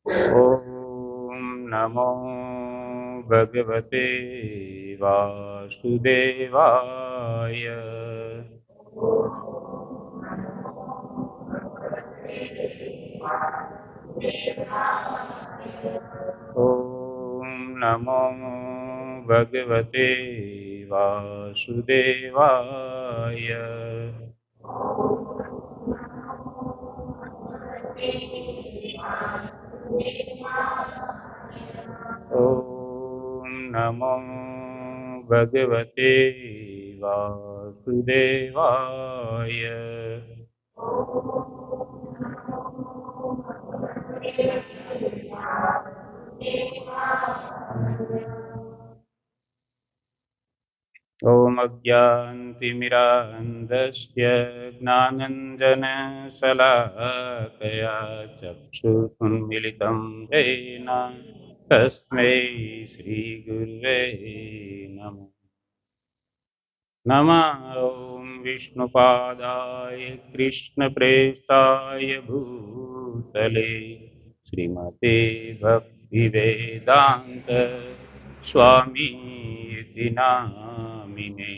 ઓમ નમો ભગવતે વાસુદેવાય. ઓમ નમો ભગવતે વાસુદેવાય. ઓમ નમો ભગવતે વાસુદેવાય. ઓમ અજ્ઞાનતિમિરાન્ધસ્ય જ્ઞાનંજનશલાકયા ચક્ષુરુન્મિલિतं येन તસ્मै શ્રીગુરવે નમઃ. નમઃ ઓમ વિષ્ણુપાદાય કૃષ્ણપ્રેષ્ઠાય ભૂતલે શ્રીમતે ભક્તિવેદાંત સ્વામી નામિને.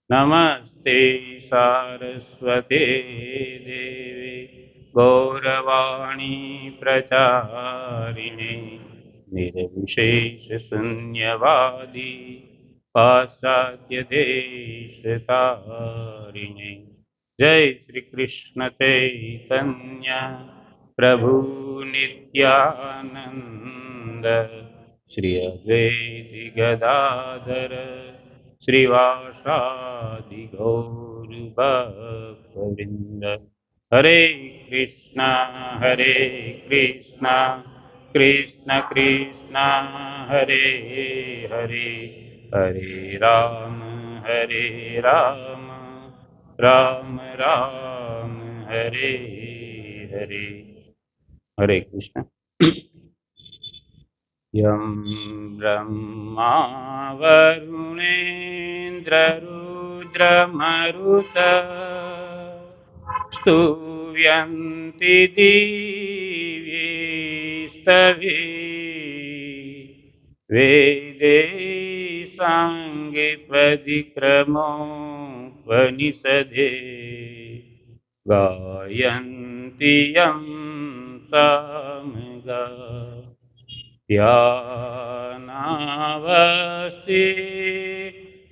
નમસ્તે સારસ્વતે દેવે ગૌરવાણી પ્રચારિણે નિર્વિશેષ શૂન્યવાદી પાશ્ચાત્ય દેશતારિણે. જય શ્રી કૃષ્ણ ચૈતન્ય પ્રભુ નિત્યાનંદ શ્રી અદ્વૈત ગદાધર શ્રીવાસાદિ ગૌર ભક્તવૃંદ. હરે કૃષ્ણ કૃષ્ણ કૃષ્ણ હરે હરે, હરે રામ રામ રામ હરે હરે. હરે કૃષ્ણ. યમ બ્રહ્મા વરુણેન્દ્ર રુદ્રમરુત સ્તુવ્યન્તિ દિવ્યૈસ્તવે વેદે સાંગે પ્રતિક્રમો વનિષદે ગાયન્તિ યં સામગા ધ્યાનાવસ્તે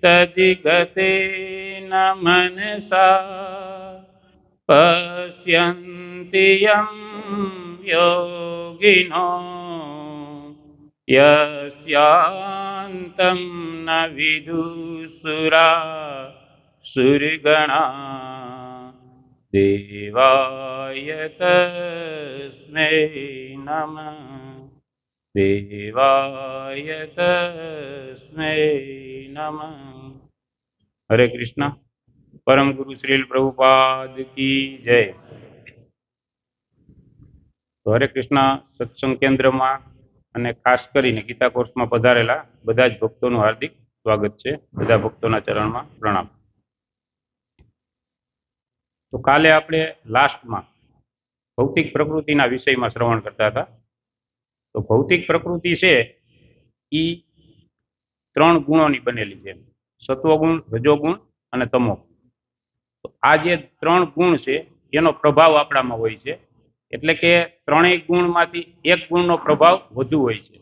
તદિગતેન મનસા પશ્યન્તિ યં યોગિનો યસ્યાન્तं ન વિદુષુરા સુરગણા દેવાય તસ્મૈ નમઃ દેવાય તસ્મૈ નમઃ. હરે કૃષ્ણ. પરમ ગુરુ શ્રીલ પ્રભુપાદ કી જય. તો હરે કૃષ્ણ સત્સંગ કેન્દ્રમાં અને ખાસ કરીને ગીતા કોર્સમાં પધારેલા બધા જ ભક્તોનું હાર્દિક સ્વાગત છે. બધા ભક્તોના ચરણમાં પ્રણામ. તો કાલે આપણે લાસ્ટમાં ભૌતિક પ્રકૃતિના વિષયમાં શ્રવણ કરતા હતા. તો ભૌતિક પ્રકૃતિ છે એ 3 ગુણોની બનેલી છે: સત્વગુણ, રજોગુણ અને તમોગુણ. તો આ જે 3 ગુણ છે એનો પ્રભાવ આપણામાં હોય છે. એટલે કે ત્રણેય ગુણમાંથી એક ગુણનો પ્રભાવ વધુ હોય છે.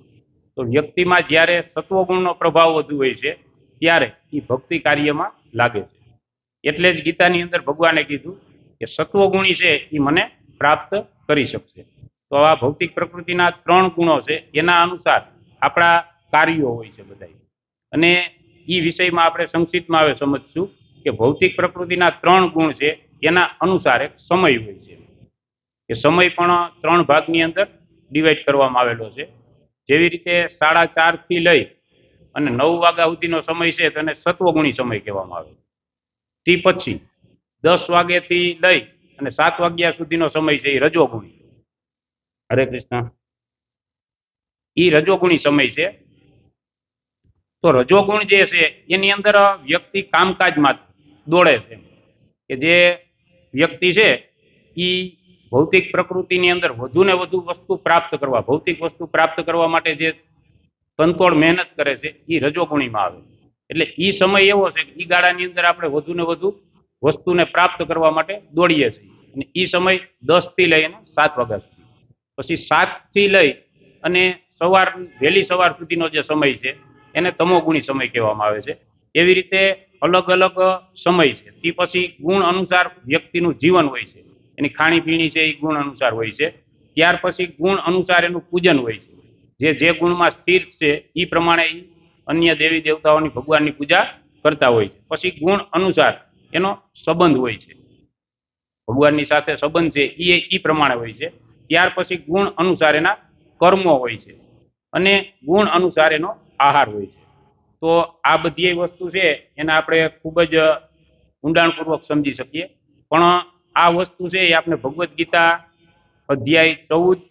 તો વ્યક્તિમાં જ્યારે સત્વગુણનો પ્રભાવ વધુ હોય છે ત્યારે એ ભક્તિ કાર્યમાં લાગે છે. એટલે જ ગીતાની અંદર ભગવાને કીધું કે સત્વગુણી છે એ મને પ્રાપ્ત કરી શકશે. તો આ ભૌતિક પ્રકૃતિના 3 ગુણો છે એના અનુસાર આપણા કાર્યો હોય છે બધા. અને એ વિષયમાં આપણે સંક્ષિપ્તમાં હવે સમજશું કે ભૌતિક પ્રકૃતિના 3 ગુણ છે એના અનુસાર એક સમય હોય છે. કે સમય પણ 3 ભાગની અંદર ડિવાઈડ કરવામાં આવેલો છે. જેવી રીતે 4:30 થી લઈ અને 9 વાગ્યા સુધીનો સમય છે તેને સત્વગુણી સમય કહેવામાં આવે. તે પછી 10 વાગ્યાથી લઈ અને 7 વાગ્યા સુધીનો સમય છે એ રજોગુણી. હરે કૃષ્ણ. એ રજોગુણી સમય છે. તો રજોગુણ જે છે એની અંદર વ્યક્તિ કામકાજમાં દોડે છે. કે જે વ્યક્તિ છે એ ભૌતિક પ્રકૃતિની અંદર વધુ ને વધુ વસ્તુ પ્રાપ્ત કરવા, ભૌતિક વસ્તુ પ્રાપ્ત કરવા માટે જે તનતોડ મહેનત કરે છે એ રજોગુણીમાં આવે. એટલે એ સમય એવો છે કે એ ગાળાની અંદર આપણે વધુ ને વધુ વસ્તુને પ્રાપ્ત કરવા માટે દોડીએ છીએ. અને એ સમય 10 થી લઈને 7 વાગ્યા સુધી. પછી 7 થી લઈ અને વહેલી સવાર સુધીનો જે સમય છે એને તમોગુણી સમય કહેવામાં આવે છે. એવી રીતે અલગ અલગ સમય છે. તે પછી ગુણ અનુસાર વ્યક્તિનું જીવન હોય છે, એની ખાણીપીણી છે એ ગુણ અનુસાર હોય છે. ત્યાર પછી ગુણ અનુસાર એનું પૂજન હોય છે. જે ગુણમાં સ્થિર છે એ પ્રમાણે અન્ય દેવી દેવતાઓની ભગવાનની પૂજા કરતા હોય છે. પછી ગુણ અનુસાર એનો સંબંધ હોય છે, ભગવાનની સાથે સંબંધ છે એ પ્રમાણે હોય છે. ત્યાર પછી ગુણ અનુસાર એના કર્મો હોય છે અને ગુણ અનુસાર એનો આહાર હોય છે. તો આ બધી વસ્તુ છે એને આપણે ખૂબ જ ઊંડાણપૂર્વક સમજી શકીએ. પણ આ વસ્તુ છે એ આપણે ભગવદ્ ગીતા અધ્યાય 14,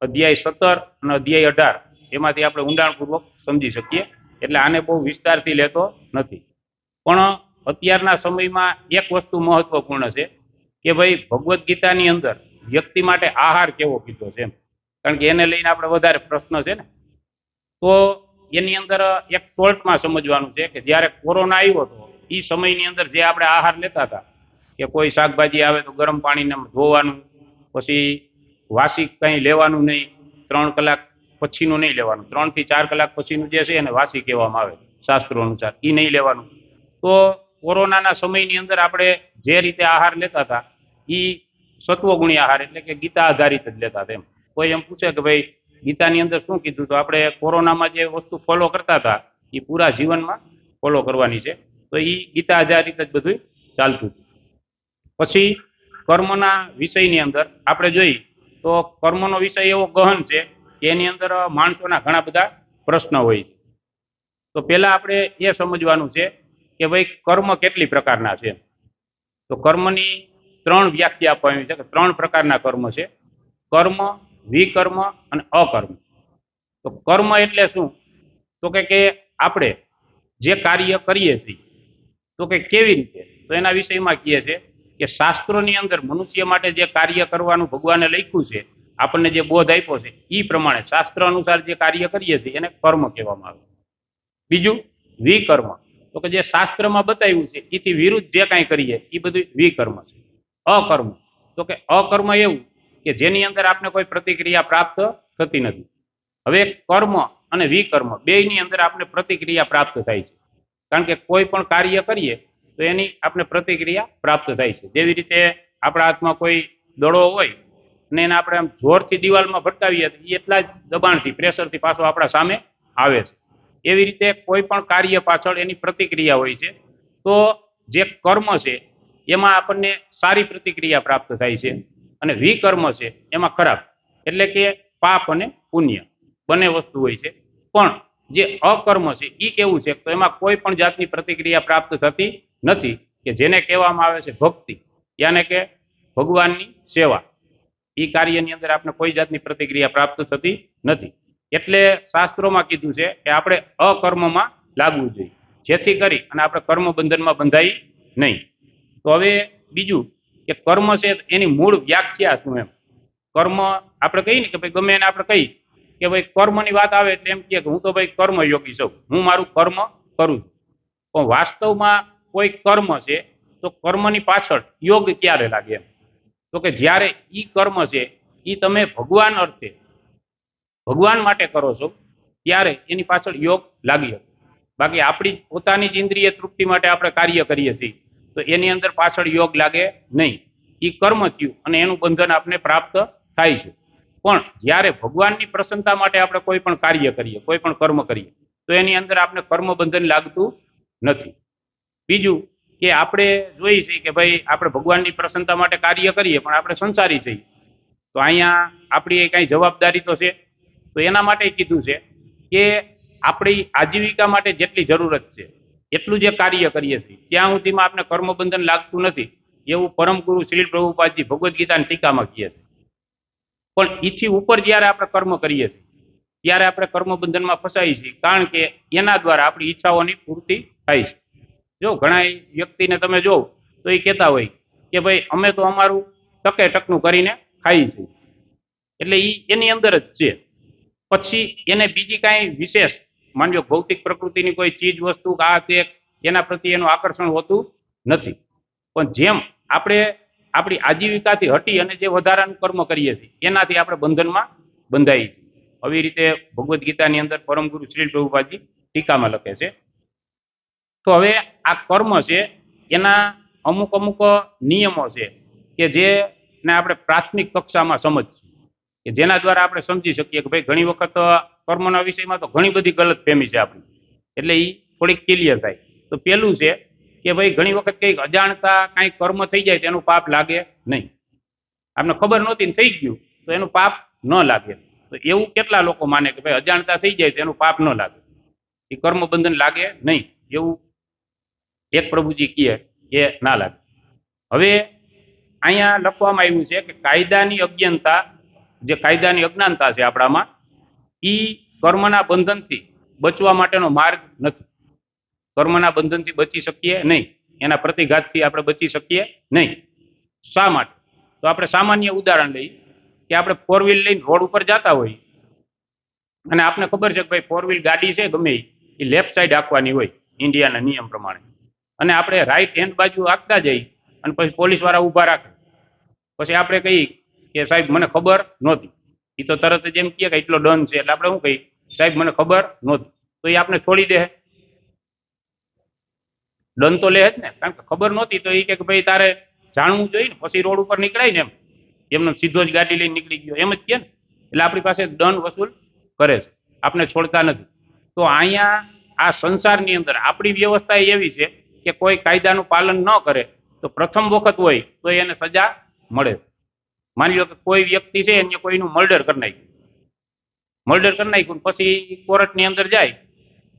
અધ્યાય 17 અને અધ્યાય 18 એમાંથી આપણે ઊંડાણપૂર્વક સમજી શકીએ. એટલે આને બહુ વિસ્તારથી લેતો નથી. પણ અત્યારના સમયમાં એક વસ્તુ મહત્વપૂર્ણ છે કે ભાઈ ભગવદ્ ગીતાની અંદર વ્યક્તિ માટે આહાર કેવો કીધો છે એમ. કારણ કે એને લઈને આપણે વધારે પ્રશ્ન છે ને, તો એની અંદર એક શોર્ટમાં સમજવાનું છે કે જ્યારે કોરોના આવ્યો હતો એ સમયની અંદર જે આપણે આહાર લેતા હતા કે કોઈ શાકભાજી આવે તો ગરમ પાણીને ધોવાનું, પછી વાસી કંઈ લેવાનું નહીં, 3 કલાક પછીનું નહીં લેવાનું, 3 થી 4 કલાક પછીનું જે છે એને વાસી કહેવામાં આવે શાસ્ત્રો અનુસાર, એ નહીં લેવાનું. તો કોરોનાના સમયની અંદર આપણે જે રીતે આહાર લેતા હતા એ સત્વગુણી આહાર એટલે કે ગીતા આધારિત જ લેતા હતા એમ. કોઈ એમ પૂછે કે ભાઈ ગીતાની અંદર શું કીધું, તો આપણે કોરોનામાં જે વસ્તુ ફોલો કરતા હતા એ પૂરા જીવનમાં ફોલો કરવાની છે. તો એ ગીતા આધારિત જ બધું ચાલતું હતું. પછી કર્મના વિષયની અંદર આપણે જોઈએ તો કર્મનો વિષય એવો ગહન છે કે એની અંદર માણસોના ઘણા બધા પ્રશ્ન હોય છે. તો પહેલા આપણે એ સમજવાનું છે કે ભાઈ કર્મ કેટલી પ્રકારના છે. તો કર્મની 3 વ્યાખ્યા આપવામાં આવી છે કે 3 પ્રકારના કર્મ છે: કર્મ, વિકર્મ અને અકર્મ. તો કર્મ એટલે શું, તો કે આપણે જે કાર્ય કરીએ છીએ તો કે કેવી રીતે, તો એના વિષયમાં કહે છે કે શાસ્ત્રોની અંદર મનુષ્ય માટે જે કાર્ય કરવાનું ભગવાને લખ્યું છે, આપણને જે બોધ આપ્યો છે એ પ્રમાણે શાસ્ત્ર અનુસાર જે કાર્ય કરીએ છીએ એને કર્મ કહેવામાં આવે. બીજું વિકર્મ, તો કે જે શાસ્ત્રમાં બતાવ્યું છે એથી વિરુદ્ધ જે કાંઈ કરીએ એ બધું વિકર્મ છે. અકર્મ, તો કે અકર્મ એવું કે જેની અંદર આપણે કોઈ પ્રતિક્રિયા પ્રાપ્ત થતી નથી. હવે કર્મ અને વિકર્મ બેયની અંદર આપણે પ્રતિક્રિયા પ્રાપ્ત થાય છે. કારણ કે કોઈ પણ કાર્ય કરીએ તો એની આપણે પ્રતિક્રિયા પ્રાપ્ત થાય છે. જેવી રીતે આપણા હાથમાં કોઈ દડો હોય અને એને આપણે આમ જોરથી દિવાલમાં ભટકાવીએ તો એટલા જ દબાણથી, પ્રેશરથી પાછો આપણા સામે આવે છે. એવી રીતે કોઈ પણ કાર્ય પાછળ એની પ્રતિક્રિયા હોય છે. તો જે કર્મ છે એમાં આપણને સારી પ્રતિક્રિયા પ્રાપ્ત થાય છે અને વિકર્મ છે એમાં ખરાબ, એટલે કે પાપ અને પુણ્ય બંને વસ્તુ હોય છે. પણ જે અકર્મ છે એ કેવું છે, તો એમાં કોઈ પણ જાતની પ્રતિક્રિયા પ્રાપ્ત થતી નથી, કે જેને કહેવામાં આવે છે ભક્તિ, યાને કે ભગવાનની સેવા. એ કાર્યની અંદર આપણે કોઈ જાતની પ્રતિક્રિયા પ્રાપ્ત થતી નથી. એટલે શાસ્ત્રોમાં કીધું છે કે આપણે અકર્મમાં લાગવું જોઈએ, જેથી કરી અને આપણે કર્મ બંધનમાં બંધાઈ નહીં. તો હવે બીજું કે કર્મ છે એની મૂળ વ્યાખ્યા શું એમ. કર્મ આપણે કહીએ ને કે ભાઈ ગમે એને આપણે કહીએ કે ભાઈ કર્મની વાત આવે એટલે એમ કહે કે હું તો ભાઈ કર્મયોગી છું, હું મારું કર્મ કરું છું. પણ વાસ્તવમાં કોઈ કર્મ છે તો કર્મની પાછળ યોગ ક્યારે લાગે એમ, તો કે જ્યારે ઈ કર્મ છે એ તમે ભગવાન અર્થે ભગવાન માટે કરો છો ત્યારે એની પાછળ યોગ લાગી શકે. બાકી આપણી પોતાની જ ઇન્દ્રિય તૃપ્તિ માટે આપણે કાર્ય કરીએ છીએ તો એની અંદર પાછળ યોગ લાગે નહીં. એ કર્મ થયું અને એનું બંધન આપણે પ્રાપ્ત થાય છે. પણ જ્યારે ભગવાનની પ્રસન્નતા માટે આપણે કોઈ પણ કાર્ય કરીએ, કોઈ પણ કર્મ કરીએ તો એની અંદર આપણે કર્મ બંધન લાગતું નથી. બીજું કે આપણે જોઈએ છીએ કે ભાઈ આપણે ભગવાનની પ્રસન્નતા માટે કાર્ય કરીએ પણ આપણે સંસારી છીએ, તો અહીંયા આપણી કઈ જવાબદારી તો છે. તો એના માટે કીધું છે કે આપણી આજીવિકા માટે જેટલી જરૂરત છે એટલું જે કાર્ય કરીએ છીએ ત્યાં સુધીમાં આપણે કર્મબંધન લાગતું નથી, એવું પરમ ગુરુ શ્રી પ્રભુપાદજી ભગવદ્ ગીતાની ટીકામાં કહે છે. પણ ઈથી ઉપર જ્યારે આપણે કર્મ કરીએ છીએ ત્યારે આપણે કર્મબંધનમાં ફસાઈએ છીએ, કારણ કે એના દ્વારા આપણી ઈચ્છાઓની પૂર્તિ થાય છે. જો ઘણા વ્યક્તિને તમે જો તો એ કહેતા હોય કે ભાઈ અમે તો અમારું ટકે ટકનું કરીને ખાઈ છે. એટલે એની અંદર જ છે. પછી એને બીજી કાંઈ વિશેષ માનજો ભૌતિક પ્રકૃતિની કોઈ ચીજ વસ્તુ આ તે એના પ્રત્યે એનું આકર્ષણ હોતું નથી. પણ જેમ આપણે આપણી આજીવિકાથી હટી અને જે વધારાનું કર્મ કરીએ છીએ એનાથી આપણે બંધનમાં બંધાઈએ છીએ. આવી રીતે ભગવદ્ ગીતાની અંદર પરમગુરુ શ્રી પ્રભુપાદજી ટીકામાં લખે છે. તો હવે આ કર્મ છે એના અમુક અમુક નિયમો છે કે જેને આપણે પ્રાથમિક કક્ષામાં સમજીએ કે જેના દ્વારા આપણે સમજી શકીએ કે ભાઈ ઘણી વખત કર્મના વિષયમાં તો ઘણી બધી ગલતફહેમી છે આપણી, એટલે એ થોડીક ક્લિયર થાય. તો પેલું છે કે ભાઈ ઘણી વખત કંઈક અજાણતા કાંઈક કર્મ થઈ જાય તો એનું પાપ લાગે નહીં. આપણે ખબર નહોતી ને થઈ ગયું તો એનું પાપ ન લાગે. તો એવું કેટલા લોકો માને કે ભાઈ અજાણતા થઈ જાય તો એનું પાપ ન લાગે, એ કર્મ બંધન લાગે નહીં, એવું એક પ્રભુજી કહે એ ના લાગે. હવે અહીંયા લખવામાં આવ્યું છે કે કાયદાની અજ્ઞાનતા, જે કાયદાની અજ્ઞાનતા છે આપણામાં, એ કર્મના બંધનથી બચવા માટેનો માર્ગ નથી. કર્મના બંધનથી બચી શકીએ નહીં, એના પ્રતિઘાતથી આપણે બચી શકીએ નહીં. શા માટે? તો આપણે સામાન્ય ઉદાહરણ લઈએ કે આપણે ફોર વ્હીલ લઈને રોડ ઉપર જતા હોઈએ અને આપણે ખબર છે કે ભાઈ ફોર વ્હીલ ગાડી છે ગમે એ લેફ્ટ સાઈડ હાંકવાની હોય ઇન્ડિયાના નિયમ પ્રમાણે, અને આપણે રાઈટ હેન્ડ બાજુ હાંકતા જઈએ અને પછી પોલીસવાળા ઊભા રાખે. પછી આપણે કહીએ કે સાહેબ મને ખબર નહોતી. એ તો તરત જ એમ કહે કે એટલો ડન છે, એટલે આપણે શું કહીએ સાહેબ મને ખબર નહોતી, તો એ આપણે છોડી દે. દંડ તો લે જ ને, કારણ કે ખબર નહોતી તો એ કે ભાઈ તારે જાણવું જોઈએ ને, પછી રોડ ઉપર નીકળાય ને એમને સીધો જ ગાડી લઈને નીકળી ગયો એમ જ કે ને, એટલે આપણી પાસે દંડ વસૂલ કરે છે, આપણે છોડતા નથી. તો અહીંયા આ સંસારની અંદર આપણી વ્યવસ્થા એવી છે કે કોઈ કાયદાનું પાલન ન કરે તો પ્રથમ વખત હોય તો એને સજા મળે. માની લો કે કોઈ વ્યક્તિ છે એને કોઈનું મર્ડર કરી નાખ્યું પછી કોર્ટની અંદર જાય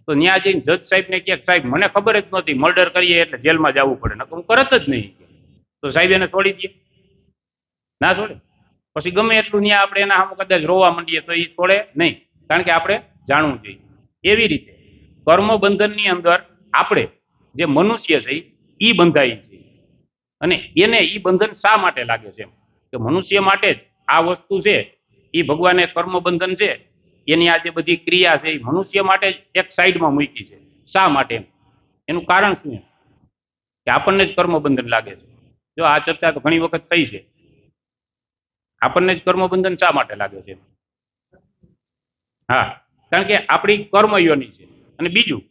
તો ત્યાં જઈને જજ સાહેબને કહે સાહેબ મને ખબર જ નહોતી, મર્ડર કરીએ એટલે જેલમાં જવું પડે, નકર હું કરત જ નહીં. તો સાહેબ એને છોડી દે? ના છોડે. પછી ગમે એટલું ત્યાં આપણે એના સામે કદાચ રોવા માંડીએ તો એ છોડે નહીં, કારણ કે આપણે જાણવું જોઈએ. એવી રીતે કર્મ બંધનની અંદર આપણે જે મનુષ્ય છે એ બંધાય છે. અને એને એ બંધન શા માટે લાગે છે? કે મનુષ્ય માટે જ આ વસ્તુ છે, એ ભગવાને કર્મ બંધન છે એની આ જે બધી ક્રિયા છે એ મનુષ્ય માટે જ એક સાઈડમાં મૂકી છે. શા માટે? એનું કારણ શું? કે આપણને જ કર્મ બંધન લાગે છે. જો આ ચર્ચા તો ઘણી વખત થઈ છે. આપણને જ કર્મ બંધન શા માટે લાગે છે? હા, કારણ કે આપણી કર્મયોની છે. અને બીજું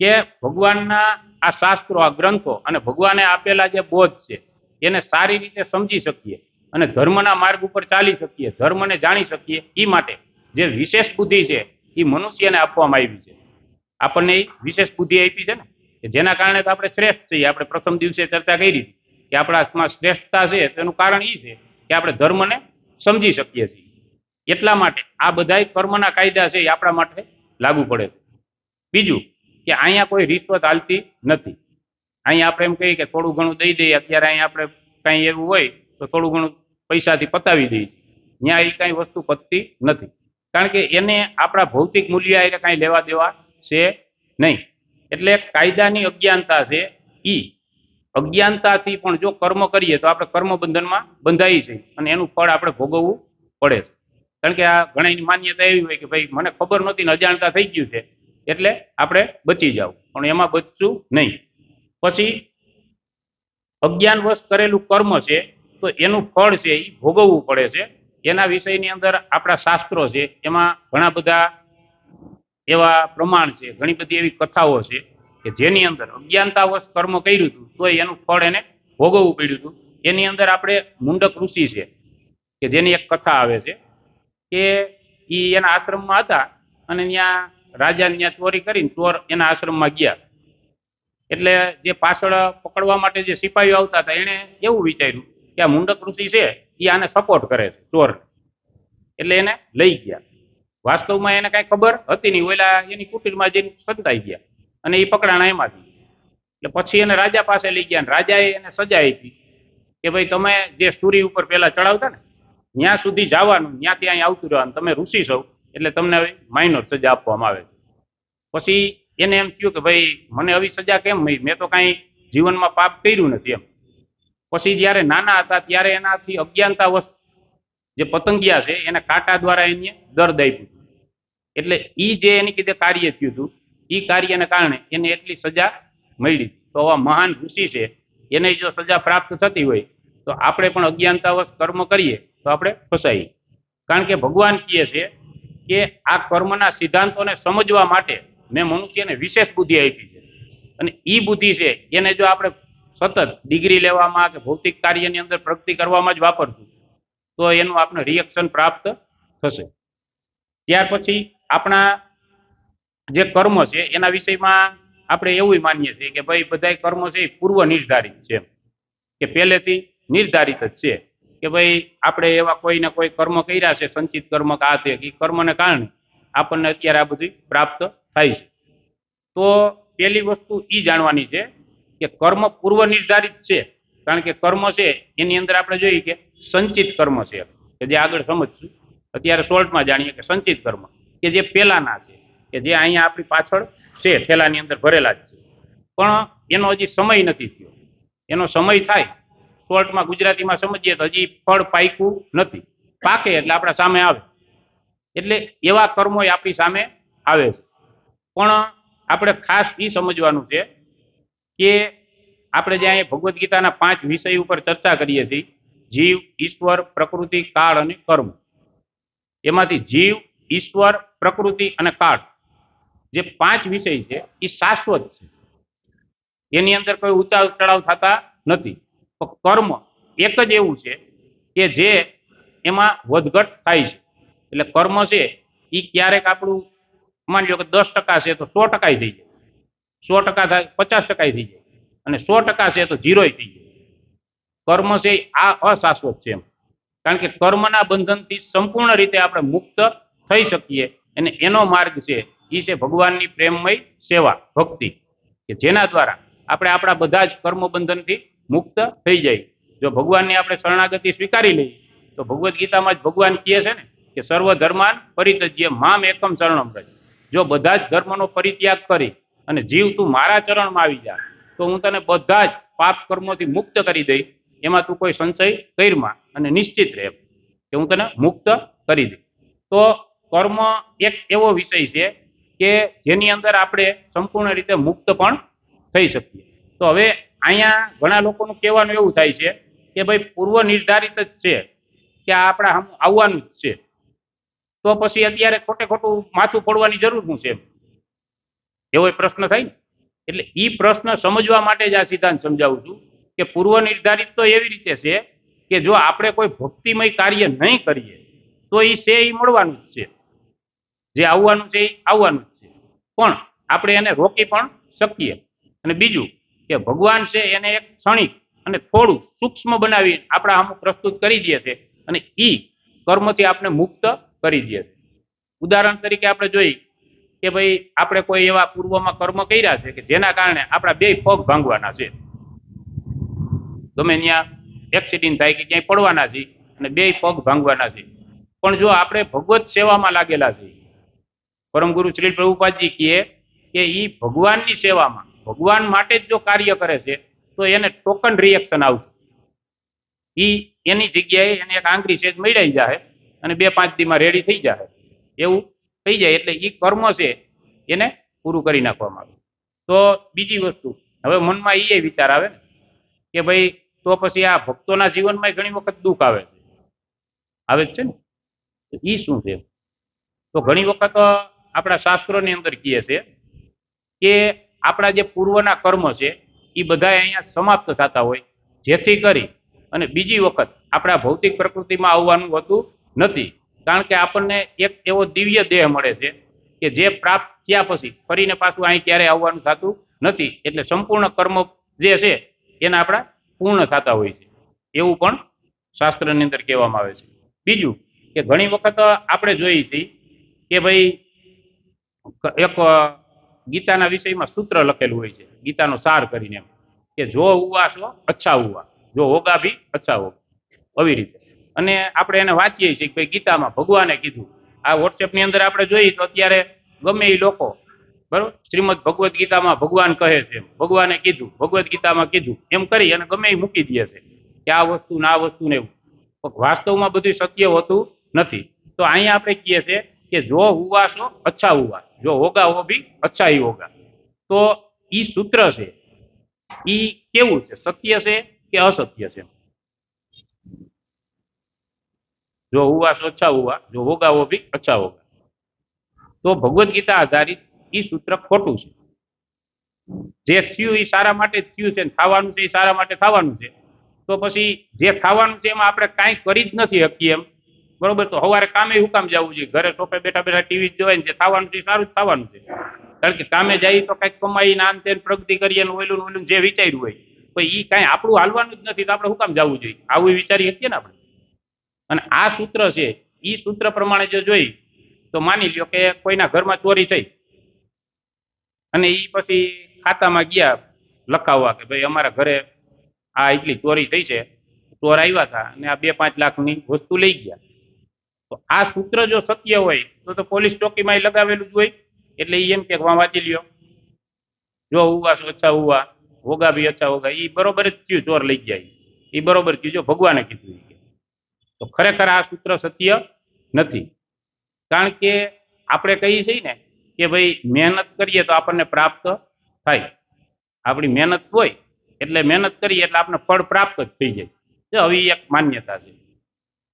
કે ભગવાનના આ શાસ્ત્રો, આ ગ્રંથો અને ભગવાને આપેલા જે બોધ છે એને સારી રીતે સમજી શકીએ અને ધર્મના માર્ગ ઉપર ચાલી શકીએ, ધર્મને જાણી શકીએ, એ માટે જે વિશેષ બુદ્ધિ છે એ મનુષ્યને આપવામાં આવી છે. આપણને એ વિશેષ બુદ્ધિ આપી છે ને, કે જેના કારણે તો આપણે શ્રેષ્ઠ છીએ. આપણે પ્રથમ દિવસે ચર્ચા કરી કે આપણામાં શ્રેષ્ઠતા છે તેનું કારણ એ છે કે આપણે ધર્મને સમજી શકીએ છીએ. એટલા માટે આ બધા કર્મના કાયદા છે એ આપણા માટે લાગુ પડે છે. બીજું કે અહીંયા કોઈ રિશ્વત હાલતી નથી. અહીંયા આપણે એમ કહીએ કે થોડું ઘણું દઈ દઈએ, અત્યારે અહીંયા આપણે કાંઈ એવું હોય તો થોડું ઘણું પૈસાથી પતાવી દઈએ. ત્યાં એ કાંઈ વસ્તુ પતતી નથી, કારણ કે એને આપણા ભૌતિક મૂલ્ય એટલે કાંઈ લેવા દેવા છે નહીં. એટલે કાયદાની અજ્ઞાનતા છે, એ અજ્ઞાનતાથી પણ જો કર્મ કરીએ તો આપણે કર્મ બંધનમાં બંધાઈએ છીએ અને એનું ફળ આપણે ભોગવવું પડે છે. કારણ કે આ ઘણાની માન્યતા એવી હોય કે ભાઈ મને ખબર નહોતી ને અજાણતા થઈ ગયું છે એટલે આપણે બચી જાવ, પણ એમાં બચશું નહીં. પછી અજ્ઞાનવશ કરેલું કર્મ છે તો એનું ફળ છે એ ભોગવવું પડે છે. એના વિષયની અંદર આપણા શાસ્ત્રો છે, એમાં ઘણા બધા એવા પ્રમાણ છે, ઘણી બધી એવી કથાઓ છે કે જેની અંદર અજ્ઞાનતાવશ કર્મ કર્યું હતું તો એનું ફળ એને ભોગવવું પડ્યું હતું. એની અંદર આપણે મુંડક ઋષિ છે કે જેની એક કથા આવે છે કે એ એના આશ્રમમાં હતા અને ત્યાં રાજાને ત્યાં ચોરી કરીને ચોર એના આશ્રમમાં ગયા. એટલે જે પાછળ પકડવા માટે જે સિપાહીઓ આવતા હતા એને એવું વિચાર્યું કે આ મુંડક ઋષિ છે એ આને સપોર્ટ કરે છે ચોર, એટલે એને લઈ ગયા. વાસ્તવમાં એને કાંઈ ખબર હતી નહીં, ઓલા એની કુટીરમાં જઈને સંતાઈ ગયા અને એ પકડાણા એમાંથી. એટલે પછી એને રાજા પાસે લઈ ગયા અને રાજાએ એને સજા આપી કે ભાઈ તમે જે સૂરી ઉપર પહેલા ચડાવતા ને ત્યાં સુધી જવાનું, ત્યાંથી અહીં આવતું રહેવાનું, તમે ઋષિ છો એટલે તમને હવે માઇનોર સજા આપવામાં આવે. પછી એને એમ થયું કે ભાઈ મને આવી સજા કેમ મળી, મેં તો કાંઈ જીવનમાં પાપ કર્યું નથી એમ. પછી જ્યારે નાના હતા ત્યારે એનાથી અજ્ઞાનતાવશ જે પતંગિયા છે એને કાંટા દ્વારા એને દર્દ આપ્યું હતું. એટલે ઈ જે એની કીધે કાર્ય થયું હતું ઈ કાર્યને કારણે એને એટલી સજા મળી. તો આવા મહાન ઋષિ છે એને જો સજા પ્રાપ્ત થતી હોય તો આપણે પણ અજ્ઞાનતાવશ કર્મ કરીએ તો આપણે ફસાઈએ. કારણ કે ભગવાન કહે છે કે આ કર્મના સિદ્ધાંતોને સમજવા માટે મેં મનુષ્યને વિશેષ બુદ્ધિ આપી છે, અને ઈ બુદ્ધિ છે એને જો આપણે સતત ડિગ્રી લેવામાં કે ભૌતિક કાર્યની અંદર પ્રગતિ કરવામાં જ વાપરશું તો એનું આપણે રિએક્શન પ્રાપ્ત થશે. ત્યાર પછી આપણા જે કર્મ છે એના વિષયમાં આપણે એવું માનીએ છીએ કે ભાઈ બધા કર્મ છે એ પૂર્વ નિર્ધારિત છે, કે પહેલેથી નિર્ધારિત જ છે કે ભાઈ આપણે એવા કોઈ ને કોઈ કર્મ કર્યા છે, સંચિત કર્મ કે આ તે કર્મને કારણે આપણને અત્યારે આ બધું પ્રાપ્ત થાય છે. તો પહેલી વસ્તુ એ જાણવાની છે કે કર્મ પૂર્વ નિર્ધારિત છે, કારણ કે કર્મ છે એની અંદર આપણે જોઈએ કે સંચિત કર્મ છે કે જે આગળ સમજશું. અત્યારે શોર્ટમાં જાણીએ કે સંચિત કર્મ કે જે પહેલાના છે, કે જે અહીંયા આપણી પાછળ છે થેલાની અંદર ભરેલા જ છે, પણ એનો હજી સમય નથી થયો. એનો સમય થાય, શોર્ટમાં ગુજરાતીમાં સમજીએ તો હજી ફળ પાક્યું નથી, પાકે એટલે આપણા સામે આવે. એટલે એવા કર્મો આપણી સામે આવે છે. પણ આપણે ખાસ એ સમજવાનું છે કે આપણે જે અહીંયા ભગવદ્ ગીતાના 5 વિષય ઉપર ચર્ચા કરીએ છીએ, જીવ, ઈશ્વર, પ્રકૃતિ, કાળ અને કર્મ. એમાંથી જીવ, ઈશ્વર, પ્રકૃતિ અને કાળ જે 5 વિષય છે એ શાશ્વત છે, એની અંદર કોઈ ઉતાર ચડાવ થતા નથી. તો કર્મ એક જ એવું છે કે જે એમાં વધઘટ થાય છે. એટલે કર્મ છે એ ક્યારેક આપણું માની લો કે 10% છે તો 100% થઈ જાય, 100% થાય 50% થઈ જાય, અને 100% છે તો 0 થઈ જાય. કર્મ છે આ અશાશ્વત છે એમ. કારણ કે કર્મના બંધનથી સંપૂર્ણ રીતે આપણે મુક્ત થઈ શકીએ, અને એનો માર્ગ છે એ છે ભગવાનની પ્રેમમય સેવા, ભક્તિ, કે જેના દ્વારા આપણે આપણા બધા જ કર્મ બંધનથી મુક્ત થઈ જાય. જો ભગવાનની આપણે શરણાગતિ સ્વીકારી લઈએ તો ભગવદ્ ગીતામાં જ ભગવાન કહે છે ને કે સર્વ ધર્માન પરિત્યજ્ય મામ એકમ શરણમ વ્રજ. જો બધા જ ધર્મનો પરિત્યાગ કરી અને જીવ તું મારા ચરણમાં આવી જા તો હું તને બધા જ પાપ કર્મોથી મુક્ત કરી દઈ. એમાં તું કોઈ સંશય કરમાં અને નિશ્ચિત રહે કે હું તને મુક્ત કરી દઈ. તો કર્મ એક એવો વિષય છે કે જેની અંદર આપણે સંપૂર્ણ રીતે મુક્ત પણ થઈ શકીએ. તો હવે અહીંયા ઘણા લોકોનું કહેવાનું એવું થાય છે કે ભાઈ પૂર્વ નિર્ધારિત જ છે કે આ આપણા આવવાનું જ છે, તો પછી અત્યારે ખોટે ખોટું માથું ફોડવાની જરૂર શું છે, એવો પ્રશ્ન થાય ને. એટલે એ પ્રશ્ન સમજવા માટે જ આ સિદ્ધાંત સમજાવું છું કે પૂર્વ નિર્ધારિત તો એવી રીતે છે કે જો આપણે કોઈ ભક્તિમય કાર્ય નહીં કરીએ તો એ છે એ મળવાનું જ છે, જે આવવાનું છે એ આવવાનું જ છે, પણ આપણે એને રોકી પણ શકીએ. અને બીજું કે ભગવાન છે એને એક ક્ષણિક અને થોડું સૂક્ષ્મ બનાવી આપણા સામે પ્રસ્તુત કરી દે છે, અને એ કર્મથી આપણે મુક્ત કરી દે છે. ઉદાહરણ તરીકે આપણે જોઈ કે ભાઈ આપણે કોઈ એવા પૂર્વમાં કર્મ કર્યા છે કે જેના કારણે આપણા 2 પગ ભાંગવાના છે, ગમે ત્યાં એક્સિડન્ટ થાય કે ક્યાંય પડવાના છે અને 2 પગ ભાંગવાના છે. પણ જો આપણે ભગવત સેવામાં લાગેલા છે, પરમ ગુરુ શ્રી પ્રભુપાદજી કહે કે એ ભગવાનની સેવામાં ભગવાન માટે જ જો કાર્ય કરે છે તો એને ટોકન રિએક્શન આવશે. એની જગ્યાએ એને એક આંગળી સેજ મળાઈ જાય અને 2-5 દીમાં રેડી થઈ જાય, એવું થઈ જાય. એટલે એ કર્મ છે એને પૂરું કરી નાખવામાં આવે. તો બીજી વસ્તુ હવે મનમાં એ વિચાર આવે ને કે ભાઈ તો પછી આ ભક્તોના જીવનમાં ઘણી વખત દુઃખ આવે જ છે ને, એ શું છે? તો ઘણી વખત આપણા શાસ્ત્રોની અંદર કહે છે કે આપણા જે પૂર્વના કર્મ છે એ બધા અહીંયા સમાપ્ત થતા હોય, જેથી કરી અને બીજી વખત આપણા ભૌતિક પ્રકૃતિમાં આવવાનું હોતું નથી. કારણ કે આપણને એક એવો દિવ્ય દેહ મળે છે કે જે પ્રાપ્ત થયા પછી ફરીને પાછું અહીં ક્યારેય આવવાનું થતું નથી. એટલે સંપૂર્ણ કર્મ જે છે એના આપણા પૂર્ણ થતા હોય છે, એવું પણ શાસ્ત્રની અંદર કહેવામાં આવે છે. બીજું કે ઘણી વખત આપણે જોઈએ છીએ કે ભાઈ એક ગીતાના વિષયમાં સૂત્ર લખેલું હોય છે, ગીતાનો સાર કરીને, કે જો હુઆ સો અચ્છા હુઆ, જો હોગા ભી અચ્છા હોગા, આવી રીતે. અને આપણે એને વાંચીએ છીએ કે ભાઈ ગીતામાં ભગવાને કીધું. આ વોટ્સએપની અંદર આપણે જોઈએ તો અત્યારે ગમે એ લોકો બરોબર શ્રીમદ ભગવદ્ ગીતામાં ભગવાન કહે છે, ભગવાને કીધું, ભગવદ્ ગીતામાં કીધું એમ કરી અને ગમે એ મૂકી દે છે. કે આ વસ્તુ ને આ વસ્તુ ને એવું, પણ વાસ્તવમાં બધું સત્ય હોતું નથી. તો અહીંયા આપણે કહીએ છીએ કે જો હુઆ સો અચ્છા હુઆ, જો હોગા વો ભી અચ્છા હી હોગા. તો ઈ સૂત્ર છે ઈ કેવું છે, સત્ય છે કે અસત્ય છે? જો હુઆ સો અચ્છા હુઆ, જો હોગા વો ભી અચ્છા હોગા. તો ભગવદ્ ગીતા આધારિત ઈ સૂત્ર ખોટું છે. જે થયું એ સારા માટે જ થયું છે, થવાનું છે એ સારા માટે થવાનું છે. તો પછી જે થવાનું છે એમાં આપણે કાંઈ કરી જ નથી શકીએ એમ, બરોબર? તો સવારે કામે હું કામ જવું જોઈએ? ઘરે સોફે બેઠા બેઠા ટીવી જોવાય ને જે થવાનું છે સારું જ થવાનું છે. કારણ કે કામે જઈએ તો કંઈક કમાઈ નાન તેન પ્રગતિ કરીએ ને ઓયલું ઓયલું જે વિચાર્યું હોય, તો એ કાંઈ આપણું હાલવાનું જ નથી, તો આપણે શું કામ જવું જોઈએ? આવું વિચારી શકીએ ને આપણે. અને આ સૂત્ર છે એ સૂત્ર પ્રમાણે જો જોઈ તો માની લ્યો કે કોઈના ઘરમાં ચોરી થઈ અને એ પછી ખાતામાં ગયા લખાવવા કે ભાઈ અમારા ઘરે આ એટલી ચોરી થઈ છે, ચોર આવ્યા હતા અને આ 2-5 લાખની વસ્તુ લઈ ગયા. તો આ સૂત્ર જો સત્ય હોય તો પોલીસ ચોકીમાં લગાવેલું જ હોય. એટલે એમ કે વાંચી લ્યો, જો હુઆ સો અચ્છા હુઆ, હોગા ભી અચ્છા હોગા. એ બરોબર જ થયું, ચોર લઈ ગયા એ બરોબર થયું, જો ભગવાને કીધું. તો ખરેખર આ સૂત્ર સત્ય નથી. કારણ કે આપણે કહીએ છીએ ને કે ભાઈ મહેનત કરીએ તો આપણને પ્રાપ્ત થાય. આપણી મહેનત હોય એટલે મહેનત કરીએ એટલે આપણે ફળ પ્રાપ્ત જ થઈ જાય. તો હવે એક માન્યતા છે.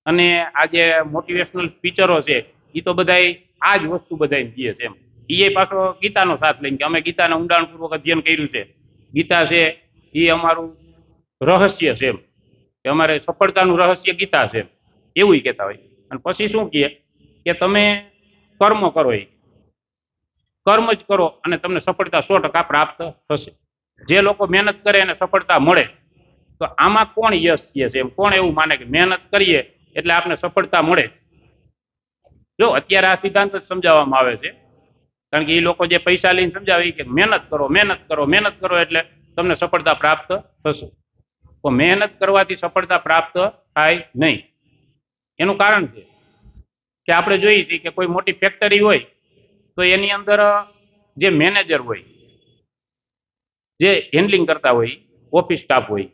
અને આ જે મોટિવેશનલ સ્પીચરો છે એ તો બધાય આ જ વસ્તુ બધાને કહે છે એમ. એ પાછો ગીતાનો સાથ લઈને કે અમે ગીતાના ઊંડાણપૂર્વક અધ્યયન કર્યું છે, ગીતા છે એ અમારું રહસ્ય છે એમ, કે અમારે સફળતાનું રહસ્ય ગીતા છે એવું કહેતા હોય. અને પછી શું કહે કે તમે કર્મ કરો, એ કર્મ જ કરો અને તમને સફળતા 100% પ્રાપ્ત થશે. જે લોકો મહેનત કરે એને સફળતા મળે. તો આમાં કોણ યશ કહે છે એમ? કોણ એવું માને કે મહેનત કરીએ એટલે આપણે સફળતા મળે? જો અત્યારે આ સિદ્ધાંત જ સમજાવવામાં આવે છે. કારણ કે એ લોકો જે પૈસા લઈને સમજાવે કે મહેનત કરો મહેનત કરો મહેનત કરો એટલે તમને સફળતા પ્રાપ્ત થશે. તો મહેનત કરવાથી સફળતા પ્રાપ્ત થાય નહીં. એનું કારણ છે કે આપણે જોઈએ છીએ કે કોઈ મોટી ફેક્ટરી હોય તો એની અંદર જે મેનેજર હોય, જે હેન્ડલિંગ કરતા હોય, ઓફિસ સ્ટાફ હોય,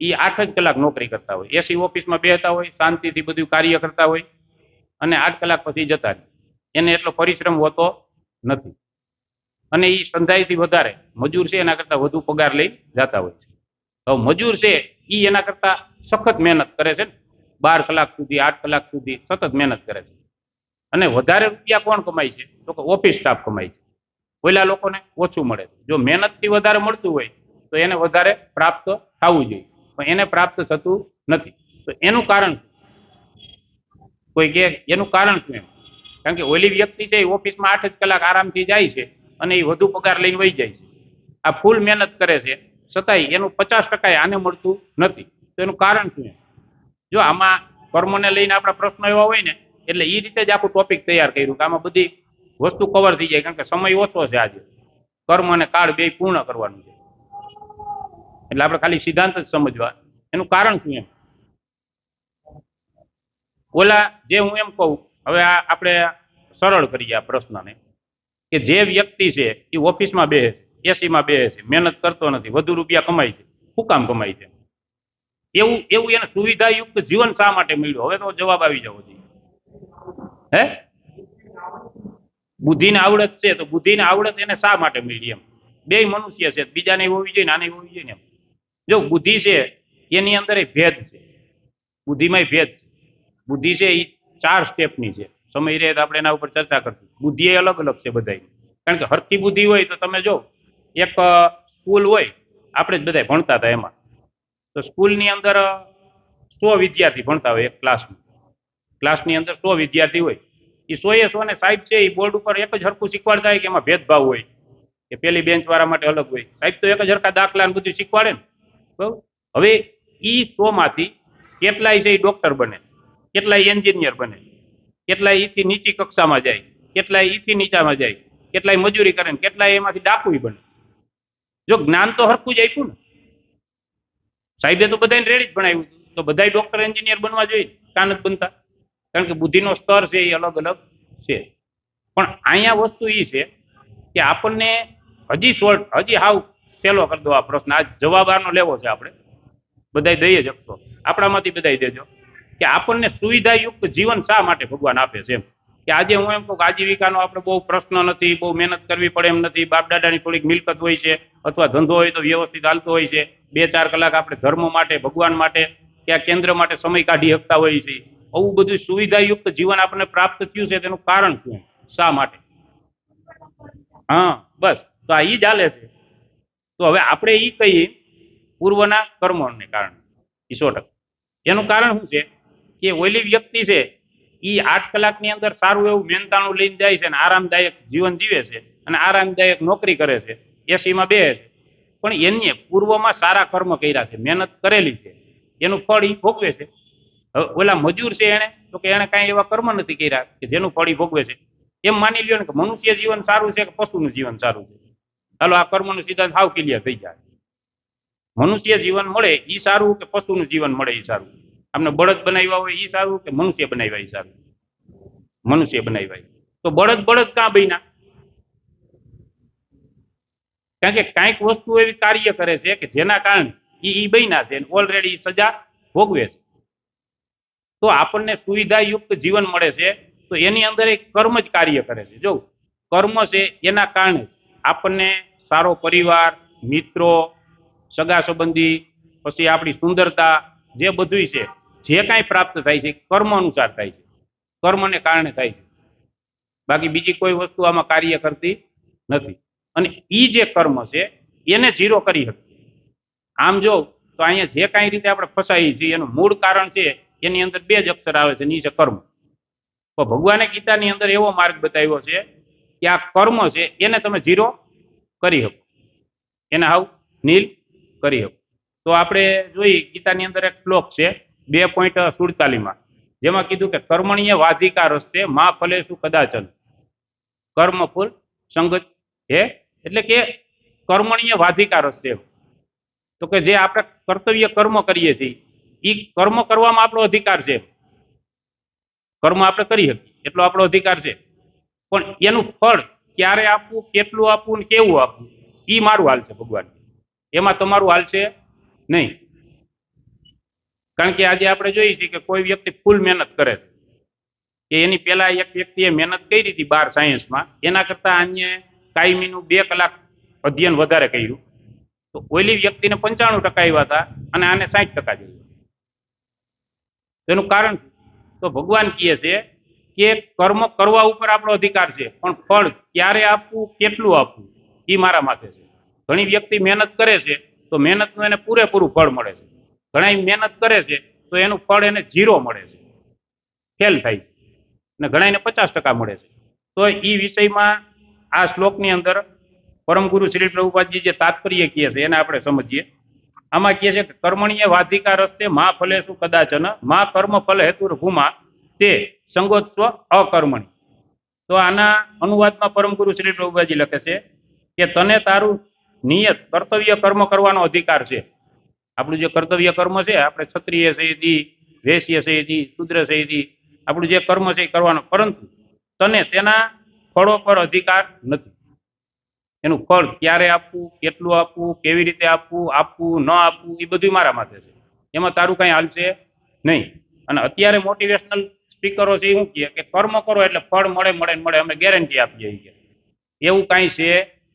એ 8 જ કલાક નોકરી કરતા હોય. એસી ઓફિસમાં બેસતા હોય, શાંતિથી બધું કાર્ય કરતા હોય અને 8 કલાક પછી જતા રહે. એને એટલો પરિશ્રમ હોતો નથી. અને એ સંધાઈથી વધારે મજૂર છે એના કરતા વધુ પગાર લઈ જતા હોય છે. હવે મજૂર છે એ એના કરતા સખત મહેનત કરે છે, 12 કલાક સુધી 8 કલાક સુધી સતત મહેનત કરે છે. અને વધારે રૂપિયા કોણ કમાય છે? તો કે ઓફિસ સ્ટાફ કમાય છે. ઓલા લોકોને ઓછું મળે. જો મહેનતથી વધારે મળતું હોય તો એને વધારે પ્રાપ્ત થવું જોઈએ, પણ એને પ્રાપ્ત થતું નથી. તો એનું કારણ કોઈ કે એનું કારણ શું એમ? કારણ કે ઓલી વ્યક્તિ છે એ ઓફિસમાં 8 જ કલાક આરામથી જાય છે અને એ વધુ પગાર લઈને વહી જાય છે. આ ફૂલ મહેનત કરે છે છતાંય એનું 50% આને મળતું નથી. તો એનું કારણ શું એમ? જો આમાં કર્મને લઈને આપણા પ્રશ્નો એવા હોય ને એટલે એ રીતે જ આખું ટોપિક તૈયાર કર્યું કે આમાં બધી વસ્તુ કવર થઈ જાય. કારણ કે સમય ઓછો છે આજે, કર્મ અને કાળ બે પૂર્ણ કરવાનું છે. એટલે આપણે ખાલી સિદ્ધાંત જ સમજવા. એનું કારણ શું એમ? ઓલા જે હું એમ કહું, હવે આ આપણે સરળ કરીએ આ પ્રશ્નને, કે જે વ્યક્તિ છે એ ઓફિસમાં બેસે, એસીમાં બેસે છે, મહેનત કરતો નથી, વધુ રૂપિયા કમાય છે, શું કામ કમાય છે? એવું એને સુવિધાયુક્ત જીવન શા માટે મળ્યું? હવે તો જવાબ આવી જવો જોઈએ. હે, બુદ્ધિને આવડત છે તો બુદ્ધિને આવડત એને શા માટે મળી એમ? બે મનુષ્ય છે, બીજાને હોવી જોઈએ ને આને હોવી જોઈએ ને એમ. જો બુદ્ધિ છે એની અંદર એ ભેદ છે, બુદ્ધિમાં ભેદ છે. બુદ્ધિ છે એ 4 સ્ટેપની છે. સમય રહે તો આપણે એના ઉપર ચર્ચા કરશું. બુદ્ધિ એ અલગ અલગ છે બધાય. કારણ કે હરકી બુદ્ધિ હોય તો તમે જો એક સ્કૂલ હોય, આપણે જ બધા ભણતા હતા એમાં, તો સ્કૂલની અંદર 100 વિદ્યાર્થી ભણતા હોય એક ક્લાસમાં. ક્લાસની અંદર 100 વિદ્યાર્થી હોય. એ 100 ને સાહેબ છે એ બોર્ડ ઉપર એક જ હરખું શીખવાડતા હોય કે એમાં ભેદભાવ હોય કે પેલી બેન્ચ વાળા માટે અલગ હોય? સાહેબ તો એક જ હરખા દાખલા ને બધું શીખવાડે ને. બરાબર. હવે ઈ 100 માંથી કેટલાય છે એ ડોક્ટર બને, કેટલાય એન્જિનિયર બને, કેટલાય ઈથી નીચી કક્ષામાં જાય, કેટલાય ઈથી નીચામાં જાય, કેટલાય મજૂરી કરે ને કેટલાય એમાંથી ડાકુય બને. જો જ્ઞાન તો હરખું જ આપ્યું ને. સાહેબે તો બધાને રેડી જ ભણાવ્યું, તો બધાય ડોક્ટર એન્જિનિયર બનવા જોઈએ? કાં નથી બનતા? કારણ કે બુદ્ધિનો સ્તર છે એ અલગ અલગ છે. પણ અહીંયા વસ્તુ એ છે કે આપણને હજી હાવ સહેલો કરી દો આ પ્રશ્ન. આ જવાબ આનો લેવો છે આપણે બધાય દઈ જ શકશો. આપણામાંથી બધાય દેજો કે આપણને સુવિધાયુક્ત જીવન શા માટે ભગવાન આપે છે એમ. કે આજે હું એમ કહું કે આજીવિકાનો આપણે બહુ પ્રશ્ન નથી, બહુ મહેનત કરવી પડે એમ નથી, બાપ દાદાની થોડીક મિલકત હોય છે, અથવા ધંધો હોય તો વ્યવસ્થિત હાલતો હોય છે, 2-4 કલાક આપણે ધર્મ માટે, ભગવાન માટે કે આ કેન્દ્ર માટે સમય કાઢી શકતા હોઈએ છીએ. આવું બધું સુવિધાયુક્ત જીવન આપણને પ્રાપ્ત થયું છે તેનું કારણ શું, શા માટે? હા બસ, તો આ ઈ જ હાલે છે. તો હવે આપણે ઈ કહીએ પૂર્વના કર્મોને કારણે, ઈ 100%. એનું કારણ શું છે કે ઓલી વ્યક્તિ છે ઈ 8 કલાકની અંદર સારું એવું મહેનતાણું લઈને જાય છે અને આરામદાયક જીવન જીવે છે અને આરામદાયક નોકરી કરે છે, એસીમાં બેસે છે, પણ એને પૂર્વમાં સારા કર્મ કર્યા છે, મહેનત કરેલી છે, એનું ફળ ઈ ભોગવે છે. હવે ઓલા મજૂર છે એને તો કે એને કાંઈ એવા કર્મ નથી કર્યા કે જેનું ફળ ઈ ભોગવે છે. એમ માની લ્યો ને કે મનુષ્ય જીવન સારું છે કે પશુનું જીવન સારું છે. ચાલો આ કર્મનો સિદ્ધાંત હાવ ક્લિયર થઈ જાય. મનુષ્ય જીવન મળે ઈ સારું કે પશુનું જીવન મળે ઈ સારું? આપણે બળદ બનાવ્યા હોય ઈ સારું કે મનુષ્ય બનાવ્યા ઈ સારું? મનુષ્ય બનાવ્યા. તો બળદ બળદ કાં બન્યા? કારણ કે કાંઈક વસ્તુ એવી કાર્ય કરે છે કે જેના કારણે ઈ બન્યા છે, ઓલરેડી સજા ભોગવે છે. તો આપણને સુવિધાયુક્ત જીવન મળે છે તો એની અંદર એક કર્મ જ કાર્ય કરે છે. જો કર્મ છે એના કારણે આપણને સારો પરિવાર, મિત્રો, સગા સંબંધી, પછી આપણી સુંદરતા, જે બધું છે, જે કાંઈ પ્રાપ્ત થાય છે કર્મ અનુસાર થાય છે, કર્મને કારણે થાય છે. બાકી બીજી કોઈ વસ્તુ આમાં કાર્ય કરતી નથી. અને ઈ જે કર્મ છે એને ઝીરો કરી શકે. આમ જો તો અહીંયા જે કાંઈ રીતે આપણે ફસાઈએ છીએ એનું મૂળ કારણ છે એની અંદર 2 જ અક્ષર આવે છે, ની છે કર્મ. તો ભગવાને ગીતાની અંદર એવો માર્ગ બતાવ્યો છે કે આ કર્મ છે એને તમે ઝીરો કરી શકો, એને હાવ નીલ કરી શકો. તો આપણે જોઈએ ગીતાની અંદર એક શ્લોક છે 2.47 જેમાં કીધું કે કર્મણીય વાધિકા રસ્તે મા ફલેસુ કદાચન કર્મ ફૂલ સંગત હે. એટલે કે કર્મણીય વાધિકા રસ્તે, તો કે જે આપણે કર્તવ્ય કર્મ કરીએ છીએ એ કર્મ કરવામાં આપણો અધિકાર છે. કર્મ આપણે કરી શકીએ એટલો આપણો અધિકાર છે, પણ એનું ફળ ક્યારે આપવું, કેટલું આપવું ને કેવું આપવું ઈ મારું હાલ છે ભગવાન, એમાં તમારું હાલ છે નહીં. કારણ કે આજે આપણે જોઈએ છીએ કે કોઈ વ્યક્તિ ફૂલ મહેનત કરે છે કે એની પહેલા એક વ્યક્તિએ મહેનત કરી હતી 12 સાયન્સમાં, એના કરતા અન્ય કાયમીનું 2 કલાક અધ્યયન વધારે કર્યું, તો ઓલી વ્યક્તિને 95% આવ્યા હતા અને આને 60% જેવું. એનું કારણ શું? તો ભગવાન કહે છે કે કર્મ કરવા ઉપર આપણો અધિકાર છે, પણ ફળ ક્યારે આપવું, કેટલું આપવું એ મારા માથે છે. ઘણી વ્યક્તિ મહેનત કરે છે તો મહેનતનું એને પૂરેપૂરું ફળ મળે છે, ઘણા મહેનત કરે છે તો એનું ફળ એને 0 મળે છે, ફેલ થાય છે, અને ઘણાને 50% મળે છે. તો એ વિષયમાં આ શ્લોકની અંદર પરમ ગુરુ શ્રી પ્રભુપાદજી જે તાત્પર્ય કહે છે એને આપણે સમજીએ. આમાં કહે છે કે કર્મણીય વાધિકા રસ્તે મા ફલેસુ કદાચન મા કર્મ ફલ હેતુર ભૂમા તે સંગોત્સ્વ અકર્મણી. તો આના અનુવાદમાં પરમ ગુરુ શ્રી પ્રભુપાદજી લખે છે કે તને તારું નિયત કર્તવ્ય કર્મ કરવાનો અધિકાર છે. આપણું જે કર્તવ્ય કર્મ છે, આપણે ક્ષત્રિય છે, વૈશ્ય છે, શુદ્ર છે, આપણું જે કર્મ છે એ કરવાનો, પરંતુ તને તેના ફળો પર અધિકાર નથી. એનું ફળ ક્યારે આપવું, કેટલું આપવું, કેવી રીતે આપવું, આપવું ન આપવું એ બધું મારા માથે છે, એમાં તારું કઈ હાલશે નહીં. અને અત્યારે મોટિવેશનલ સ્પીકરો છે એ શું કહે કે કર્મ કરો એટલે ફળ મળે મળે મળે, અમે ગેરંટી આપીએ કે એવું કાંઈ છે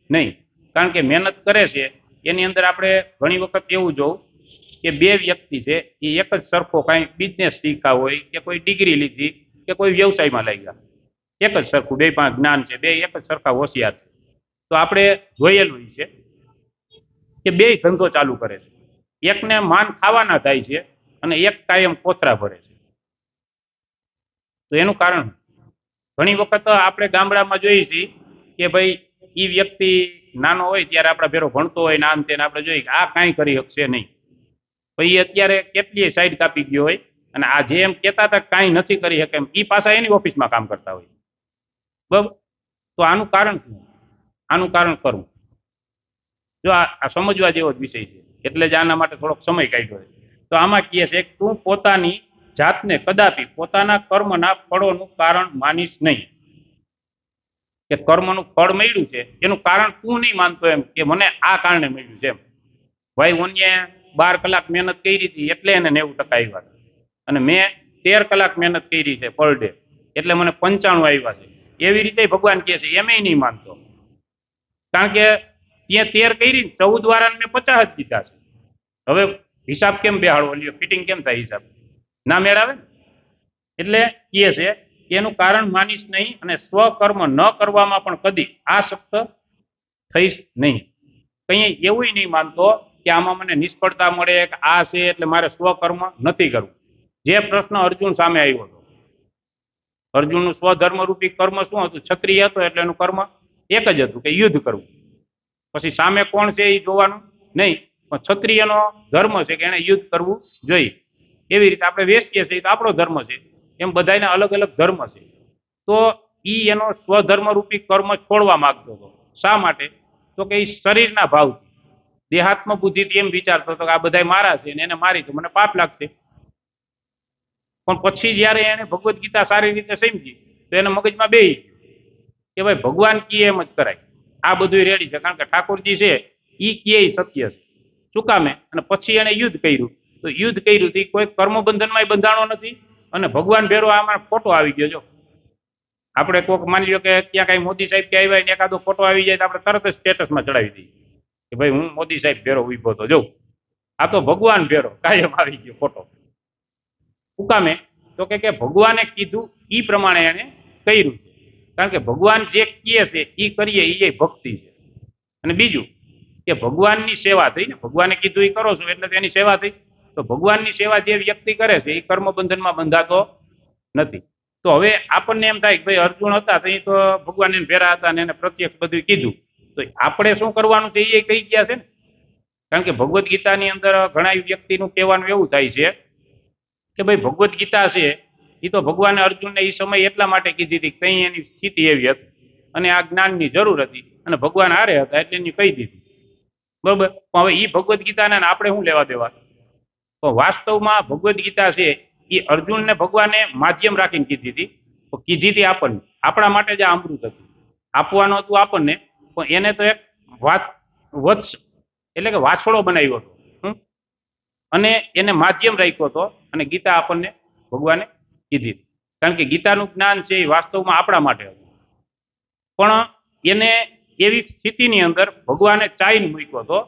નહીં. કારણ કે મહેનત કરે છે એની અંદર આપણે ઘણી વખત એવું જોવું કે 2 વ્યક્તિ છે એ એક જ સરખો કાંઈ બિઝનેસ શીખ્યા હોય કે કોઈ ડિગ્રી લીધી કે કોઈ વ્યવસાયમાં લાગ્યા, એક જ સરખું 2 પાસે જ્ઞાન છે, 2 એક જ સરખા હોશિયાર છે. તો આપણે જોયેલું છે કે 2 ધંધો ચાલુ કરે છે, એકને માન ખાવાના થાય છે અને એક કાયમ કોથરા ભરે છે. તો એનું કારણ ઘણી વખત આપણે ગામડામાં જોઈએ છીએ કે ભાઈ એ વ્યક્તિ નાનો હોય ત્યારે આપણા ભેરો ભણતો હોય ને આમ તેને આપણે જોઈએ કે આ કાંઈ કરી શકશે નહીં, પછી અત્યારે કેટલીય સાઈડ કાપી ગયો હોય અને આ જે એમ કહેતા હતા કાંઈ નથી કરી શકે એમ એ પાછા એની ઓફિસમાં કામ કરતા હોય. બરાબર? તો આનું કારણ શું? આનું કારણ કરવું. જો આ સમજવા જેવો જ વિષય છે, એટલે જ આના માટે થોડોક સમય કાઢ્યો છે. તો આમાં કહે છે કે તું પોતાની જાતને કદાપી પોતાના કર્મના ફળોનું કારણ માનીશ નહીં. કે કર્મનું ફળ મળ્યું છે એનું કારણ તું નહીં માનતો એમ કે મને આ કારણે મળ્યું છે એમ. ભાઈ ઓન્ય 12 કલાક મહેનત કરી હતી એટલે એને 90% આવ્યા હતા. અને મેં 13 કલાક મહેનત કરી છે પર ડે એટલે મને 95 આવ્યા છે. એવી રીતે ભગવાન કહે છે, એમેય નહીં માનતો. કારણ કે ત્યાં 13 કરી, 14 વાળાને મેં 50 જ દીધા છે. હવે હિસાબ કેમ બેહાડવો લ્યો, ફિટિંગ કેમ થાય હિસાબ? ના મેળાવે ને. એટલે કહે છે કે એનું કારણ માનીશ નહીં અને સ્વકર્મ ન કરવામાં પણ કદી આસક્ત થઈશ નહીં. કઈ એવું નહીં માનતો કે આમાં મને નિષ્ફળતા મળે કે આ છે એટલે મારે સ્વકર્મ નથી કરવું. જે પ્રશ્ન અર્જુન સામે આવ્યો હતો, અર્જુનનું સ્વધર્મ રૂપી કર્મ શું હતું? ક્ષત્રિય હતો એટલે એનું કર્મ એક જ હતું કે યુદ્ધ કરવું. પછી સામે કોણ છે એ જોવાનું નહીં, પણ ક્ષત્રિયનો ધર્મ છે કે એને યુદ્ધ કરવું જોઈએ. એવી રીતે આપણે વેશ્ય છે તો આપણો ધર્મ છે, એમ બધાને અલગ અલગ ધર્મ છે. તો ઈ એનો સ્વધર્મ રૂપી કર્મ છોડવા માંગતો હતો. શા માટે? તો કે એ શરીરના ભાવથી, દેહાત્મ બુદ્ધિથી એમ વિચારતો હતો કે આ બધા મારા છે ને એને મારી તો મને પાપ લાગશે. પણ પછી જયારે એને ભગવદ્ ગીતા સારી રીતે સમજી તો એને મગજમાં બેહી ગયું કે ભાઈ ભગવાન કીએ એમ જ કરાય. આ બધું રેડી છે, કારણ કે ઠાકોરજી છે ઈ કીએ સત્ય છે. શું કામે? અને પછી એને યુદ્ધ કર્યું. તો યુદ્ધ કર્યું તો કોઈ કર્મબંધનમાં બંધાણો નથી અને ભગવાન ભેરો આમાં ફોટો આવી ગયો. જો આપણે કોઈક માની લો કે ત્યાં કઈ મોદી સાહેબ કે આવ્યા ને એકાદો ફોટો આવી જાય તો આપણે તરત જ સ્ટેટસમાં ચડાવી દઈએ કે ભાઈ હું મોદી સાહેબ ભેરો ઉભો હતો. જો આ તો ભગવાન ભેરો કાયમ આવી ગયો ફોટો. શું કામે? તો કે ભગવાને કીધું ઈ પ્રમાણે એને કર્યું છે. કારણ કે ભગવાન જે કહે છે એ કરીએ એ ભક્તિ છે. અને બીજું કે ભગવાનની સેવા થઈ ને, ભગવાને કીધું એ કરો છો એટલે તેની સેવા થઈ. તો ભગવાનની સેવા જે વ્યક્તિ કરે છે એ કર્મબંધનમાં બંધાતો નથી. તો હવે આપણને એમ થાય કે ભાઈ અર્જુન હતા તો એ તો ભગવાન એને ભેરા હતા ને એને પ્રત્યક્ષ બધું કીધું, તો આપણે શું કરવાનું છે એ કહી ગયા છે ને. કારણ કે ભગવદ્ ગીતાની અંદર ઘણા વ્યક્તિનું કહેવાનું એવું થાય છે કે ભાઈ ભગવદ્ ગીતા છે એ તો ભગવાને અર્જુનને એ સમય એટલા માટે કીધી હતી કે કઈ એની સ્થિતિ એવી હતી અને આ જ્ઞાનની જરૂર હતી અને ભગવાન હારે હતા એટલે એની કહી દીધી. બરોબર. પણ હવે એ ભગવદ્ ગીતાને આપણે શું લેવા દેવા? તો વાસ્તવમાં ભગવદ્ ગીતા છે એ અર્જુનને ભગવાને માધ્યમ રાખીને કીધી હતી. તો કીધી હતી આપણને, આપણા માટે જ આ અમૃત હતું. આપવાનું હતું આપણને, પણ એને તો એક વત્સ એટલે કે વાછડો બનાવ્યો હતો અને એને માધ્યમ રાખ્યો હતો અને ગીતા આપણને ભગવાને કીધી. કારણ કે ગીતાનું જ્ઞાન છે એ વાસ્તવમાં આપણા માટે હતું, પણ એને એવી સ્થિતિની અંદર ભગવાને ચાઈને મૂક્યો હતો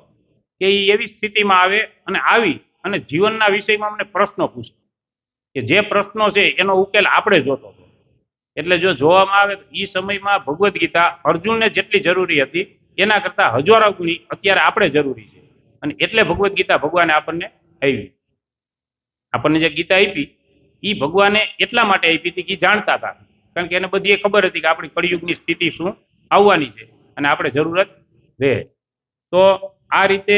કે એ એવી સ્થિતિમાં આવે અને આવી અને જીવનના વિષયમાં અમને પ્રશ્નો પૂછે કે જે પ્રશ્નો છે એનો ઉકેલ આપણે જોતો હતો. એટલે જો જોવામાં આવે તો એ સમયમાં ભગવદ્ ગીતા અર્જુનને જેટલી જરૂરી હતી એના કરતા હજારો ગુણી અત્યારે આપણે જરૂરી છે. અને એટલે ભગવદ્ ગીતા ભગવાને આપણને આવી. આપણને જે ગીતા આપી એ ભગવાને એટલા માટે આપી હતી કે જાણતા હતા. કારણ કે એને બધી એ ખબર હતી કે આપણી કળિયુગની સ્થિતિ શું આવવાની છે અને આપણે જરૂરત રહે. તો આ રીતે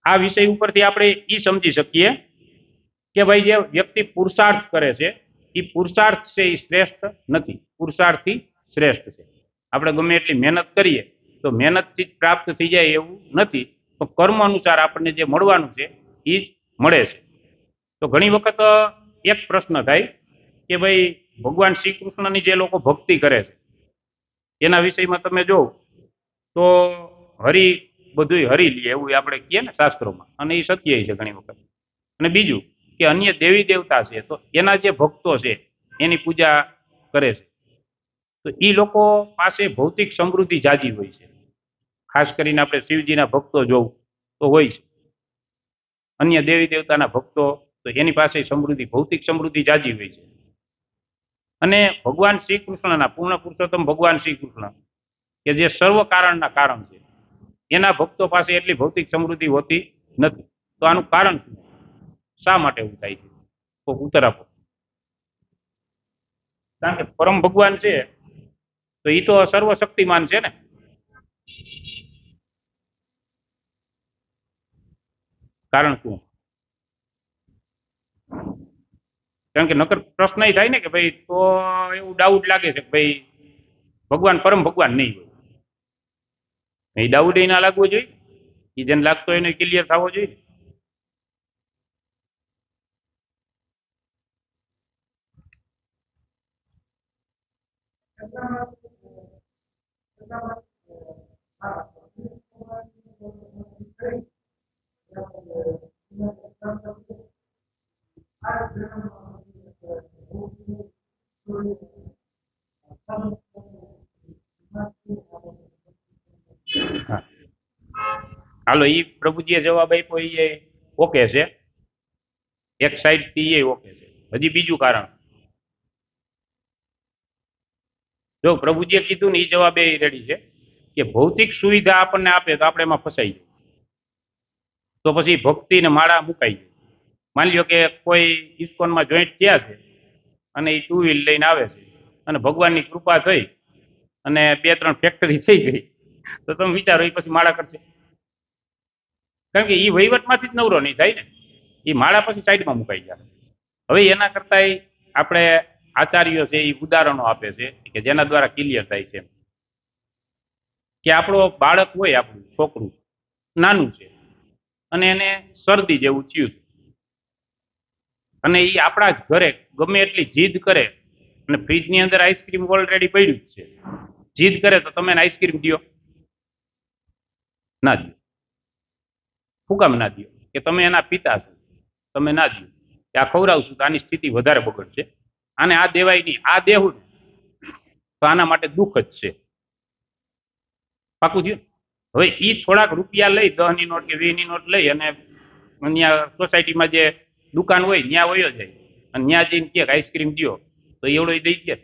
આ વિષય ઉપરથી આપણે એ સમજી શકીએ કે ભાઈ જે વ્યક્તિ પુરુષાર્થ કરે છે એ પુરુષાર્થ છે એ શ્રેષ્ઠ નથી, પુરુષાર્થથી શ્રેષ્ઠ છે. આપણે ગમે એટલી મહેનત કરીએ તો મહેનતથી જ પ્રાપ્ત થઈ જાય એવું નથી, તો કર્મ અનુસાર આપણને જે મળવાનું છે એ જ મળે છે. તો ઘણી વખત એક પ્રશ્ન થાય કે ભાઈ ભગવાન શ્રી કૃષ્ણની જે લોકો ભક્તિ કરે છે એના વિષયમાં તમે જો તો હરિ બધું હરી લે એવું આપણે કહીએ ને શાસ્ત્રોમાં, અને એ સત્ય છે ઘણી વખત. અને બીજું કે અન્ય દેવી દેવતા છે તો એના જે ભક્તો છે એની પૂજા કરે છે તો એ લોકો પાસે ભૌતિક સમૃદ્ધિ જાજી હોય છે. ખાસ કરીને આપણે શિવજીના ભક્તો જોવું તો હોય છે, અન્ય દેવી દેવતાના ભક્તો તો એની પાસે સમૃદ્ધિ, ભૌતિક સમૃદ્ધિ જાજી હોય છે. અને ભગવાન શ્રી કૃષ્ણના પૂર્ણ પુરુષોત્તમ ભગવાન શ્રી કૃષ્ણ કે જે સર્વ કારણના કારણ છે એના ભક્તો પાસે એટલી ભૌતિક સમૃદ્ધિ હોતી નથી. તો આનું કારણ શું? શા માટે એવું થાય છે? તો ઉત્તર આપો. કારણ કે પરમ ભગવાન છે તો એ તો સર્વશક્તિમાન છે ને. કારણ શું? કારણ કે નકર પ્રશ્ન એ થાય ને કે ભાઈ તો એવું ડાઉટ લાગે છે કે ભાઈ ભગવાન પરમ ભગવાન નહીં હોય. એ ડાઉટ એ ના લાગવો જોઈએ, એ જેને લાગતો હોય એને ક્લિયર થવો જોઈએ. હા. હાલો, ઈ પ્રભુજીએ જવાબ આપ્યો એ ઓકે છે, એક સાઈડ થી એ ઓકે છે. હજી બીજું કારણ, જો પ્રભુજીએ કીધું ને એ જવાબ એ રેડી છે કે ભૌતિક સુવિધા આપણને આપે તો આપણે એમાં ફસાઈ જાય, તો પછી ભક્તિ ને માળા મુકાઈ જાય. માની લ્યો કે કોઈ ઇસ્કોનમાં જોઈન્ટ થયા છે અને એ ટુ વ્હીલ લઈને આવે છે અને ભગવાનની કૃપા થઈ અને 2-3 ફેક્ટરી થઈ ગઈ, તો તમે વિચારો એ પછી માળા કરશે? કારણ કે એ વહીવટમાંથી જ નવરો નહીં થાય ને, એ માળા પછી સાઈડમાં મુકાઈ જાય. હવે એના કરતા આપણે આચાર્યો છે એ ઉદાહરણો આપે છે કે જેના દ્વારા ક્લિયર થાય છે કે આપણો બાળક હોય, આપણું છોકરું નાનું છે અને એને શરદી જેવું થયું છે અને એ આપણા જ ઘરે ગમે એટલી જીદ કરે અને ફ્રીજની અંદર આઈસ્ક્રીમ ઓલરેડી પડ્યું જ છે, જીદ કરે તો તમે એને આઈસ્ક્રીમ દો? ના દો. શું કામ ના દો? કે તમે એના પિતા છો, તમે ના દો. આ ખવડાવશું તો આની સ્થિતિ વધારે બગડશે, આને આ દેવાય નહીં, આ દેવું તો આના માટે દુઃખ જ છે. પાકું થયું? હવે ઈ થોડાક રૂપિયા લઈ, 10 ની નોટ કે 20 ની નોટ લઈ અને ત્યાં સોસાયટીમાં જે દુકાન હોય ત્યાં વયો જાય અને ત્યાં જઈને કે આઈસ્ક્રીમ દો, તો એવડો દઈ દે?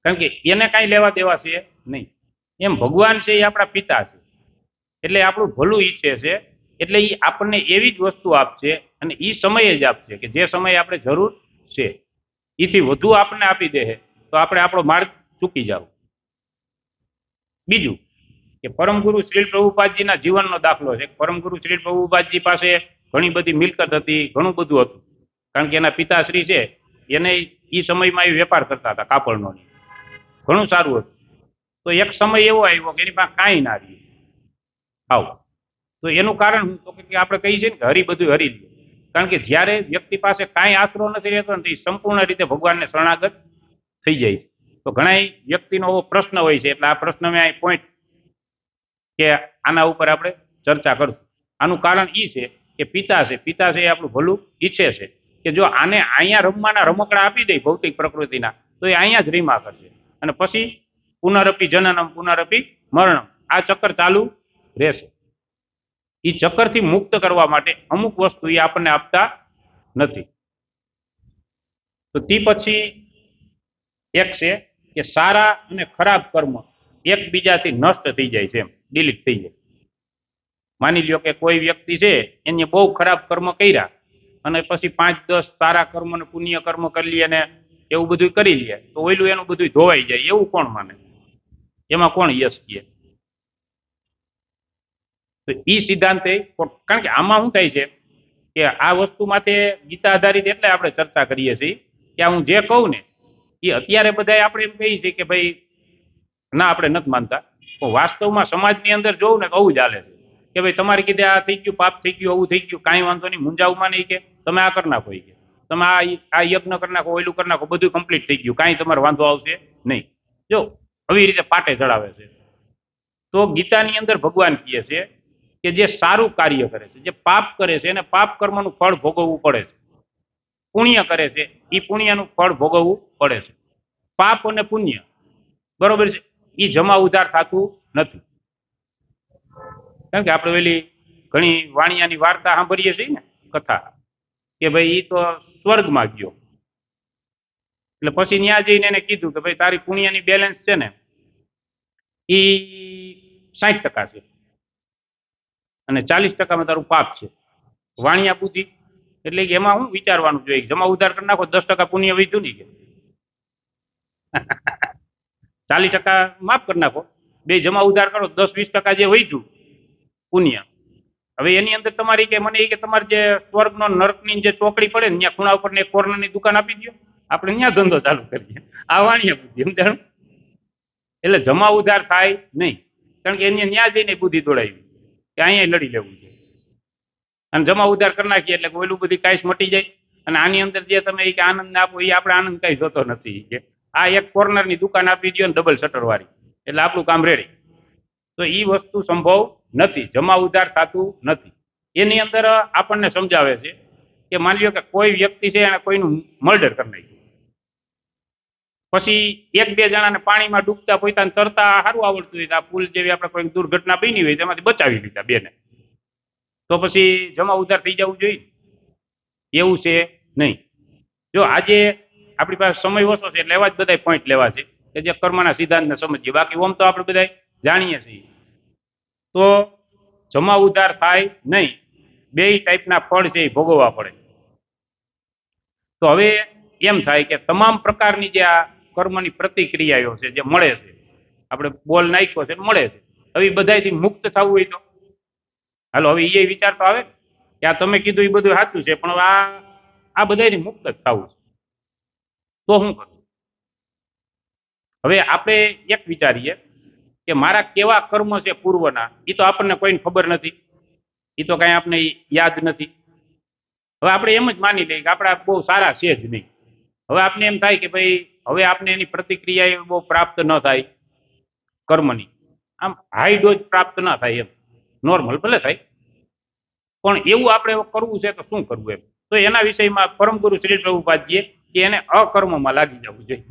કારણ કે એને કાંઈ લેવા દેવા છે નહીં. એમ ભગવાન છે એ આપણા પિતા છે, એટલે આપણું ભલું ઈચ્છે છે, એટલે એ આપણને એવી જ વસ્તુ આપશે અને એ સમયે જ આપશે કે જે સમયે આપણે જરૂર છે. એથી વધુ આપણને આપી દે તો આપણે આપણો માર્ગ ચૂકી જાવ. બીજું કે પરમગુરુ શ્રી પ્રભુપાદજીના જીવનનો દાખલો છે. પરમગુરુ શ્રી પ્રભુપાદજી પાસે ઘણી બધી મિલકત હતી, ઘણું બધું હતું, કારણ કે એના પિતાશ્રી છે એને એ સમયમાં એ વેપાર કરતા હતા કાપડનો, ઘણું સારું હતું. તો એક સમય એવો આવ્યો કે એની પાસે કાંઈ ના રહ્યું. આવું તો એનું કારણ શું? તો કે આપણે કહીએ છીએ ને કે હરી બધું હરી લે. કારણ કે જ્યારે વ્યક્તિ પાસે કાંઈ આશરો નથી રહેતો ને, એ સંપૂર્ણ રીતે ભગવાનને શરણાગત થઈ જાય છે. તો ઘણા વ્યક્તિનો એવો પ્રશ્ન હોય છે, એટલે આ પ્રશ્ન મેં અહીં પોઈન્ટ કે આના ઉપર આપણે ચર્ચા કરશું. આનું કારણ એ છે કે પિતા છે એ આપણું ભલું ઈચ્છે છે કે જો આને અહીંયા રમવાના રમકડા આપી દે ભૌતિક પ્રકૃતિના, તો એ અહીંયા જ રીમા કરશે અને પછી પુનરપી જનનમ પુનરપી મરણમ, આ ચક્કર ચાલુ રહેશે. એ ચક્કરથી મુક્ત કરવા માટે અમુક વસ્તુ એ આપણને આપતા નથી. તો તે પછી એક છે કે સારા અને ખરાબ કર્મ એકબીજાથી નષ્ટ થઈ જાય છે, એમ ડિલીટ થઈ જાય. માની લ્યો કે કોઈ વ્યક્તિ છે એને બહુ ખરાબ કર્મ કર્યા અને પછી 5-10 સારા કર્મ અને પુણ્ય કર્મ કરી લે અને એવું બધું કરી લે, તો ઓયલું એનું બધું ધોવાઈ જાય, એવું કોણ માને? એમાં કોણ યશ કહે? તો ઈ સિદ્ધાંતે, કારણ કે આમાં શું થાય છે કે આ વસ્તુમાંથી ગીતા આધારિત એટલે આપણે ચર્ચા કરીએ છીએ કે હું જે કહું ને એ અત્યારે બધા આપણે એમ કહીએ છીએ કે ભાઈ ના આપણે નથી માનતા, પણ વાસ્તવમાં સમાજની અંદર જોવું ને તો આવું જ હાલે છે કે ભાઈ તમારે કીધે આ થઈ ગયું, પાપ થઈ ગયું, આવું થઈ ગયું, કાંઈ વાંધો નહીં, મુંજાવમાં નહીં, કે તમે આ કરી નાખો, કે તમે આ યજ્ઞ કરી નાખો, ઓયલું કરી નાખો, બધું કમ્પ્લીટ થઈ ગયું, કાંઈ તમારે વાંધો આવશે નહીં. જો આવી રીતે પાટે ચડાવે છે. તો ગીતાની અંદર ભગવાન કહે છે કે જે સારું કાર્ય કરે છે, જે પાપ કરે છે એને પાપ કર્મનું ફળ ભોગવવું પડે છે. પુણ્ય કરે છે એ પુણ્યનું ફળ ભોગવવું પડે છે. પાપ અને પુણ્ય બરોબર છે, એ જમા ઉધાર થતું નથી. કારણ કે આપણે પેલી ઘણી વાણિયાની વાર્તા સાંભળીએ છીએ ને, કથા, કે ભાઈ એ તો સ્વર્ગમાં ગયો, એટલે પછી ત્યાં જઈને એને કીધું કે ભાઈ તારી પુણ્યની બેલેન્સ છે ને એ 60% છે અને 40%માં તારું પાપ છે. વાણિયા બુદ્ધિ એટલે કે એમાં હું વિચારવાનું જોઈએ, જમા ઉધાર કરી નાખો, 10% પુણ્ય વીધું નહીં, કે 40% માફ કરી નાખો, બે જમા ઉધાર કરો, 10-20% જે વહીજું પુણ્ય. હવે એની અંદર તમારી કે મને કે તમારે જે સ્વર્ગનો નરકની જે ચોકડી પડે ને ત્યાં ખૂણા ઉપર ને કોર્નરની દુકાન આપી દો, આપણે ત્યાં ધંધો ચાલુ કરીએ. આ વાણિયા બુદ્ધિ સમજાણું? એટલે જમા ઉધાર થાય નહીં, કારણ કે એને ત્યાં જઈને બુદ્ધિ દોડાવી કે અહીંયા લડી લેવું છે અને જમા ઉધાર કરી નાખીએ એટલે ઓલું બધી કાંઈ મટી જાય. અને આની અંદર જે તમે કે આનંદ આપો એ આપણે આનંદ કઈ જોતો નથી, કે આ એક કોર્નરની દુકાન આપી દો ને ડબલ શટર વાળી, એટલે આપણું કામ રેડી. તો એ વસ્તુ સંભવ નથી, જમા ઉધાર થતું નથી. એની અંદર આપણને સમજાવે છે કે માની લો કે કોઈ વ્યક્તિ છે એને કોઈનું મર્ડર કરી નાખ્યું, પછી એક બે જણાને પાણીમાં ડૂબતા પોતાને તરતા સારું આવડતું હોય તો આ પુલ જેવી આપણે કોઈ દુર્ઘટના બની હોય તેમાંથી બચાવી લીધા બેને, તો પછી જમા ઉધાર થઈ જવું જોઈએ? એવું છે નહીં. જો આજે આપણી પાસે સમય ઓછો છે એટલે એવા જ બધા પોઈન્ટ લેવા છે કે જે કર્મના સિદ્ધાંતને સમજીએ, બાકી ઓમ તો આપણે બધા જાણીએ છીએ. તો જમા ઉધાર થાય નહીં, બે ટાઈપના ફળ છે એ ભોગવવા પડે. તો હવે એમ થાય કે તમામ પ્રકારની જે આ કર્મની પ્રતિક્રિયાઓ છે જે મળે છે, આપણે બોલ નાખ્યો છે મળે છે, હવે બધાથી મુક્ત થવું હોય તો હાલો હવે એ વિચાર તો આવે કે આ તમે કીધું એ બધું સાચું છે, પણ હવે આ બધાથી મુક્ત જ થવું છે, તો શું કરવું? હવે આપણે એક વિચારીએ કે મારા કેવા કર્મ છે પૂર્વના, એ તો આપણને કોઈને ખબર નથી, એ તો કાંઈ આપણે યાદ નથી. હવે આપણે એમ જ માની લઈએ કે આપણા બહુ સારા છે જ નહીં. હવે આપણે એમ થાય કે ભાઈ હવે આપણે એની પ્રતિક્રિયા બહુ પ્રાપ્ત ન થાય કર્મની, આમ હાઈ ડોઝ પ્રાપ્ત ન થાય, એમ નોર્મલ ભલે થાય, પણ એવું આપણે કરવું છે તો શું કરવું એમ? તો એના વિષયમાં પરમ ગુરુ શ્રી પ્રભુપાદજીએ કે એને અકર્મમાં લાગી જવું જોઈએ.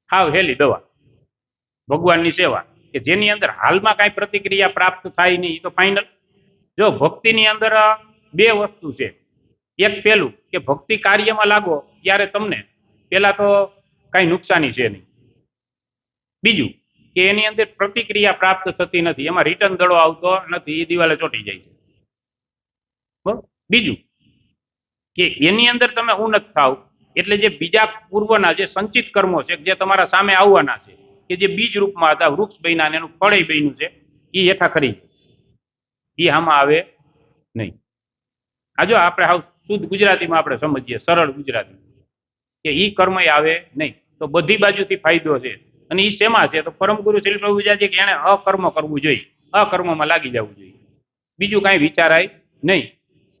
હાવ હેલી દવા, ભગવાનની સેવા, કે જેની અંદર હાલમાં કાંઈ પ્રતિક્રિયા પ્રાપ્ત થાય નહીં, એ તો ફાઇનલ. જો ભક્તિની અંદર બે વસ્તુ છે. એક પેલું કે ભક્તિ કાર્યમાં લાગો ત્યારે તમને પેલા તો કાંઈ નુકસાની છે નહીં. બીજું કે એની અંદર પ્રતિક્રિયા પ્રાપ્ત થતી નથી, એમાં રિટર્ન દડો આવતો નથી, એ દિવાલે ચોંટી જાય છે. બરાબર. બીજું કે એની અંદર તમે ઉન્નત થાવ એટલે જે બીજા પૂર્વના જે સંચિત કર્મો છે જે તમારા સામે આવવાના છે, કે જે બીજ રૂપમાં હતા, વૃક્ષ બન્યા, એનું ફળે બન્યું છે, એ હેઠા ખરી જાય, એ આમાં આવે નહીં. આ જો આપણે હાવ શુદ્ધ ગુજરાતીમાં આપણે સમજીએ, સરળ ગુજરાતી, કે ઈ કર્મ આવે નહીં, તો બધી બાજુથી ફાયદો છે. અને ઈ શેમાં છે? તો પરમ ગુરુ શ્રી પ્રભુજી કે એને અકર્મ કરવું જોઈએ, અકર્મમાં લાગી જવું જોઈએ, બીજું કાંઈ વિચારાય નહીં,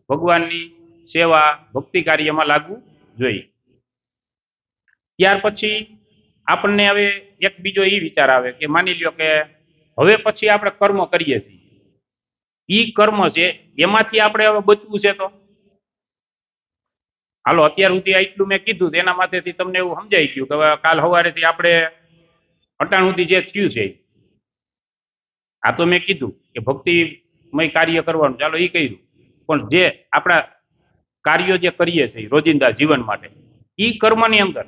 ભગવાનની સેવા ભક્તિ કાર્યમાં લાગવું જોઈએ. ત્યાર પછી આપણને હવે એક બીજો એ વિચાર આવે કે માની લ્યો કે હવે પછી આપણે કર્મ કરીએ છીએ, ઈ કર્મ છે એમાંથી આપણે હવે બચવું છે. તો હાલો અત્યાર સુધી એટલું મેં કીધું, એના માથેથી તમને એવું સમજાઈ ગયું કે હવે કાલ સવારેથી આપણે અટાણ સુધી જે થયું છે, આ તો મેં કીધું કે ભક્તિમય કાર્ય કરવાનું, ચાલો એ કર્યું, પણ જે આપણા કાર્યો જે કરીએ છીએ રોજિંદા જીવન માટે, એ કર્મની અંદર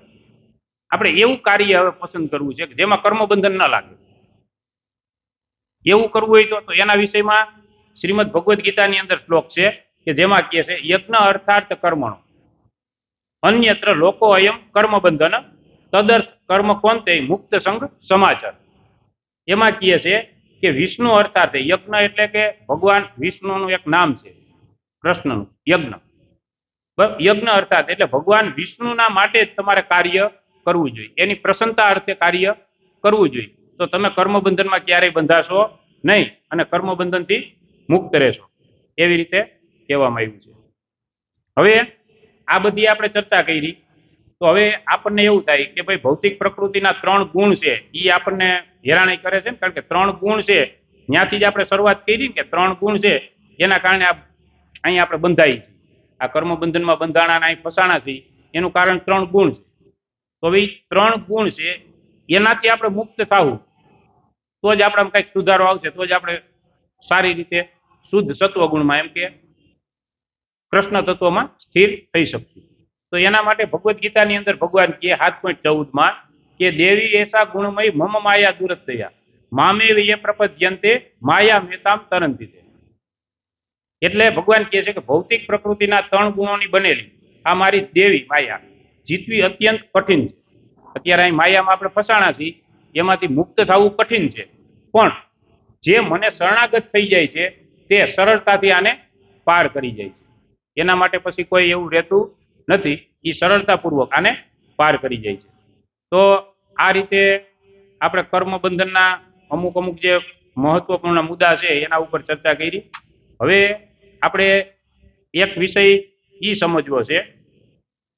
આપણે એવું કાર્ય હવે પસંદ કરવું છે કે જેમાં કર્મબંધન ન લાગે. એવું કરવું હોય તો એના વિષયમાં શ્રીમદ ભગવદ્ ગીતાની અંદર શ્લોક છે કે જેમાં કહે છે યજ્ઞ અર્થાર્થ કર્મણો અન્યત્ર લોકો અયમ કર્મબંધન તદર્થ કર્મ કોંતે મુક્ત સંઘ સમાચાર. એમાં કહે છે કે વિષ્ણુ અર્થાર્થે, યજ્ઞ એટલે કે ભગવાન વિષ્ણુનું એક નામ છે, કૃષ્ણનું યજ્ઞ. યજ્ઞ અર્થાત એટલે ભગવાન વિષ્ણુના માટે જ તમારે કાર્ય કરવું જોઈએ, એની પ્રસન્નતા અર્થે કાર્ય કરવું જોઈએ, તો તમે કર્મબંધનમાં ક્યારેય બંધાશો નહીં અને કર્મબંધનથી મુક્ત રહેશો, એવી રીતે કહેવામાં આવ્યું છે. હવે આ બધી આપણે ચર્ચા કરી, તો હવે આપણને એવું થાય કે ભાઈ ભૌતિક પ્રકૃતિના 3 ગુણ છે એ આપણને હેરાણી કરે છે ને, કારણ કે 3 ગુણ છે ત્યાંથી જ આપણે શરૂઆત કરી ને કે 3 ગુણ છે એના કારણે અહીંયા આપણે બંધાઈ છીએ, આ કર્મબંધનમાં બંધાણા અહીં ફસાણા છીએ, એનું કારણ 3 ગુણ છે. તો ભાઈ 3 ગુણ છે એનાથી આપણે મુક્ત થવું, તો જ આપણામાં કંઈક સુધારો આવશે, તો જ આપણે સારી રીતે શુદ્ધ સત્વગુણમાં એમ કે કૃષ્ણ તત્વમાં સ્થિર થઈ શકશું. તો એના માટે ભગવદ્ ગીતાની અંદર ભગવાન કહે 7.14 કે દેવી એસા ગુણમય મમ માયા દુરતયા મામે યે પ્રપદ્યંતે માયા મેતામ તરંતિ. એટલે ભગવાન કહે છે કે ભૌતિક પ્રકૃતિના 3 ગુણોની બનેલી આ મારી દેવી માયા જીતવી અત્યંત કઠિન છે. અત્યારે અહીં માયામાં આપણે ફસાણા છીએ, એમાંથી મુક્ત થવું કઠિન છે, પણ જે મને શરણાગત થઈ જાય છે તે સરળતાથી આને પાર કરી જાય છે. એના માટે પછી કોઈ એવું રહેતું નથી, એ સરળતાપૂર્વક આને પાર કરી જાય છે. તો આ રીતે આપણે કર્મબંધનના અમુક અમુક જે મહત્વપૂર્ણ મુદ્દા છે એના ઉપર ચર્ચા કરી. હવે આપણે એક વિષય એ સમજવો છે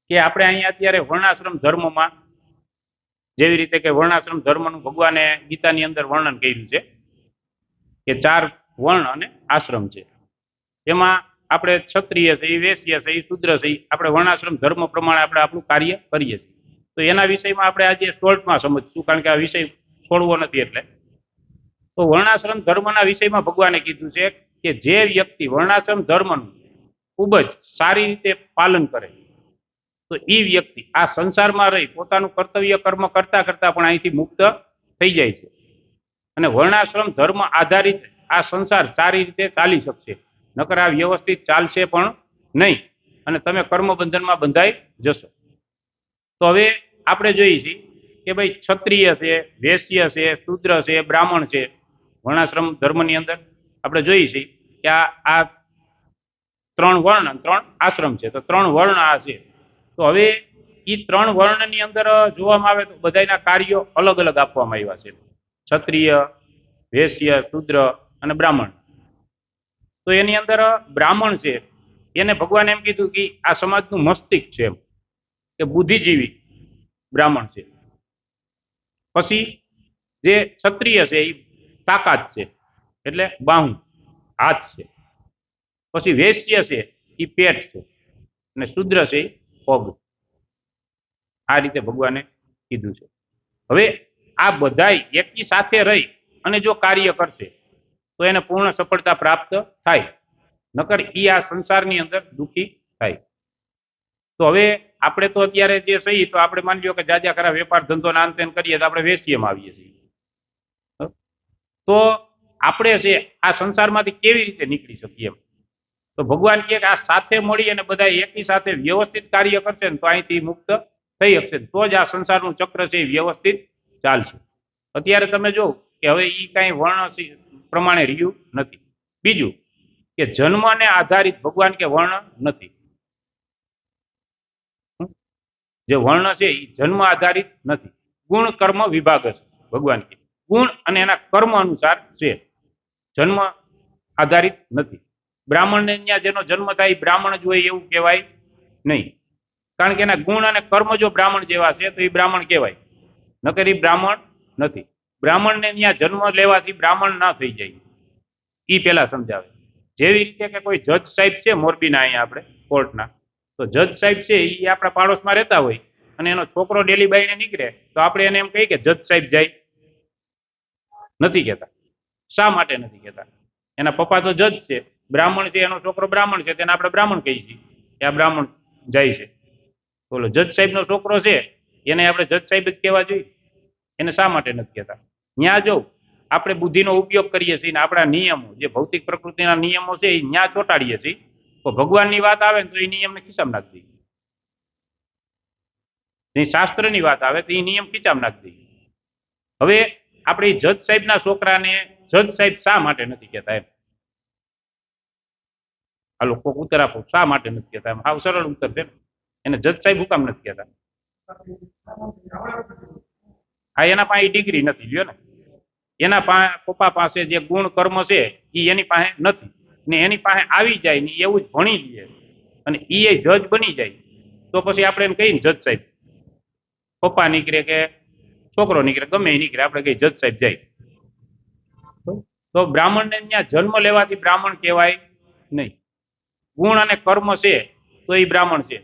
કે આપણે અહીંયા અત્યારે વર્ણાશ્રમ ધર્મમાં, જેવી રીતે કે વર્ણાશ્રમ ધર્મનું ભગવાને ગીતાની અંદર વર્ણન કર્યું છે કે 4 વર્ણ અને આશ્રમ છે. એમાં આપણે ક્ષત્રિય છે, વૈશ્ય છે, શુદ્ર છે, આપણે વર્ણાશ્રમ ધર્મ પ્રમાણે આપણે આપણું કાર્ય કરીએ છીએ. તો એના વિષયમાં આપણે આજે શોર્ટમાં સમજશું, કારણ કે આ વિષય છોડવો નથી. એટલે તો વર્ણાશ્રમ ધર્મના વિષયમાં ભગવાને કીધું છે કે જે વ્યક્તિ વર્ણાશ્રમ ધર્મનું ખૂબ જ સારી રીતે પાલન કરે તો એ વ્યક્તિ આ સંસારમાં રહી પોતાનું કર્તવ્ય કર્મ કરતા કરતા પણ અહીંથી મુક્ત થઈ જાય છે. અને વર્ણાશ્રમ ધર્મ આધારિત આ સંસાર સારી રીતે ચાલી શકશે, નકર આ વ્યવસ્થિત ચાલશે પણ નહીં અને તમે કર્મ બંધનમાં બંધાઈ જશો. તો હવે આપણે જોઈએ છીએ કે ભાઈ ક્ષત્રિય છે, વૈશ્ય છે, શૂદ્ર છે, બ્રાહ્મણ છે. વર્ણાશ્રમ ધર્મની અંદર આપણે જોઈએ છીએ કે આ 3 વર્ણ 3 આશ્રમ છે. તો 3 વર્ણ આ છે. તો હવે એ 3 વર્ણની અંદર જોવામાં આવે તો બધાના કાર્યો અલગ અલગ આપવામાં આવ્યા છે. ક્ષત્રિય, વૈશ્ય, શૂદ્ર અને બ્રાહ્મણ. તો એની અંદર બ્રાહ્મણ છે એને ભગવાન એમ કીધું કે આ સમાજનું મસ્તિષ્ક છે, એમ કે બુદ્ધિજીવી બ્રાહ્મણ છે. પછી જે ક્ષત્રિય છે એ તાકાત છે, એટલે બાહુ હાથ છે. પછી વૈશ્ય છે એ પેટ છે અને શુદ્ર છે એ પગ. આ રીતે ભગવાને કીધું છે. હવે આ બધાય એકી સાથે રહી અને જો કાર્ય કરશે તો એને પૂર્ણ સફળતા પ્રાપ્ત થાય, નકર ઈ આ સંસારની અંદર દુઃખી થાય. તો હવે આપણે તો અત્યારે જે સહી તો આપણે માની લો કે જાજા ખરા વેપાર ધંધો ના અંતે કરીએ તો આપણે વેશ્યમાં આવીએ છીએ. તો આપણે છે આ સંસારમાંથી કેવી રીતે નીકળી શકીએ એમ? તો ભગવાન કહે કે આ સાથે મળી અને બધા એકી સાથે વ્યવસ્થિત કાર્ય કરશે ને તો અહીંથી મુક્ત થઈ શકશે, તો જ આ સંસારનું ચક્ર છે એ વ્યવસ્થિત ચાલશે. અત્યારે તમે જો કે હવે એ કાંઈ વર્ણ પ્રમાણે રહ્યું નથી. બીજું કે જન્મને આધારિત ભગવાન કે વર્ણ નથી. જે વર્ણ છે એ જન્મ આધારિત નથી, ગુણ કર્મ વિભાગ છે. ભગવાન કે ગુણ અને એના કર્મ અનુસાર છે, જન્મ આધારિત નથી. બ્રાહ્મણને ત્યાં જેનો જન્મ થાય બ્રાહ્મણ જ હોય એવું કહેવાય નહીં, કારણ કે એના ગુણ અને કર્મ જો બ્રાહ્મણ જેવા છે તો એ બ્રાહ્મણ કહેવાય, નકર એ બ્રાહ્મણ નથી. બ્રાહ્મણને ત્યાં જન્મ લેવાથી બ્રાહ્મણ ના થઈ જાય, એ પેલા સમજાવે. જેવી રીતે કે કોઈ જજ સાહેબ છે મોરબીના અહીંયા આપણે કોર્ટના, તો જજ સાહેબ છે એ આપણા પાડોશમાં રહેતા હોય અને એનો છોકરો ડેલી બાઈને નીકળે તો આપણે એને એમ કહીએ કે જજ સાહેબ જાય? નથી કહેતા. શા માટે નથી કહેતા? એના પપ્પા તો જજ છે, બ્રાહ્મણ છે, એનો છોકરો બ્રાહ્મણ છે, તેને આપણે બ્રાહ્મણ કહીએ છીએ કે આ બ્રાહ્મણ જાય છે. બોલો, જજ સાહેબનો છોકરો છે એને આપણે જજ સાહેબ જ કહેવા જોઈએ? એને શા માટે નથી કહેતા? ત્યાં જો આપણે બુદ્ધિનો ઉપયોગ કરીએ છીએ ને આપણા નિયમો જે ભૌતિક પ્રકૃતિના નિયમો છે એ ન્યા ચોંટાડીએ છીએ, તો ભગવાનની વાત આવે ને તો એ નિયમને ખિસ્સામાં નાખી દઈએ. શાસ્ત્રની વાત આવે તો એ નિયમ ખીચામાં નાખી દઈએ. હવે આપણે જજ સાહેબના છોકરાને જજ સાહેબ શા માટે નથી કહેતા એમ? આ લોકો ઉત્તર આપો, શા માટે નથી કહેતા એમ? આવ સરળ ઉત્તર છે ને, એને જજ સાહેબ હું કામ નથી કહેતા? હા, એના પાસે ડિગ્રી નથી, લ્યો ને. એના પપ્પા પાસે જે ગુણ કર્મ છે એ એની પાસે નથી, ને એની પાસે આવી જાય ને એવું જ ભણી લે અને એ જજ બની જાય તો પછી આપણે એને કહીએ ને જજ સાહેબ. પપ્પા નીકળે કે છોકરો નીકળે, ગમે એ નીકળે, આપણે કહીએ જજ સાહેબ જાય. તો બ્રાહ્મણને ત્યાં જન્મ લેવાથી બ્રાહ્મણ કહેવાય નહીં. ગુણ અને કર્મ છે તો એ બ્રાહ્મણ છે,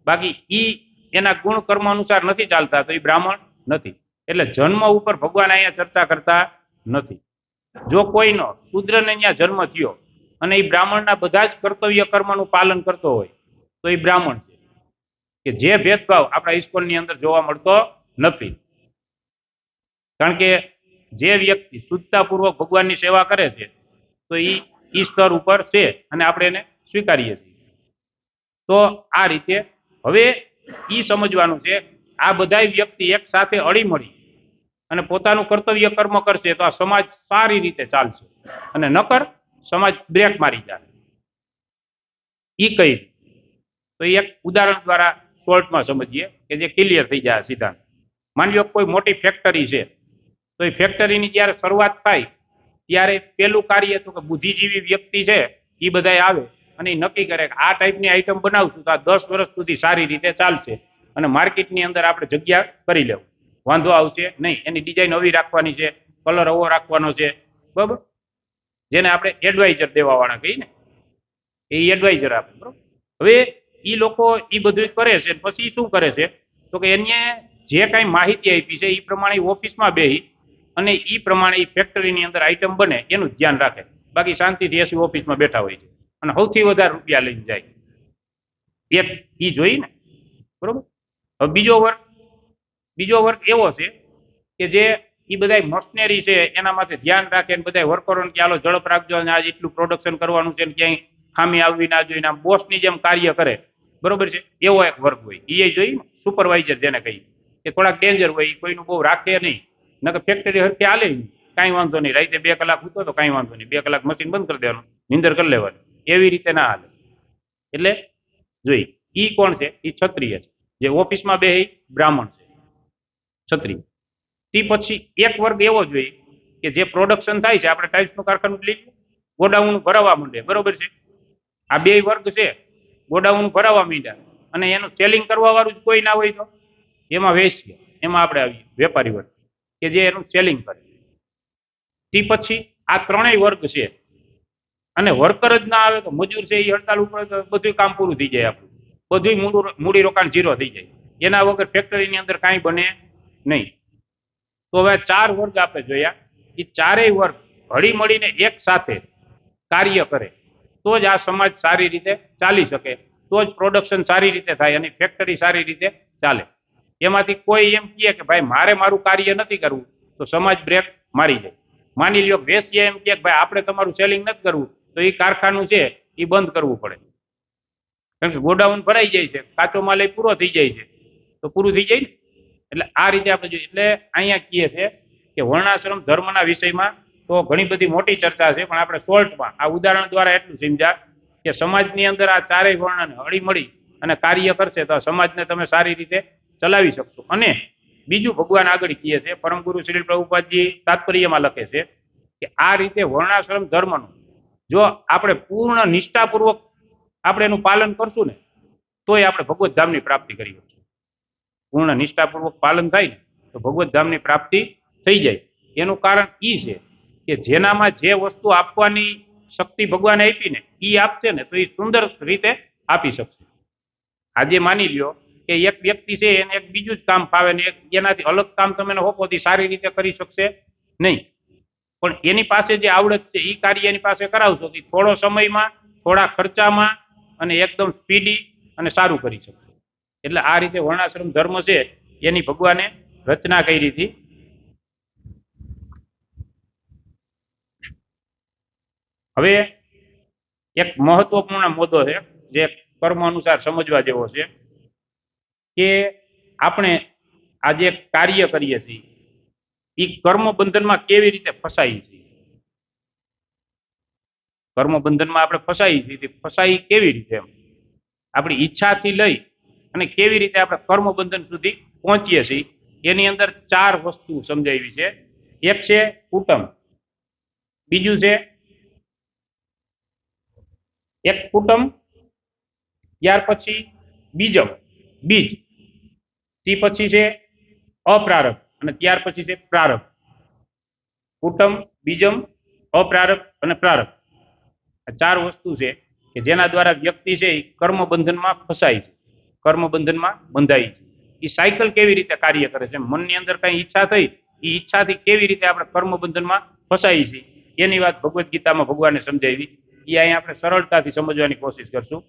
બાકી ઈ એના ગુણ કર્મ અનુસાર નથી ચાલતા તો એ બ્રાહ્મણ નથી. એટલે જન્મ ઉપર ભગવાન અહીંયા ચર્ચા કરતા નથી. જો કોઈનો શૂદ્રને અહીંયા જન્મ થયો અને એ બ્રાહ્મણના બધા જ કર્તવ્ય કર્મનું પાલન કરતો હોય તો એ બ્રાહ્મણ છે, કે જે ભેદભાવ આપણા ઈશ્વરની અંદર જોવા મળતો નથી. કારણ કે જે વ્યક્તિ શુદ્ધતાપૂર્વક ભગવાનની સેવા કરે છે તો એ સ્તર ઉપર છે અને આપણે એને સ્વીકારીએ છીએ. તો આ રીતે હવે એ સમજવાનું છે, આ બધા વ્યક્તિ એક સાથે અળીમળી અને પોતાનું કર્તવ્ય કર્મ કરશે તો આ સમાજ સારી રીતે ચાલશે, અને નકર સમાજ બ્રેક મારી જાય. ઈ કઈ તો એક ઉદાહરણ દ્વારા શોર્ટમાં સમજીએ કે જે ક્લિયર થઈ જાય સિદ્ધાંત. માની લો કોઈ મોટી ફેક્ટરી છે, તો એ ફેક્ટરીની જ્યારે શરૂઆત થાય ત્યારે પેલું કાર્ય તો કે બુદ્ધિજીવી વ્યક્તિ છે એ બધા આવે અને એ નક્કી કરે કે આ ટાઈપની આઈટમ બનાવશું તો આ 10 વર્ષ સુધી સારી રીતે ચાલશે અને માર્કેટની અંદર આપણે જગ્યા કરી લેવું, વાંધો આવશે નહીં. એની ડિઝાઇન નવી રાખવાની છે, કલર એવો રાખવાનો છે, બરાબર, જેને આપણે એડવાઇઝર દેવાવાળા કહીએ ને. એ એડવાઇઝર આપે, બરોબર. હવે એ લોકો એ બધું કરે છે, પછી શું કરે છે તો કે એને જે કાંઈ માહિતી આપી છે એ પ્રમાણે ઓફિસમાં બેસી અને એ પ્રમાણે એ ફેક્ટરીની અંદર આઈટમ બને એનું ધ્યાન રાખે. બાકી શાંતિથી એસી ઓફિસમાં બેઠા હોય છે અને સૌથી વધારે રૂપિયા લઈને જાય. એક એ જોઈ ને, બરોબર. હવે બીજો વર્ગ એવો છે કે જે એ બધા મશનરી છે એના માટે ધ્યાન રાખે ને બધા વર્કરોને કે હાલો ઝડપ રાખજો અને આજે એટલું પ્રોડક્શન કરવાનું છે ને ક્યાંય ખામી આવવી ના જોઈએ, આમ બોસની જેમ કાર્ય કરે, બરોબર છે. એવો એક વર્ગ હોય, એ જોઈએ ને સુપરવાઇઝર જેને કહીએ, કે થોડાક ડેન્જર હોય, એ કોઈનું બહુ રાખે નહીં, નકર ફેક્ટરી હરખી હાલે નહીં, કાંઈ વાંધો નહીં. રાતે 2 કલાક સૂતો તો કાંઈ વાંધો નહીં, 2 કલાક મશીન બંધ કરી દેવાનું, નીંદર કરી લેવાની. એવી રીતે ના હાલે. એટલે જોઈ ઈ કોણ છે? એ ક્ષત્રિય છે. જે ઓફિસમાં બે બ્રાહ્મણ છે, ક્ષત્રિય. તે પછી એક વર્ગ એવો જોઈએ કે જે પ્રોડક્શન થાય છે, આપણે ટાઇલ્સનું કારખાનું લઈ લઈએ, ગોડાઉન ભરાવા માંડે, બરોબર છે. આ બે વર્ગ છે, ગોડાઉન ભરાવા માંડ્યા અને એનું સેલિંગ કરવા વાળું જ કોઈ ના હોય તો એમાં વેચીએ, એમાં આપણે આવીએ વેપારી વર્ગ કે જે એનું સેલિંગ કરે. તે પછી આ ત્રણેય વર્ગ છે અને વર્કર જ ના આવે તો મજૂર છે એ હડતાલ ઉપર તો બધું કામ પૂરું થઈ જાય, આપણું બધું મૂડી રોકાણ ઝીરો થઈ જાય. એના વગર ફેક્ટરીની અંદર કાંઈ બને નહીં. તો હવે 4 વર્ગ આપણે જોયા, એ ચારેય વર્ગ હળી મળીને એક સાથે કાર્ય કરે તો જ આ સમાજ સારી રીતે ચાલી શકે, તો જ પ્રોડક્શન સારી રીતે થાય અને ફેક્ટરી સારી રીતે ચાલે. એમાંથી કોઈ એમ કહે કે ભાઈ મારે મારું કાર્ય નથી કરવું તો સમાજ બ્રેક મારી જાય. માની લ્યો વેસ્ય એમ કે ભાઈ આપણે તમારું સેલિંગ નથી કરવું તો એ કારખાનું છે એ બંધ કરવું પડે, કારણ કે ગોડાઉન ભરાઈ જાય છે, કાચો માલ એ પૂરો થઈ જાય છે તો પૂરું થઈ જાય ને. એટલે આ રીતે આપણે જોઈએ. એટલે અહીંયા કહે છે કે વર્ણાશ્રમ ધર્મના વિષયમાં તો ઘણી બધી મોટી ચર્ચા છે, પણ આપણે શોર્ટમાં આ ઉદાહરણ દ્વારા એટલું સમજ્યા કે સમાજની અંદર આ ચારેય વર્ણને હળી મળી અને કાર્ય કરશે તો સમાજને તમે સારી રીતે ચલાવી શકશો. અને બીજું ભગવાન આગળ કહે છે, પરમ ગુરુ શ્રી પ્રભુપાદજી તાત્પર્યમાં લખે છે કે આ રીતે વર્ણાશ્રમ ધર્મનું જો આપણે પૂર્ણ નિષ્ઠાપૂર્વક આપણે એનું પાલન કરશું ને તોય આપણે ભગવત ધામની પ્રાપ્તિ કરી શકશું. પૂર્ણ નિષ્ઠાપૂર્વક પાલન થાય ને તો ભગવત ધામની પ્રાપ્તિ થઈ જાય. એનું કારણ એ છે કે જેનામાં જે વસ્તુ આપવાની શક્તિ ભગવાને આપી ને એ આપશે ને તો એ સુંદર રીતે આપી શકશે. આજે માની લ્યો કે એક વ્યક્તિ છે એને એક બીજું જ કામ ફાવે ને એનાથી અલગ કામ તમે હોપો તો સારી રીતે કરી શકશે નહીં, પણ એની પાસે જે આવડત છે એ કાર્ય એની પાસે કરાવશો તો થોડો સમયમાં થોડા ખર્ચામાં અને એકદમ સ્પીડી અને સારું કરી શકશે. એટલે આ રીતે વર્ણાશ્રમ ધર્મ છે એની ભગવાને રચના કરી હતી. હવે એક મહત્વપૂર્ણ મુદ્દો છે જે કર્મ અનુસાર સમજવા જેવો છે કે આપણે આજે કાર્ય કરીએ છીએ એ કર્મ બંધનમાં કેવી રીતે ફસાઈ છીએ. કર્મ બંધનમાં આપણે ફસાઈ છીએ, ફસાઈ કેવી રીતે, એમ આપણી ઈચ્છાથી લઈ અને કેવી રીતે આપણે કર્મ બંધન સુધી પહોંચીએ છીએ એની અંદર 4 વસ્તુ સમજાવી છે. એક છે કુટુંબ, બીજું છે એક કુટુંબ, ત્યાર પછી બીજમ બીજ, તે પછી છે અપ્રારબ્ધ અને ત્યાર પછી છે પ્રારબ્ધ. કુટુંબ, બીજમ, અપ્રારબ્ધ અને પ્રારબ્ધ આ 4 વસ્તુ છે કે જેના દ્વારા વ્યક્તિ છે એ કર્મ બંધનમાં ફસાય છે, કર્મ બંધનમાં બંધાય છે. એ સાયકલ કેવી રીતે કાર્ય કરે છે, મનની અંદર કઈ ઈચ્છા થઈ એ ઈચ્છાથી કેવી રીતે આપણે કર્મ બંધનમાં ફસાઈ છે એની વાત ભગવદ્ ગીતામાં ભગવાને સમજાવી. એ અહીંયા આપણે સરળતાથી સમજવાની કોશિશ કરશું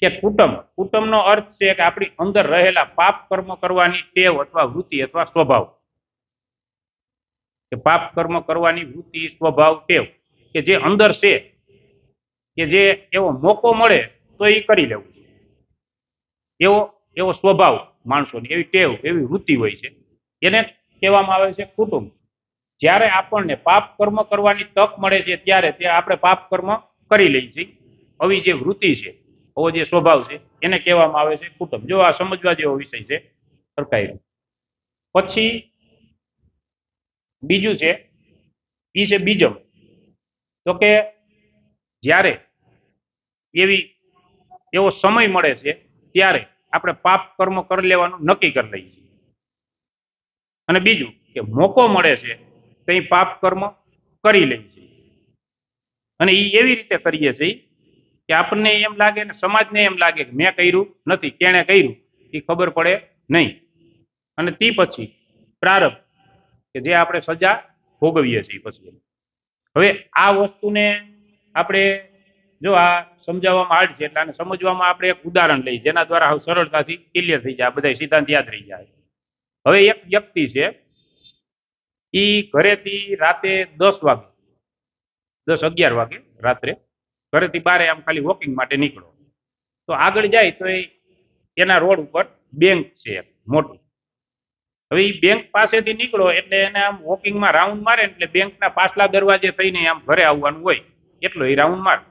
કે કુટુંબનો અર્થ છે કે આપણી અંદર રહેલા પાપ કર્મ કરવાની ટેવ અથવા વૃત્તિ અથવા સ્વભાવ, કે પાપ કર્મ કરવાની વૃત્તિ, સ્વભાવ, ટેવ કે જે અંદર છે, કે જે એવો મોકો મળે તો એ કરી લેવું, એવો સ્વભાવ માણસોની, એવી ટેવ, એવી વૃત્તિ હોય છે, એને કહેવામાં આવે છે કુટુંબ. જ્યારે આપણને પાપ કર્મ કરવાની તક મળે છે ત્યારે તે આપણે પાપ કર્મ કરી લઈએ છીએ. આવી જે વૃત્તિ છે, આવો જે સ્વભાવ છે એને કહેવામાં આવે છે કુટુંબ. જો આ સમજવા જેવો વિષય છે સરકારી. પછી બીજું છે એ છે બીજમ, તો કે જ્યારે એવો સમય મળે છે ત્યારે આપણે પાપ કર્મ કરી લેવાનું નક્કી કરી લઈએ છીએ. અને બીજું કે મોકો મળે છે તો એ પાપ કર્મ કરી લઈએ છીએ અને એ એવી રીતે કરીએ છીએ કે આપણને એમ લાગે ને સમાજને એમ લાગે કે મેં કર્યું નથી, કેણે કર્યું એ ખબર પડે નહીં. અને તે પછી પ્રારબ્ધ કે જે આપણે સજા ભોગવીએ છીએ પછી. હવે આ વસ્તુને આપણે જો આ સમજાવવામાં હાર્ડ છે એટલે આને સમજવામાં આપણે એક ઉદાહરણ લઈએ જેના દ્વારા હવે સરળતાથી ક્લિયર થઈ જાય, બધા સિદ્ધાંત યાદ રહી જાય. હવે એક વ્યક્તિ છે એ ઘરેથી રાતે 10 વાગે 10-11 વાગે રાત્રે ઘરેથી બારે આમ ખાલી વોકિંગ માટે નીકળો. તો આગળ જાય તો એના રોડ ઉપર બેંક છે એક મોટું. હવે એ બેંક પાસેથી નીકળો એટલે એને આમ વોકિંગમાં રાઉન્ડ મારે એટલે બેંકના પાછલા દરવાજે થઈને આમ ઘરે આવવાનું હોય એટલો એ રાઉન્ડ મારે.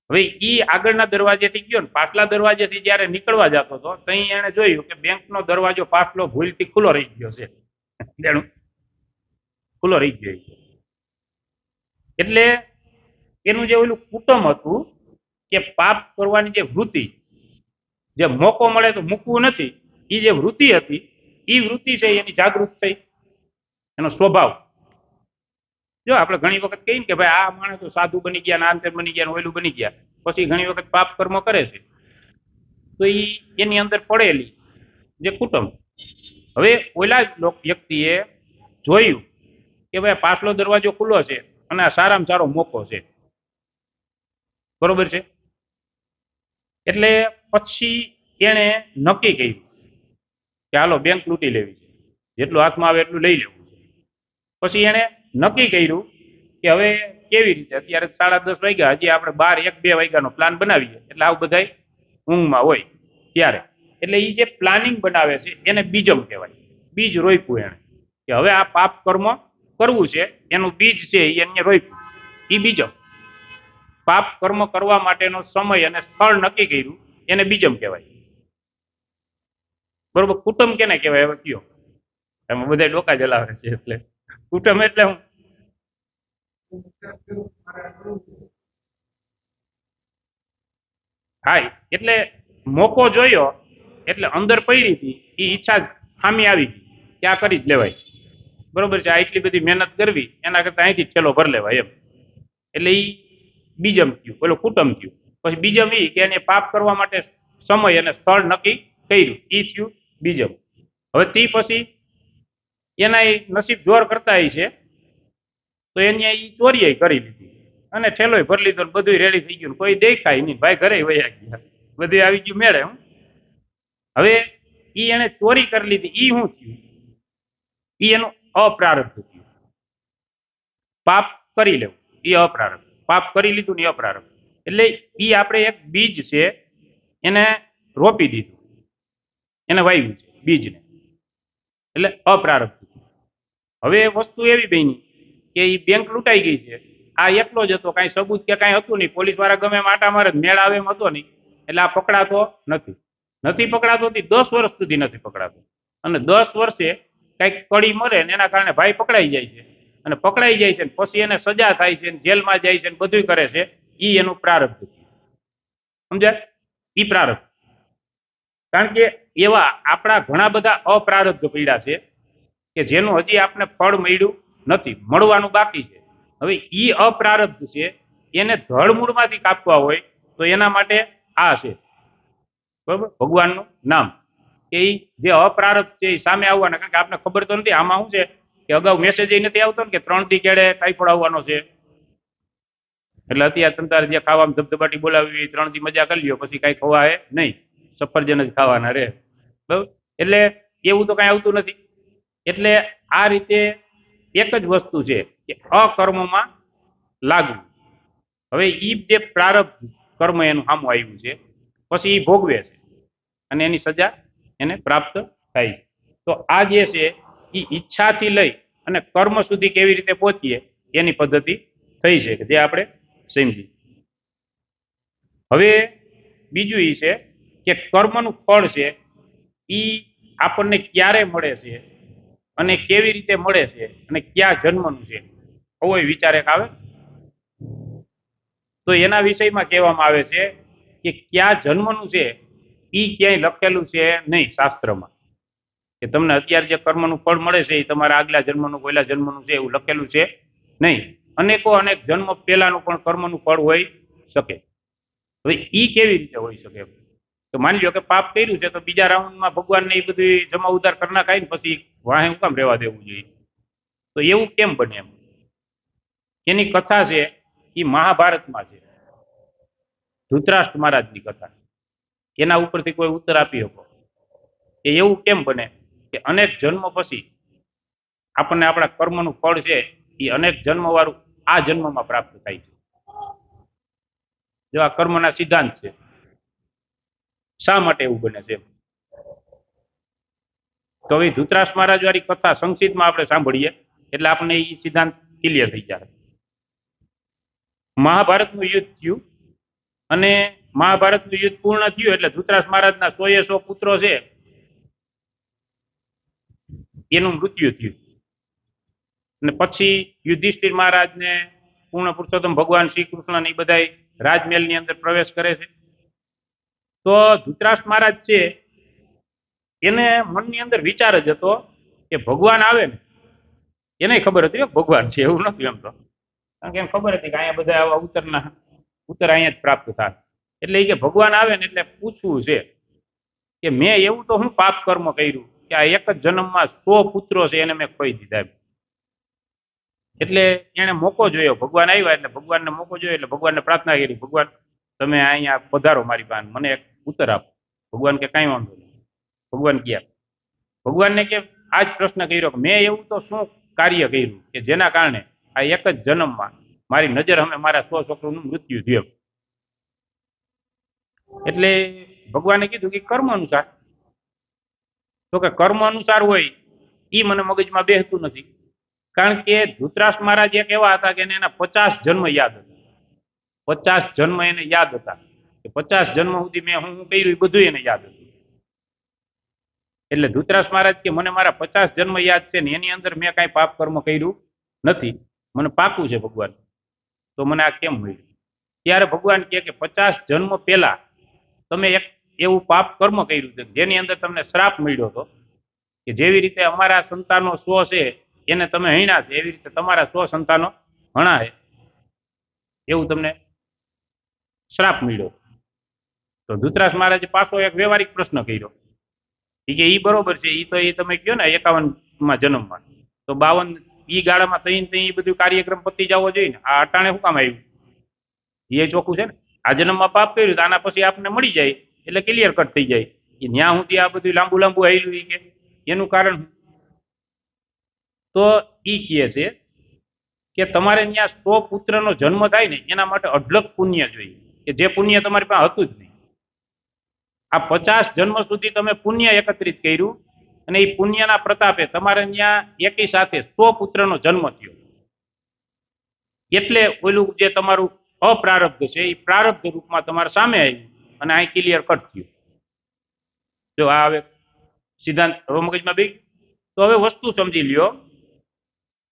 હવે એ આગળના દરવાજેથી ગયો ને પાછલા દરવાજેથી જયારે નીકળવા જતો હતો ત્યાં એને જોયું કે બેંકનો દરવાજો પાછલો ભૂલથી ખુલ્લો રહી ગયો છે. ખુલ્લો રહી ગયો. એટલે એનું જે ઓલું કુટુંબ હતું કે પાપ કરવાની જે વૃત્તિ, જે મોકો મળે તો મૂકવું નથી, એ જે વૃત્તિ હતી એ વૃત્તિ છે એની જાગૃત થઈ, એનો સ્વભાવ. જો આપણે ઘણી વખત કહીએ કે ભાઈ આ માણસ તો સાધુ બની ગયા, નાંતર બની ગયા, ઓયલું બની ગયા, પછી ઘણી વખત પાપ કર્મ કરે છે તો એની અંદર પડેલી જે કુટુંબ. હવે ઓલા વ્યક્તિએ જોયું કે ભાઈ પાછલો દરવાજો ખુલ્લો છે અને આ સારામાં સારો મોકો છે, બરોબર છે. એટલે પછી એને નક્કી કર્યું કે હાલો બેંક લૂંટી લેવી છે, જેટલું હાથમાં આવે એટલું લઈ લેવું છે. પછી એને નક્કી કર્યું કે હવે કેવી રીતે, અત્યારે 10:30 વાગ્યા, હજી આપણે 12-1-2 વાગ્યાનો પ્લાન બનાવીએ એટલે આવું બધા ઊંઘમાં હોય ત્યારે. એટલે એ જે પ્લાનિંગ બનાવે છે એને બીજમ કહેવાય. બીજ રોપ્યું એને કે હવે આ પાપ કર્મ કરવું છે, એનું બીજ છે એને રોપ્યું, એ બીજમ. પાપ કર્મ કરવા માટેનો સમય અને સ્થળ નક્કી કર્યું એને બીજમ કહેવાય. બરોબર. કુટુંબ કેને કહેવાય હવે કયો? એમાં બધા ડોકા જલાવે છે. એટલે કુટુંબ એટલે હું હા, એટલે મોકો જોયો એટલે અંદર પડી હતી એ ઈચ્છા ખામી આવી ગઈ કે આ કરી જ લેવાય, બરોબર છે. આ એટલી બધી મહેનત કરવી એના કરતા અહીંથી ઠેલો ભર લેવાય એમ. એટલે એ બીજમ થયું, પેલું કુટુંબ થયું. પછી બીજમ એ કે એને પાપ કરવા માટે સમય અને સ્થળ નક્કી કર્યું, એ થયું બીજમ. હવે તે પછી એના નસીબ જોર કરતા છે તો એને એ ચોરીએ કરી લીધી અને ઠેલોય ભરી લીધો, બધું રેડી થઈ ગયું, કોઈ દેખાય નહીં, ભાઈ ઘરે વયા ગયા, બધું આવી ગયું મેળે. હવે ઈ એને ચોરી કરી લીધી, ઈ શું થયું? ઈ એનું અપ્રારબ્ધ થયું. પાપ કરી લેવું એ અપ્રારબ્ધ, પાપ કરી લીધું ને અપ્રારબ્ધ. એટલે ઈ આપણે એક બીજ છે એને રોપી દીધું, એને વાવ્યું છે બીજને, એટલે અપ્રારબ્ધ. હવે વસ્તુ એવી બની કે એ બેંક લૂંટાઈ ગઈ છે, આ એકલો જ હતો, કાંઈ સબૂત કે કાંઈ હતું નહીં, પોલીસ વાળા ગમે માટા મારે મેળ આવે એમ હતો નહીં, એટલે આ પકડાતો નથી પકડાતો, 10 વર્ષ સુધી નથી પકડાતો. અને 10 વર્ષે કંઈક કડી મરે ને એના કારણે ભાઈ પકડાઈ જાય છે, અને પકડાઈ જાય છે પછી એને સજા થાય છે, જેલમાં જાય છે, બધું કરે છે. ઈ એનું પ્રારબ્ધ છે, સમજાય? ઈ પ્રારબ્ધ. કારણ કે એવા આપણા ઘણા બધા અપ્રારબ્ધ પીડા છે કે જેનું હજી આપણે ફળ મળ્યું નથી, મળવાનું બાકી છે. હવે ઈ અપ્રારબ્ધ છે એને ધળમૂળમાંથી કાપવા હોય તો એના માટે આ છે, બરોબર, ભગવાનનું નામ. કે ઈ જે અપ્રારબ્ધ છે એ સામે આવવાના. કારણ કે આપણે ખબર તો નથી આમાં શું છે કે અગાઉ મેસેજ એ નથી આવતો ને કે 3 દી કેડે ટાઈફોઈડ આવવાનો છે, એટલે અત્યારે તંતારે જે ખાવામાં ધબધબાટી બોલાવી 3 દી મજા કરી લ્યો, પછી કઈ ખવાય નહીં, સફરજન જ ખાવાના રે, બરાબર. એટલે એવું તો કઈ આવતું નથી. એટલે આ રીતે એક જ વસ્તુ છે કે અકર્મમાં લાગવું. હવે ઈ જે પ્રારબ્ધ કર્મ એનું સામું આવ્યું છે પછી એ ભોગવે છે અને એની સજા એને પ્રાપ્ત થાય છે. તો આ જે છે એ ઈચ્છાથી લઈ અને કર્મ સુધી કેવી રીતે પહોંચીએ એની પદ્ધતિ થઈ છે જે આપણે સમજી. હવે બીજું એ છે કે કર્મનું ફળ છે એ આપણને ક્યારે મળે છે અને કેવી રીતે મળે છે અને ક્યાં જન્મનું છે, આવો વિચાર એક આવે. તો એના વિષયમાં કહેવામાં આવે છે કે ક્યાં જન્મનું છે એ ક્યાંય લખેલું છે નહીં શાસ્ત્રમાં, કે તમને અત્યારે જે કર્મનું ફળ મળે છે એ તમારા આગલા જન્મનું પહેલા જન્મનું છે એવું લખેલું છે નહીં. અનેક જન્મ પહેલાનું પણ કર્મનું ફળ હોય શકે. હવે ઈ કેવી રીતે હોઈ શકે? તો માની લો કે પાપ કર્યું છે તો બીજા રાઉન્ડમાં ભગવાનને એ બધું જમા ઉધાર કરી નાખાય ને પછી વાહે હું કામ રહેવા દેવું જોઈએ? તો એવું કેમ બને એમ? એની કથા છે એ મહાભારતમાં છે, ધૃતરાષ્ટ્ર મહારાજની કથા. એના ઉપરથી કોઈ ઉત્તર આપી શકો કે એવું કેમ બને કે અનેક જન્મ પછી આપણને આપણા કર્મનું ફળ છે એ અનેક જન્મ વાળું આ જન્મમાં પ્રાપ્ત થાય છે? જો આ કર્મના સિદ્ધાંત છે, શા માટે એવું બને છે? તો હવે ધૃતરાષ્ટ્ર મહારાજ વાળી કથા સંક્ષિપ્તમાં આપણે સાંભળીએ એટલે આપણને એ સિદ્ધાંત ક્લિયર થઈ જાય. મહાભારતનું યુદ્ધ થયું અને મહાભારતનું યુદ્ધ પૂર્ણ થયું એટલે ધૃતરાષ્ટ્ર મહારાજના 100 પુત્રો છે એનું મૃત્યુ થયું. અને પછી યુધિષ્ઠિર મહારાજને પૂર્ણ પુરુષોત્તમ ભગવાન શ્રી કૃષ્ણ ને બધા રાજમહેલની અંદર પ્રવેશ કરે છે. તો ધૃતરાષ્ટ્ર મહારાજ છે એને મનની અંદર વિચાર જ હતો કે ભગવાન આવે ને એને ખબર હતી ભગવાન છે, એવું નથી એમ તો. કારણ કે એમ ખબર હતી કે અહીંયા બધા આવા ઉત્તર અહીંયા જ પ્રાપ્ત થાય. એટલે એ કે ભગવાન આવે ને એટલે પૂછવું છે કે મેં એવું તો હું પાપ કર્મ કર્યું કે આ એક જ જન્મમાં 100 પુત્રો છે એને મેં ખોઈ દીધા. એટલે એને મોકો જોયો, ભગવાન આવ્યા એટલે ભગવાનને મોકો જોયો એટલે ભગવાનને પ્રાર્થના કરી, ભગવાન તમે અહીંયા પધારો મારી પાસે, મને એક ઉત્તર આપો. ભગવાન કે કાંઈ વાંધો નહીં. ભગવાન ક્યાં? ભગવાનને કે આ જ પ્રશ્ન કર્યો કે મેં એવું તો શું કાર્ય કર્યું કે જેના કારણે આ એક જ જન્મમાં મારી નજર અમે મારા 100 છોકરોનું મૃત્યુ થયું? એટલે ભગવાને કીધું કે કર્મ અનુસાર. તો કે કર્મ અનુસાર હોય એ મને મગજમાં બેસતું નથી. કારણ કે ધૃતરાષ્ટ્ર મહારાજ એક એવા હતા કે એના 50 જન્મ યાદ હતા. 50 જન્મ એને યાદ હતા કે 50 જન્મ સુધી મેં હું કર્યું એ બધું એને યાદ હતું. એટલે ધૃતરાષ્ટ્ર મહારાજ કે મને મારા 50 જન્મ યાદ છે ને એની અંદર મેં કાંઈ પાપ કર્મ કર્યું નથી, મને પાકું છે ભગવાન, તો મને આ કેમ મળ્યું? ત્યારે ભગવાન કહે કે 50 જન્મ પહેલા તમે એક એવું પાપ કર્મ કર્યું છે જેની અંદર તમને શ્રાપ મળ્યો હતો કે જેવી રીતે અમારા સંતાનો 100 છે એને તમે હણ્યા છે એવી રીતે તમારા 100 સંતાનો હણા છે, એવું તમને શ્રાપ મળ્યો. તો ધૃતરાષ્ટ્ર મહારાજે પાછો એક વ્યવહારિક પ્રશ્ન કર્યો કે ઈ બરોબર છે, ઈ તો એ તમે કહો ને 51માં જન્મમાં, તો 52 ઈ ગાળામાં તઈ બધું કાર્યક્રમ પતી જવો જોઈએ ને, આ અટાણે શું કામ આવ્યું? એ ચોખ્ખું છે ને, આ જન્મમાં પાપ કર્યું તો આના પછી આપને મળી જાય એટલે ક્લિયર કટ થઈ જાય. એ ન્યા સુધી આ બધું લાંબુ લાંબુ આવેલું કે એનું કારણ? તો ઈ કહે છે કે તમારે ત્યાં 100 પુત્રનો જન્મ થાય ને એના માટે અઢળક પુણ્ય જોઈએ કે જે પુણ્ય તમારી પાસે હતું જ નહીં. આ 50 જન્મ સુધી તમે પુણ્ય એકત્રિત કર્યું અને એ પુણ્યના પ્રતાપે તમારે ત્યાં એકી સાથે 100 પુત્રનો જન્મ થયો. એટલે ઓલું જે તમારું અપ્રારબ્ધ છે એ પ્રારબ્ધ રૂપમાં તમારા સામે આવ્યું અને આ ક્લિયર કટ થયું. જો આ હવે સિદ્ધાંત હવે મગજમાં બે. તો હવે વસ્તુ સમજી લ્યો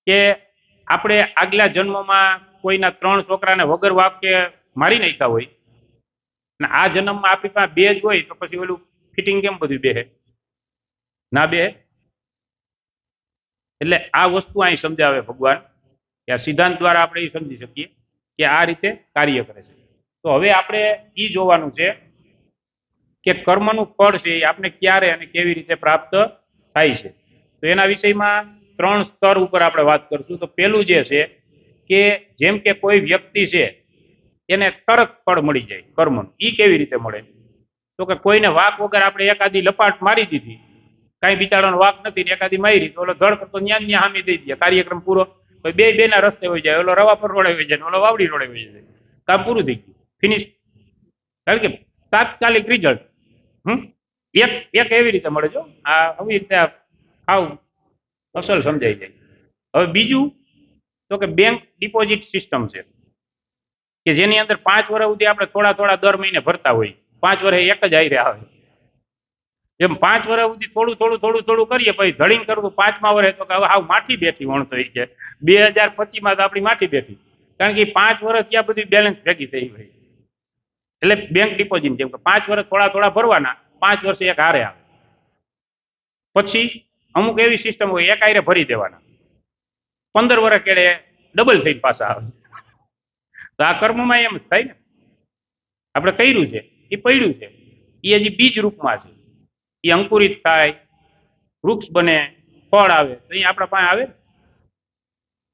કે આપણે આગલા જન્મમાં કોઈના 3 છોકરાને વગર વાક્ય મારી નાખ્યા હોય અને આ જન્મમાં આપણી પાસે 2 જ હોય તો પછી ઓલું ફિટિંગ કેમ બધું બેહે? ના બેહે. એટલે આ વસ્તુ અહીં સમજાવે ભગવાન કે આ સિદ્ધાંત દ્વારા આપણે એ સમજી શકીએ કે આ રીતે કાર્ય કરે છે. તો હવે આપણે એ જોવાનું છે કે કર્મનું ફળ છે એ આપણે ક્યારે અને કેવી રીતે પ્રાપ્ત થાય છે. તો એના વિષયમાં 3 સ્તર ઉપર આપણે વાત કરશું. તો પહેલું જે છે કે જેમ કે કોઈ વ્યક્તિ છે એને તરત ફળ મળી જાય કર્મનું, એ કેવી રીતે મળે? તો કે કોઈને વાક વગર આપણે એકાદી લપાટ મારી દીધી, કાંઈ બિચારાનો વાક નથી ને એકાદી મારી તો ઓલો ધડ કરતો ન્યા ન્યા હામી દઈ દે, કાર્યક્રમ પૂરો. તો બે ના રસ્તે હોય જાય, ઓલો રવા પર રોડે હોય જાય, ઓલો વાવડી રોડે હોય જાય, કામ પૂરું થઈ ગયું, ફિનિશ. કારણ કે તાત્કાલિક રિઝલ્ટ. એક એવી રીતે મળે જો આ આવી રીતે આવું અસલ સમજાઈ જાય. હવે બીજું તો કે બેંક ડિપોઝિટ સિસ્ટમ છે કે જેની અંદર 5 વર્ષ સુધી આપણે થોડા થોડા દર મહિને ભરતા હોય, 5 વર્ષે એક જ હારે આવે. એમ 5 વર્ષ સુધી થોડું કરીએ પછી ધડીને કરવું 5મા વર્ષે તો હવે હાવ માઠી બેઠી વણતો હોય છે. 2025માં તો આપણી માઠી બેઠી, કારણ કે 5 વર્ષ ત્યાં બધી બેલેન્સ ભેગી થઈ હોય. એટલે બેંક ડિપોઝિટ જેમ કે 5 વર્ષ થોડા ભરવાના, 5 વર્ષે એક હારે આવે. પછી અમુક એવી સિસ્ટમ હોય એક હારે ભરી દેવાના, 15 વર્ષ કેડે ડબલ થઈને પાછા આવે. તો આ કર્મમાં એમ જ થાય ને આપણે કર્યું છે એ પડ્યું છે, એ હજી બીજ રૂપમાં છે, એ અંકુરિત થાય, વૃક્ષ બને, ફળ આવે, તો અહીં આપણા પાસે આવે.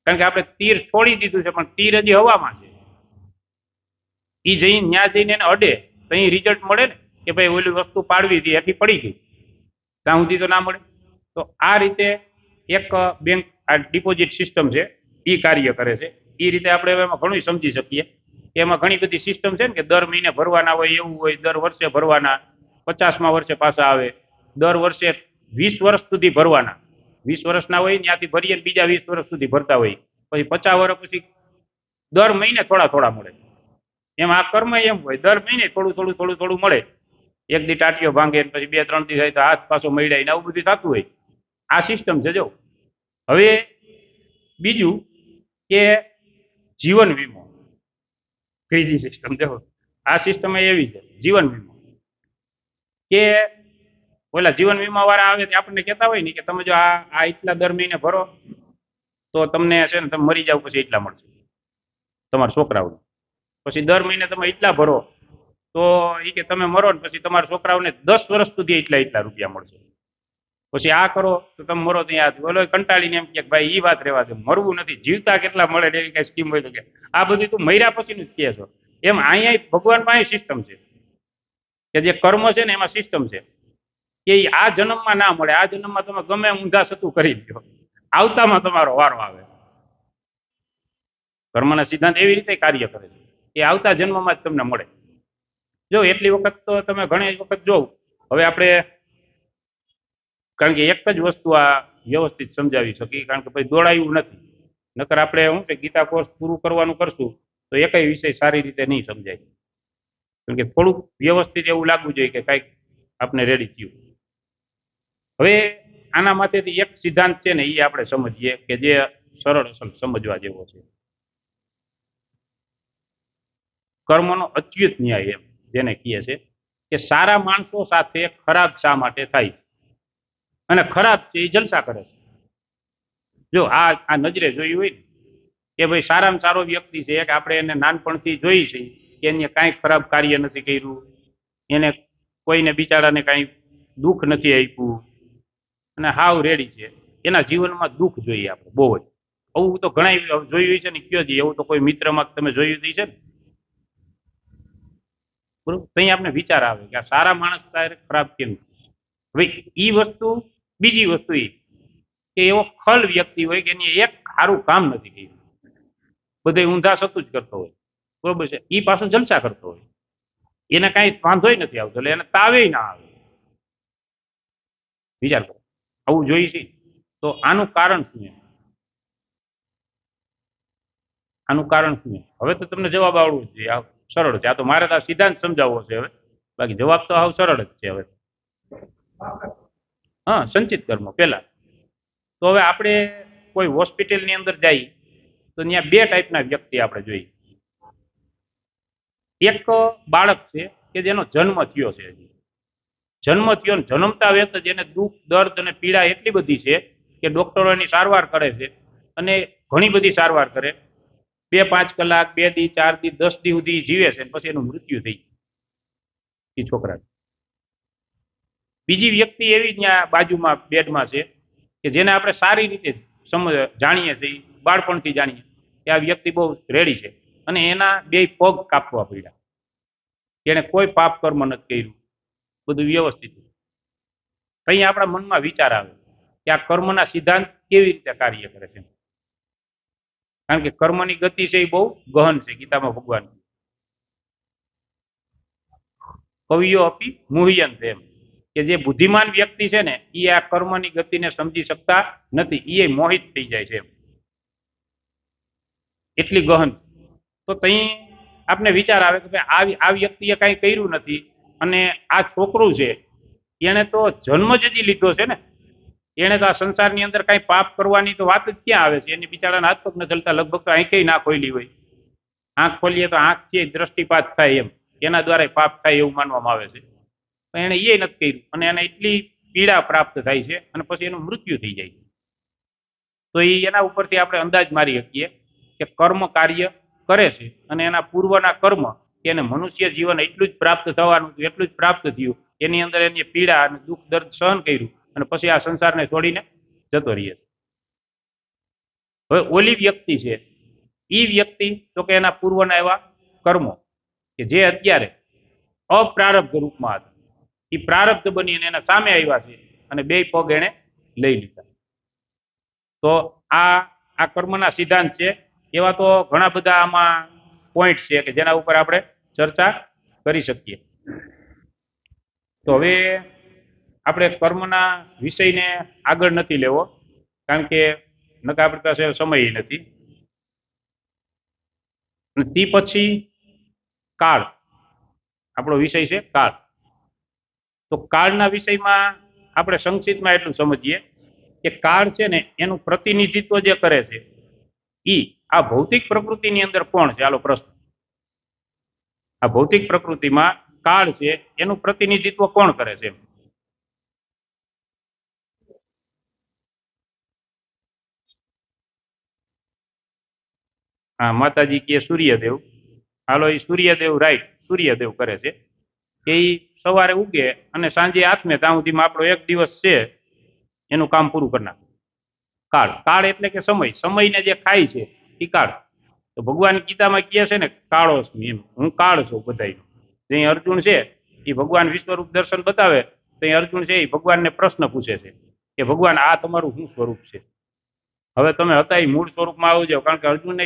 કારણ કે આપણે તીર છોડી દીધું છે, પણ તીર હજી હવામાં છે. એ જઈને ત્યાં જઈને એને અડે તો અહીં રિઝલ્ટ મળે ને કે ભાઈ ઓલી વસ્તુ પાડવી હતી એથી પડી ગઈ, ત્યાં સુધી તો ના મળે. તો આ રીતે એક બેંક આ ડિપોઝિટ સિસ્ટમ છે એ કાર્ય કરે છે. એ રીતે આપણે એમાં ઘણું સમજી શકીએ કે એમાં ઘણી બધી સિસ્ટમ છે ને કે દર મહિને ભરવાના હોય એવું હોય, દર વર્ષે ભરવાના, 50મા વર્ષે પાછા આવે, દર વર્ષે 20 વર્ષ સુધી ભરવાના, 20 વર્ષના હોય ત્યાંથી ભરીએ બીજા 20 વર્ષ સુધી ભરતા હોય, પછી 50 વર્ષ પછી દર મહિને થોડા થોડા મળે. એમ આ કર્મ એમ હોય, દર મહિને થોડું થોડું થોડું થોડું મળે. એક દી ટાટીઓ ભાંગે પછી 2-3 દી થાય તો હાથ પાછો મળ્યા ને આવું બધું થતું હોય. આ સિસ્ટમ છે. જો હવે બીજું કે જીવન વીમો, ત્રીજી સિસ્ટમ દેખો. આ સિસ્ટમ એવી છે જીવન વીમો કે ઓલા જીવન વીમા વાળા આવે તે આપણને કહેતા હોય ને કે તમે જો આ એટલા દર મહિને ભરો તો તમને છે ને તમે મરી જાવ પછી એટલા મળશે તમારા છોકરાઓને. પછી દર મહિને તમે એટલા ભરો તો એ કે તમે મરો ને પછી તમારા છોકરાઓને 10 વર્ષ સુધી એટલા રૂપિયા મળશે. પછી આ કરો તો તમે મરો ત્યાં ઓલો કંટાળીને એમ કે ભાઈ એ વાત રહેવા દે, મરવું નથી, જીવતા કેટલા મળે એવી કઈ સ્કીમ હોય તો કે આ બધું તું મર્યા પછીનું જ કહે છો. એમ અહીંયા ભગવાન પાસે સિસ્ટમ છે કે જે કર્મ છે ને એમાં સિસ્ટમ છે કે આ જન્મમાં ના મળે, આ જન્મમાં તમે ગમે ઊંધા સતું કરી દો, આવતામાં તમારો વારો આવે. કર્મના સિદ્ધાંત એવી રીતે કાર્ય કરે છે કે આવતા જન્મમાં જ તમને મળે. જો એટલી વખત તો તમે ઘણી વખત જોવ. હવે આપણે કારણ કે એક જ વસ્તુ આ વ્યવસ્થિત સમજાવી શકી, કારણ કે પછી દોડાયું નથી. નકર આપણે શું છે ગીતા કોર્સ પૂરું કરવાનું કરશું તો એકય વિષય સારી રીતે નહીં સમજાય. કારણ કે થોડુંક વ્યવસ્થિત એવું લાગવું જોઈએ કે કંઈક આપણે રેડી થયું. હવે આના માટેથી એક સિદ્ધાંત છે ને એ આપણે સમજીએ કે જે સરળ અસલ સમજવા જેવો છે. કર્મનો અચ્યુત ન્યાય એમ જેને કહે છે કે સારા માણસો સાથે ખરાબ શા માટે થાય અને ખરાબ છે એ જલસા કરે છે. જો આ નજરે જોયું હોય ને કે ભાઈ સારામાં સારો વ્યક્તિ છે કે આપણે એને નાનપણથી જોઈ છે કે એને કાંઈ ખરાબ કાર્ય નથી કર્યું, એને કોઈને બિચારાને કાંઈ દુઃખ નથી આપ્યું અને હાવ રેડી છે, એના જીવનમાં દુઃખ જોઈએ આપણે બહુ જ. આવું તો ઘણા જોયું છે ને કયો છે એવું તો કોઈ મિત્રમાં તમે જોયું છે ને બરોબર. ત્યાં આપણે વિચાર આવે કે આ સારા માણસ તારે ખરાબ કેમ. હવે એ વસ્તુ બીજી વસ્તુ એ કે એવો ખલ વ્યક્તિ હોય કે એની એક સારું કામ નથી કર્યું, બધે ઊંધા સતું જ કરતો હોય, બરોબર છે, એ પાછો જલસા કરતો હોય, એને કાંઈ વાંધોય નથી આવતો, એટલે એને તાવે ના આવે. વિચાર કરો આવું જોઈ છે તો આનું કારણ શું? આનું કારણ શું? હવે તો તમને જવાબ આવડવું જ જોઈએ. સરળ છે. આ તો મારે તો આ સિદ્ધાંત સમજાવવો છે હવે, બાકી જવાબ તો આવ સરળ જ છે. હવે હા, સંચિત કર્મ પેલા તો હવે આપણે કોઈ હોસ્પિટલની અંદર જઈએ તો ત્યાં બે ટાઈપના વ્યક્તિ આપણે જોઈએ. એક બાળક છે કે જેનો જન્મ થયો છે, જન્મ થયો ને જન્મતા વેત જ એને દુઃખ, દર્દ અને પીડા એટલી બધી છે કે ડોક્ટરો એની સારવાર કરે છે અને ઘણી બધી સારવાર કરે, 2-5 કલાક, 2 દી, 4 દી, 10 દી સુધી જીવે છે, પછી એનું મૃત્યુ થઈ એ છોકરા. બીજી વ્યક્તિ એવી ત્યાં બાજુમાં બેડમાં છે કે જેને આપણે સારી રીતે જાણીએ છીએ, બાળપણથી જાણીએ કે આ વ્યક્તિ બહુ રેડી છે અને એના 2 પગ કાપવા પડ્યા, એને કોઈ પાપ કર્મ નથી કર્યું, બધું વ્યવસ્થિત. અહીં આપણા મનમાં વિચાર આવે કે આ કર્મના સિદ્ધાંત કેવી રીતે કાર્ય કરે છે. કારણ કે કર્મની ગતિ છે એ બહુ ગહન છે. ગીતામાં ભગવાન કવિઓ અપી મુહ્યંત એમ કે જે બુદ્ધિમાન વ્યક્તિ છે ને એ આ કર્મની ગતિને સમજી શકતા નથી, એ મોહિત થઈ જાય છે એટલી ગહન. તો તઈ આપને વિચાર આવે કે ભાઈ આ વ્યક્તિએ કાંઈ કર્યું નથી અને આ છોકરું છે એને તો જન્મ જ લીધો છે ને, એને તો આ સંસારની અંદર કાંઈ પાપ કરવાની તો વાત જ ક્યાં આવે છે. એની બિચારાના હાથ પગ ન ચલતા, લગભગ તો આંખે ના ખોલી હોય, આંખ ખોલીએ તો આંખથી દ્રષ્ટિપાત થાય એમ, એના દ્વારા પાપ થાય એવું માનવામાં આવે છે. પણ એને એ નથી કર્યું અને એને એટલી પીડા પ્રાપ્ત થાય છે અને પછી એનું મૃત્યુ થઈ જાય છે. તો એના ઉપરથી આપણે અંદાજ મારી શકીએ કે કર્મ કાર્ય કરે છે અને એના પૂર્વના કર્મ કે એને મનુષ્ય જીવન એટલું જ પ્રાપ્ત થવાનું હતું, એટલું જ પ્રાપ્ત થયું, એની અંદર એની પીડા અને દુઃખ દર્દ સહન કર્યું અને પછી આ સંસારને છોડીને જતો રહીએ. હવે ઓલી વ્યક્તિ છે એ વ્યક્તિ તો કે એના પૂર્વના એવા કર્મો કે જે અત્યારે અપ્રારબ્ધ રૂપમાં હતા એ પ્રારબ્ધ બનીને એના સામે આવ્યા છે અને બે પગ એને લઈ લીધા. તો આ કર્મના સિદ્ધાંત છે. એવા તો ઘણા બધા આમાં પોઈન્ટ છે કે જેના ઉપર આપણે ચર્ચા કરી શકીએ. તો હવે આપણે કર્મના વિષયને આગળ નથી લેવો, કારણ કે નકા આપણી પાસે સમય નથી. તે પછી કાળ, આપણો વિષય છે કાળ. તો કાળના વિષયમાં આપણે સંક્ષિપ્તમાં એટલું સમજીએ કે કાળ છે ને એનું પ્રતિનિધિત્વ જે કરે છે આ ભૌતિક પ્રકૃતિની અંદર કોણ છે? ચાલો પ્રશ્ન. આ ભૌતિક પ્રકૃતિમાં કાળ છે એનું પ્રતિનિધિત્વ કોણ કરે છે? હા, માતાજી કે સૂર્યદેવ. હાલો, એ સૂર્યદેવ રાઈટ, સૂર્યદેવ કરે છે કે એ સવારે ઉગે અને સાંજે આથમે ત્યાં સુધીમાં આપણો એક દિવસ છે એનું કામ પૂરું કરી નાખે. કાળ, કાળ એટલે કે સમય, સમયને જે ખાય છે એ કાળ. તો ભગવાન ગીતામાં કહે છે ને કાળો છું એમ, હું કાળ છું બધાયનો. જે અર્જુન છે એ ભગવાન વિશ્વરૂપ દર્શન બતાવે તો એ અર્જુન છે એ ભગવાનને પ્રશ્ન પૂછે છે કે ભગવાન આ તમારું શું સ્વરૂપ છે? હવે તમે હતા એ મૂળ સ્વરૂપમાં આવી જાઓ, કારણ કે અર્જુનને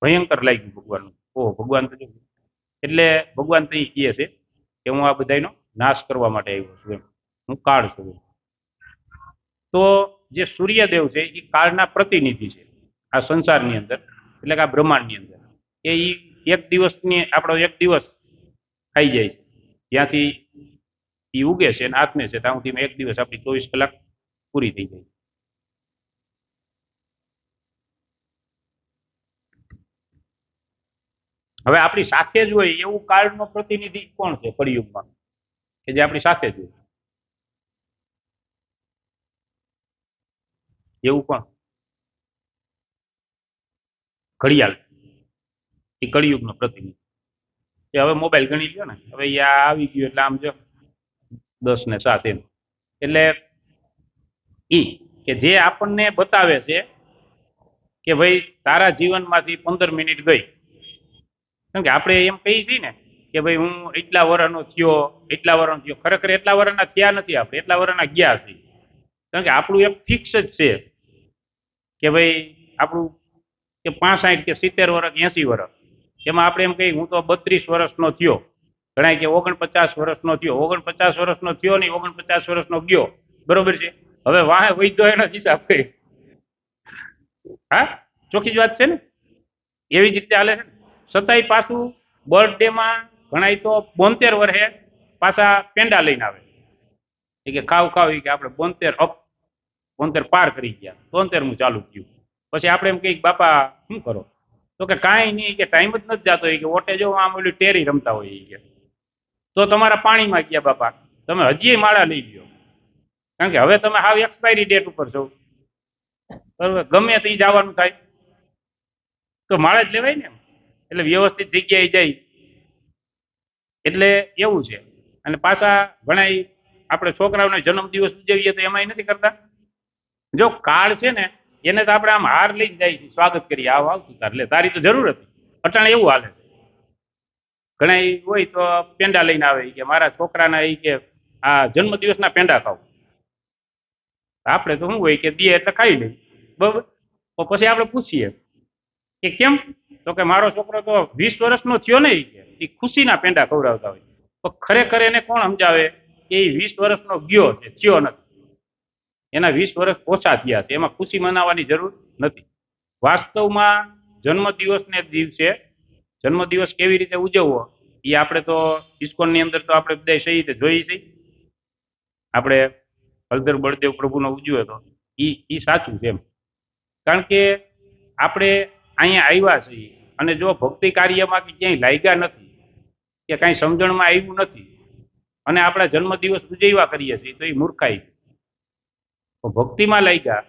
ભયંકર લાગ્યું ભગવાનનું. ઓહ, ભગવાન તો એટલે ભગવાન તો કહે છે કે હું આ બધાનો નાશ કરવા માટે આવ્યો છું એમ, હું કાળ છું. તો જે સૂર્યદેવ છે એ કાળના પ્રતિનિધિ છે આ સંસારની અંદર, એટલે કે આ બ્રહ્માંડની અંદર. એ એક દિવસની આપણો એક દિવસ થઈ જાય છે જ્યાંથી એ ઉગે છે અને આત્મે છે ત્યાં સુધી એક દિવસ આપણી 24 કલાક પૂરી થઈ જાય. હવે આપણી સાથે જ હોય એવું કાળનો પ્રતિનિધિ કોણ છે કળિયુગમાં, કે જે આપણી સાથે જ હોય એવું કોણ? ઘડિયાળ. એ કળિયુગનો પ્રતિનિધિ. એ હવે મોબાઈલ ગણી લ્યો ને, હવે આ આવી ગયું એટલે આમ જો 10 ને 7 એમ. એટલે ઈ કે જે આપણને બતાવે છે કે ભાઈ તારા જીવનમાંથી 15 મિનિટ ગઈ. કેમ કે આપણે એમ કહીએ છીએ ને કે ભાઈ હું એટલા વર્ષનો થયો, એટલા વર્ષનો થયો. ખરેખર એટલા વર્ષના થયા નથી, આપણે એટલા વર્ષના ગયા છીએ. કારણ કે આપણું એક ફિક્સ જ છે કે ભાઈ આપણું કે 65 કે 70 વર્ષ 80 વર્ષ. એમાં આપણે એમ કહીએ હું તો 32 વર્ષનો થયો, ઘણા કે 49 વર્ષનો થયો. 49 વર્ષનો થયો નહીં, 49 વર્ષનો ગયો, બરોબર છે. હવે વાહે વૈધો એનો હિસાબ કરી. હા, ચોખ્ખી જ વાત છે ને. એવી જ રીતે હાલે છે. છતાંય પાછું બર્થડેમાં ઘણા તો 72 વર્ષે પાછા પેંડા લઈને આવે કે ખાવ ખાવ, કે આપણે 72 પાર કરી ગયા, 73મું ચાલુ થયું. પછી આપણે એમ કહીએ બાપા શું કરો? તો કે કાંઈ નહીં, કે ટાઈમ જ નથી જતો. કે ઓટે જો આમ ઓલી ટેરી રમતા હોય કે તો તમારા પાણીમાં ગયા બાપા, તમે હજી માળા લઈ ગયો. કારણ કે હવે તમે હાવ એક્સપાયરી ડેટ ઉપર છો, બરોબર. ગમે ત્યાં જવાનું થાય તો માળા જ લેવાય ને. એટલે વ્યવસ્થિત જગ્યાએ જાય એટલે એવું છે. અને પાછા ઘણા આપણે છોકરાઓને જન્મદિવસ ઉજવીએ તો એમાંય નથી કરતા. જો કાળ છે ને એને તો આપણે આમ હાર લઈને જાય છે, સ્વાગત કરીએ, આવ આવતું તાર લે, તારી તો જરૂર હતી. અટાણે એવું હાલે છે. ઘણા હોય તો પેંડા લઈને આવે કે મારા છોકરાના એ કે આ જન્મદિવસના પેંડા ખાવ. આપણે તો શું હોય કે દે એટલે ખાઈ લઈએ, બરોબર. તો પછી આપણે પૂછીએ કે કેમ? તો કે મારો છોકરો તો 20 વર્ષનો થયો ને, એ ખુશીના પેંડા ખવડાવતા હોય. તો ખરેખર એને કોણ સમજાવે કે એ 20 વર્ષનો ગયો છે, થયો નથી. એના 20 વર્ષ ઓછા થયા છે, એમાં ખુશી મનાવવાની જરૂર નથી. વાસ્તવમાં જન્મદિવસને દિવસે જન્મદિવસ કેવી રીતે ઉજવવો એ આપણે તો ઇસ્કોનની અંદર તો આપણે બધા સહી રીતે જોઈ છીએ. આપણે હળદર બળદેવ પ્રભુનો ઉજવ્યો હતો એ સાચું છે એમ. કારણ કે આપણે અહીંયા આવ્યા છીએ અને જો ભક્તિ કાર્યમાં કે ક્યાંય લાગ્યા નથી કે કાંઈ સમજણમાં આવ્યું નથી અને આપણા જન્મદિવસ ઉજવ્યા કરીએ છીએ તો એ મૂર્ખાઈ. ભક્તિમાં લાગ્યા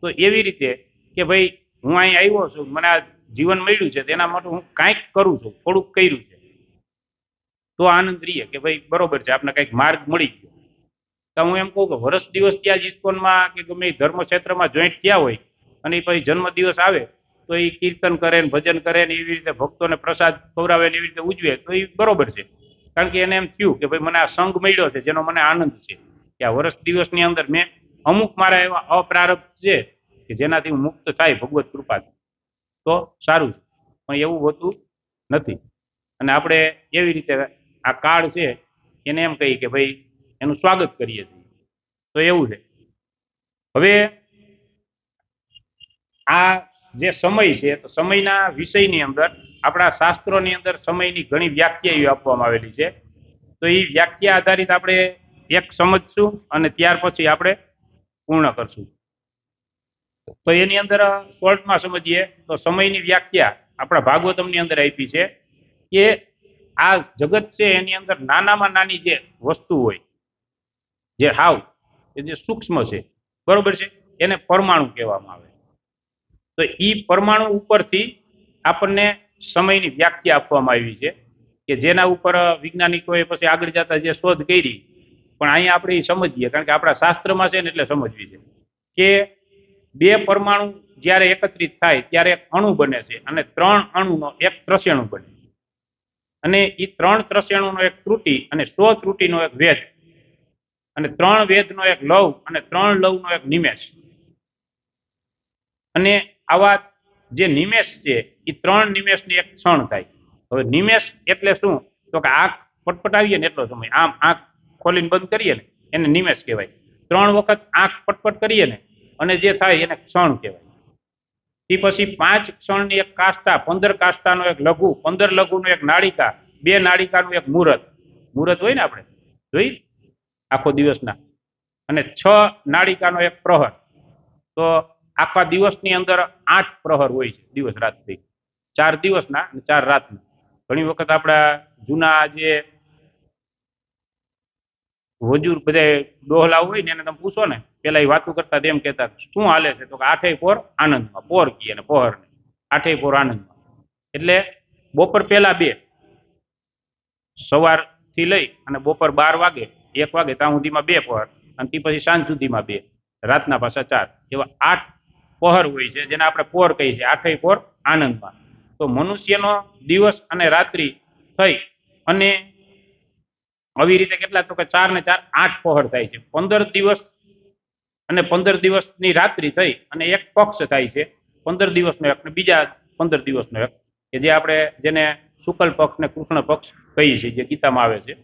તો એવી રીતે કે ભાઈ હું અહીં આવ્યો છું, મને આ જીવન મળ્યું છે તેના માટે હું કાંઈક કરું છું, થોડુંક કર્યું છે. તો આનંદ રહીએ કે ભાઈ બરોબર છે, આપણે કંઈક માર્ગ મળી ગયો. તો હું એમ કહું કે વર્ષ દિવસ ત્યાં જ ઇસ્કોનમાં કે ગમે એ ધર્મ ક્ષેત્રમાં જોઈન્ટ થયા હોય અને એ પછી જન્મદિવસ આવે તો એ કીર્તન કરે ને ભજન કરે ને એવી રીતે ભક્તોને પ્રસાદ ખવડાવે ને એવી રીતે ઉજવે તો એ બરોબર છે. કારણ કે એને એમ થયું કે ભાઈ મને આ સંઘ મળ્યો છે જેનો મને આનંદ છે, કે આ વર્ષ દિવસની અંદર મેં અમુક મારા એવા અપ્રારબ્ધ છે કે જેનાથી હું મુક્ત થાય ભગવત કૃપાથી, તો સારું છે. પણ એવું હોતું નથી. અને આપણે એવી રીતે આ કાળ છે એને એમ કહીએ કે ભાઈ એનું સ્વાગત કરીએ છીએ. તો એવું છે. હવે આ જે સમય છે તો સમયના વિષયની અંદર આપણા શાસ્ત્રોની અંદર સમયની ઘણી વ્યાખ્યાઓ આપવામાં આવેલી છે. તો એ વ્યાખ્યા આધારિત આપણે એક સમજશું અને ત્યાર પછી આપણે પૂર્ણ કરશું. તો એની અંદર શોર્ટમાં સમજીએ તો સમયની વ્યાખ્યા આપણા ભાગવતમની અંદર આપી છે કે આ જગત છે એની અંદર નાનામાં નાની જે વસ્તુ હોય, જે હાવ જે સૂક્ષ્મ છે, બરોબર છે, એને પરમાણુ કહેવામાં આવે. તો એ પરમાણુ ઉપરથી આપણને સમયની વ્યાખ્યા આપવામાં આવી છે કે જેના ઉપર વૈજ્ઞાનિકોએ પછી આગળ જતા જે શોધ કરી, પણ અહીંયા આપણે એ સમજીએ કારણ કે આપણા શાસ્ત્રમાં છે ને એટલે સમજવી છે કે બે પરમાણુ જ્યારે એકત્રિત થાય ત્યારે એક અણુ બને છે અને 3 અણુનો એક ત્રસેણુ બને, અને એ 3 ત્રસેણુનો એક ત્રુટિ અને 100 ત્રુટિનો એક વેદ, અને 3 વેદનો એક લવ અને 3 લવનો એક નિમેષ. અને આવા જે નિમેષ છે એ 3 નિમેષની એક ક્ષણ થાય. હવે નિમેષ એટલે શું? તો કે આંખ પટપટાવીએ ને એટલો સમય, આમ આંખ ખોલીને બંધ કરીએ ને એને નિમેષ કહેવાય. 3 વખત આંખ પટપટ કરીએ ને અને જે થાય એને ક્ષણ કહેવાય. તે પછી 5 ક્ષણની એક કાષ્ટા, 15 કાષ્ટાનો એક લઘુ, 15 લઘુનો એક નાળિકા, 2 નાળિકાનું એક મુહૂર્ત. મુહૂર્ત હોય ને આપણે જોઈ આખો દિવસના, અને 6 નાળિકાનો એક પ્રહર. તો આખા દિવસની અંદર 8 પ્રહર હોય છે, દિવસ રાત થઈ 4 દિવસના અને 4 રાતના. ઘણી વખત આપણા જૂના જે વજુર બધા ડોહલા હોય ને એને તમે પૂછો ને, પેલા એ વાતું કરતા તેમ કહેતા શું હાલે છે, તો કે 8 પોર આનંદમાં, પોર કીએ ને પોહર ને 8 પોર આનંદમાં. એટલે બપોર પહેલા 2, સવારથી લઈ અને બપોર 12 વાગે 1 વાગે ત્યાં સુધીમાં 2 પહર, અને તે પછી સાંજ સુધીમાં 2, રાતના પાછા 4, એવા 8 પહર હોય છે જેને આપણે પોર કહીએ છીએ, 8 પોર આનંદમાં. તો મનુષ્યનો દિવસ અને રાત્રિ થઈ અને આવી રીતે કેટલા, તો કે 4 ને 4 8 પહર થાય છે. 15 દિવસ અને 15 દિવસની રાત્રિ થઈ અને એક પક્ષ થાય છે, 15 દિવસનો એક ને બીજા 15 દિવસનો એક, કે જે આપણે જેને શુક્લ પક્ષ ને કૃષ્ણ પક્ષ કહીએ છીએ, જે ગીતામાં આવે છે.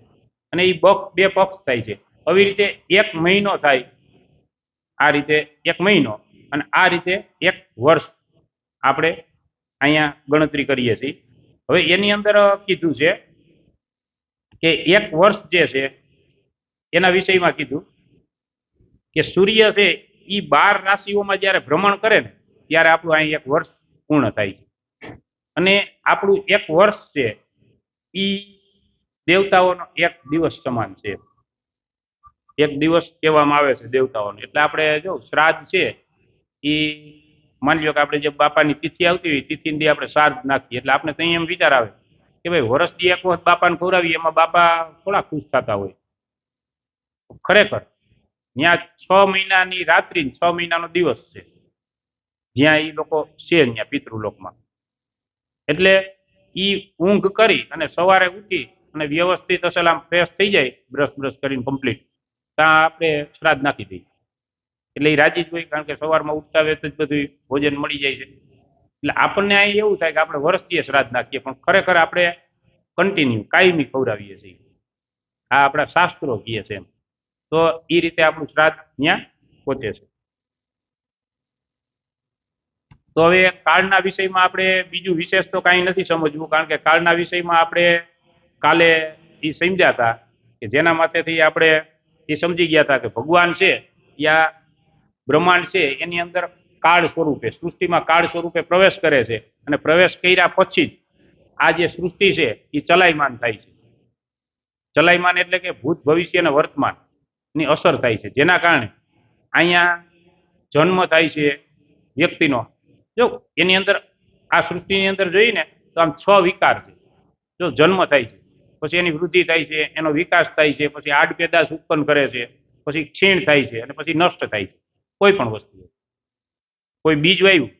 અને એ 2 પક્ષ થાય છે. આવી રીતે 1 મહિનો થાય, આ રીતે 1 મહિનો, અને આ રીતે 1 વર્ષ આપણે અહીંયા ગણતરી કરીએ છીએ. હવે એની અંદર કીધું છે કે 1 વર્ષ જે છે એના વિષયમાં કીધું કે સૂર્ય છે એ 12 રાશિઓમાં જ્યારે ભ્રમણ કરે ને ત્યારે આપણું અહીં 1 વર્ષ પૂર્ણ થાય છે. અને આપણું 1 વર્ષ છે એ દેવતાઓનો 1 દિવસ સમાન છે. 1 દિવસ કહેવામાં આવે છે દેવતાઓને. એટલે આપણે જો શ્રાદ્ધ છે એ માની લો કે આપણે જે બાપાની તિથિ આવતી હોય તિથિની આપણે શ્રાદ્ધ નાખીએ, એટલે આપણે તો એમ વિચાર આવે કે ભાઈ વર્ષથી 1 વખત બાપાને ખવડાવીએ, એમાં બાપા થોડા ખુશ થતા હોય. ખરેખર ત્યાં 6 મહિનાની રાત્રિ 6 મહિનાનો દિવસ છે જ્યાં એ લોકો છે ત્યાં પિતૃલોકમાં. એટલે એ ઊંઘ કરી અને સવારે ઉઠી અને વ્યવસ્થિત અસલ આમ ફ્રેશ થઈ જાય, બ્રશ કરીને કમ્પ્લીટ, ત્યાં આપણે શ્રાદ્ધ નાખી દઈએ. એટલે એ રાજી જ હોય, કારણ કે સવારમાં ઉઠતા વેત જ બધું ભોજન મળી જાય છે. એટલે આપણને અહીં એવું થાય કે આપણે વર્ષથી શ્રાદ્ધ નાખીએ, પણ ખરેખર આપણે કન્ટિન્યુ કાયમી ખવડાવીએ છીએ. આ આપણા શાસ્ત્રો કહે છે એમ. તો એ રીતે આપણું શ્રાદ્ધ ત્યાં પહોંચે છે. તો હવે કાળના વિષયમાં આપણે બીજું વિશેષ તો કાંઈ નથી સમજવું, કારણ કે કાળના વિષયમાં આપણે કાલે એ સમજ્યા હતા કે જેના માટેથી આપણે એ સમજી ગયા હતા કે ભગવાન છે યા બ્રહ્માંડ છે એની અંદર કાળ સ્વરૂપે, સૃષ્ટિમાં કાળ સ્વરૂપે પ્રવેશ કરે છે, અને પ્રવેશ કર્યા પછી જ આ જે સૃષ્ટિ છે એ ચલાયમાન થાય છે. ચલાયમાન એટલે કે ભૂત ભવિષ્ય અને વર્તમાનની અસર થાય છે, જેના કારણે અહીંયા જન્મ થાય છે વ્યક્તિનો. જો એની અંદર આ સૃષ્ટિની અંદર જોઈએ ને તો આમ 6 વિકાર છે. જો જન્મ થાય છે પછી એની વૃદ્ધિ થાય છે, એનો વિકાસ થાય છે, પછી આડ પેદાશ ઉત્પન્ન કરે છે, પછી ક્ષીણ થાય છે અને પછી નષ્ટ થાય છે. કોઈ પણ વસ્તુ, કોઈ બીજ વાવ્યું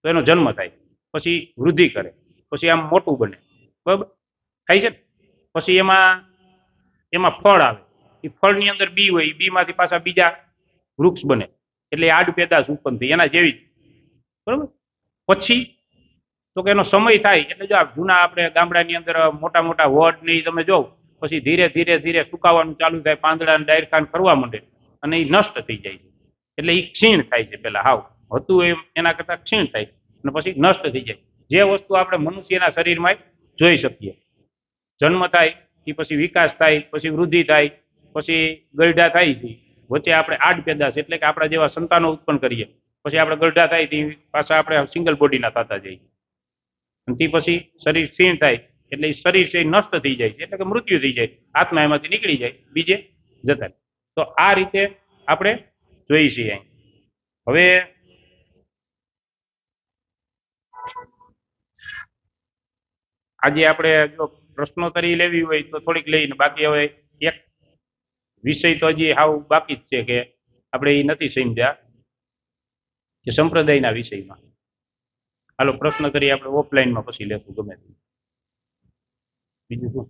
તો એનો જન્મ થાય, પછી વૃદ્ધિ કરે, પછી આમ મોટું બને, બરાબર થાય છે ને. પછી એમાં ફળ આવે, એ ફળની અંદર બી હોય, એ બીમાંથી પાછા બીજા વૃક્ષ બને, એટલે આડ પેદાશ ઉત્પન્ન થઈ એના જેવી જ, બરાબર. પછી તો કે એનો સમય થાય એટલે જો જૂના આપણે ગામડાની અંદર મોટા મોટા વડ ને તમે જોવ, પછી ધીરે ધીરે ધીરે સુકાવાનું ચાલુ થાય, પાંદડા ને ડાયરખાન ખરવા માંડે અને એ નષ્ટ થઈ જાય છે. એટલે એ ક્ષીણ થાય છે. પેલા હાવ હતું એમ એના કરતા ક્ષીણ થાય અને પછી નષ્ટ થઈ જાય. જે વસ્તુ આપણે મનુષ્યના શરીરમાં જોઈ શકીએ, જન્મ થાય એ પછી વિકાસ થાય, પછી વૃદ્ધિ થાય, પછી ગરડા થાય છે, વચ્ચે આપણે આડ પેદાશ એટલે કે આપણા જેવા સંતાનો ઉત્પન્ન કરીએ, પછી આપણે ગરડા થાય તે પાછા આપણે સિંગલ બોડીના થતા જઈએ, અને તે પછી શરીર ક્ષીણ થાય એટલે એ શરીર છે નષ્ટ થઈ જાય છે, એટલે કે મૃત્યુ થઈ જાય, આત્મા એમાંથી નીકળી જાય, બીજે જતા. તો આ રીતે આપણે જોઈ છીએ. હવે આજે આપણે જો પ્રશ્નોત્તરી લેવી હોય તો થોડીક લઈને, બાકી હવે એક વિષય તો હજી હાવ બાકી જ છે કે આપણે એ નથી સમજ્યા કે સંપ્રદાયના વિષયમાં. હાલો પ્રશ્ન કરી આપણે ઓફલાઈનમાં પછી લેશું ગમે તે. બીજું શું?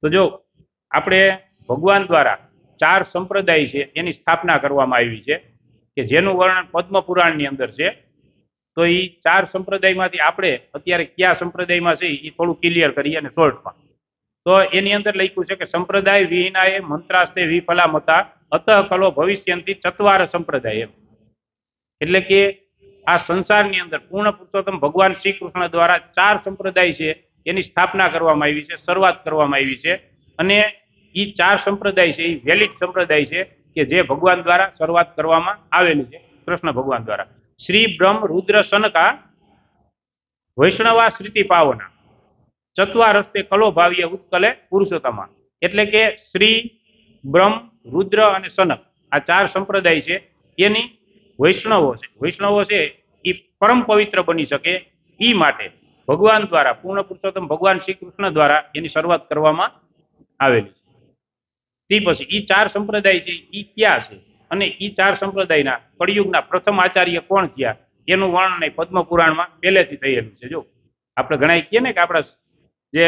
તો જો આપણે ભગવાન દ્વારા 4 સંપ્રદાય છે એની સ્થાપના કરવામાં આવી છે કે જેનું વર્ણન પદ્મ પુરાણની અંદર છે. તો એ 4 સંપ્રદાયમાંથી આપણે અત્યારે કયા સંપ્રદાયમાં છે એ થોડું ક્લિયર કરીએ અને શોર્ટમાં. તો એની અંદર લખ્યું છે કે સંપ્રદાય વિહીનાએ મંત્રાસ્તે વિફલા મતા અતઃ કલો ભવિષ્યંતી ચત્વાર સંપ્રદાય. એટલે કે આ સંસારની અંદર પૂર્ણ પુરુષોત્તમ ભગવાન શ્રી કૃષ્ણ દ્વારા 4 સંપ્રદાય છે એની સ્થાપના કરવામાં આવી છે, શરૂઆત કરવામાં આવી છે. અને એ 4 સંપ્રદાય છે એ વેલિડ સંપ્રદાય છે કે જે ભગવાન દ્વારા શરૂઆત કરવામાં આવેલી છે, કૃષ્ણ ભગવાન દ્વારા. શ્રી બ્રહ્મ રુદ્ર સનકા વૈષ્ણવા શ્રીતિ પાવના ચત્વાર હસ્તે કલો ભાવ્ય ઉત્કલે પુરુષોત્તમા. એટલે કે શ્રી બ્રહ્મ રુદ્ર અને સનક આ 4 સંપ્રદાય છે એની વૈષ્ણવો છે. વૈષ્ણવો છે એ પરમ પવિત્ર બની શકે એ માટે ભગવાન દ્વારા, પૂર્ણ પુરુષોત્તમ ભગવાન શ્રી કૃષ્ણ દ્વારા એની શરૂઆત કરવામાં આવેલી છે. તે પછી એ 4 સંપ્રદાય છે એ ક્યાં છે અને એ 4 સંપ્રદાયના કળિયુગના પ્રથમ આચાર્ય કોણ થયા એનું વર્ણન પદ્મ પુરાણમાં પહેલેથી થયેલું છે. જો આપણે ઘણા કહીએ ને કે આપણા જે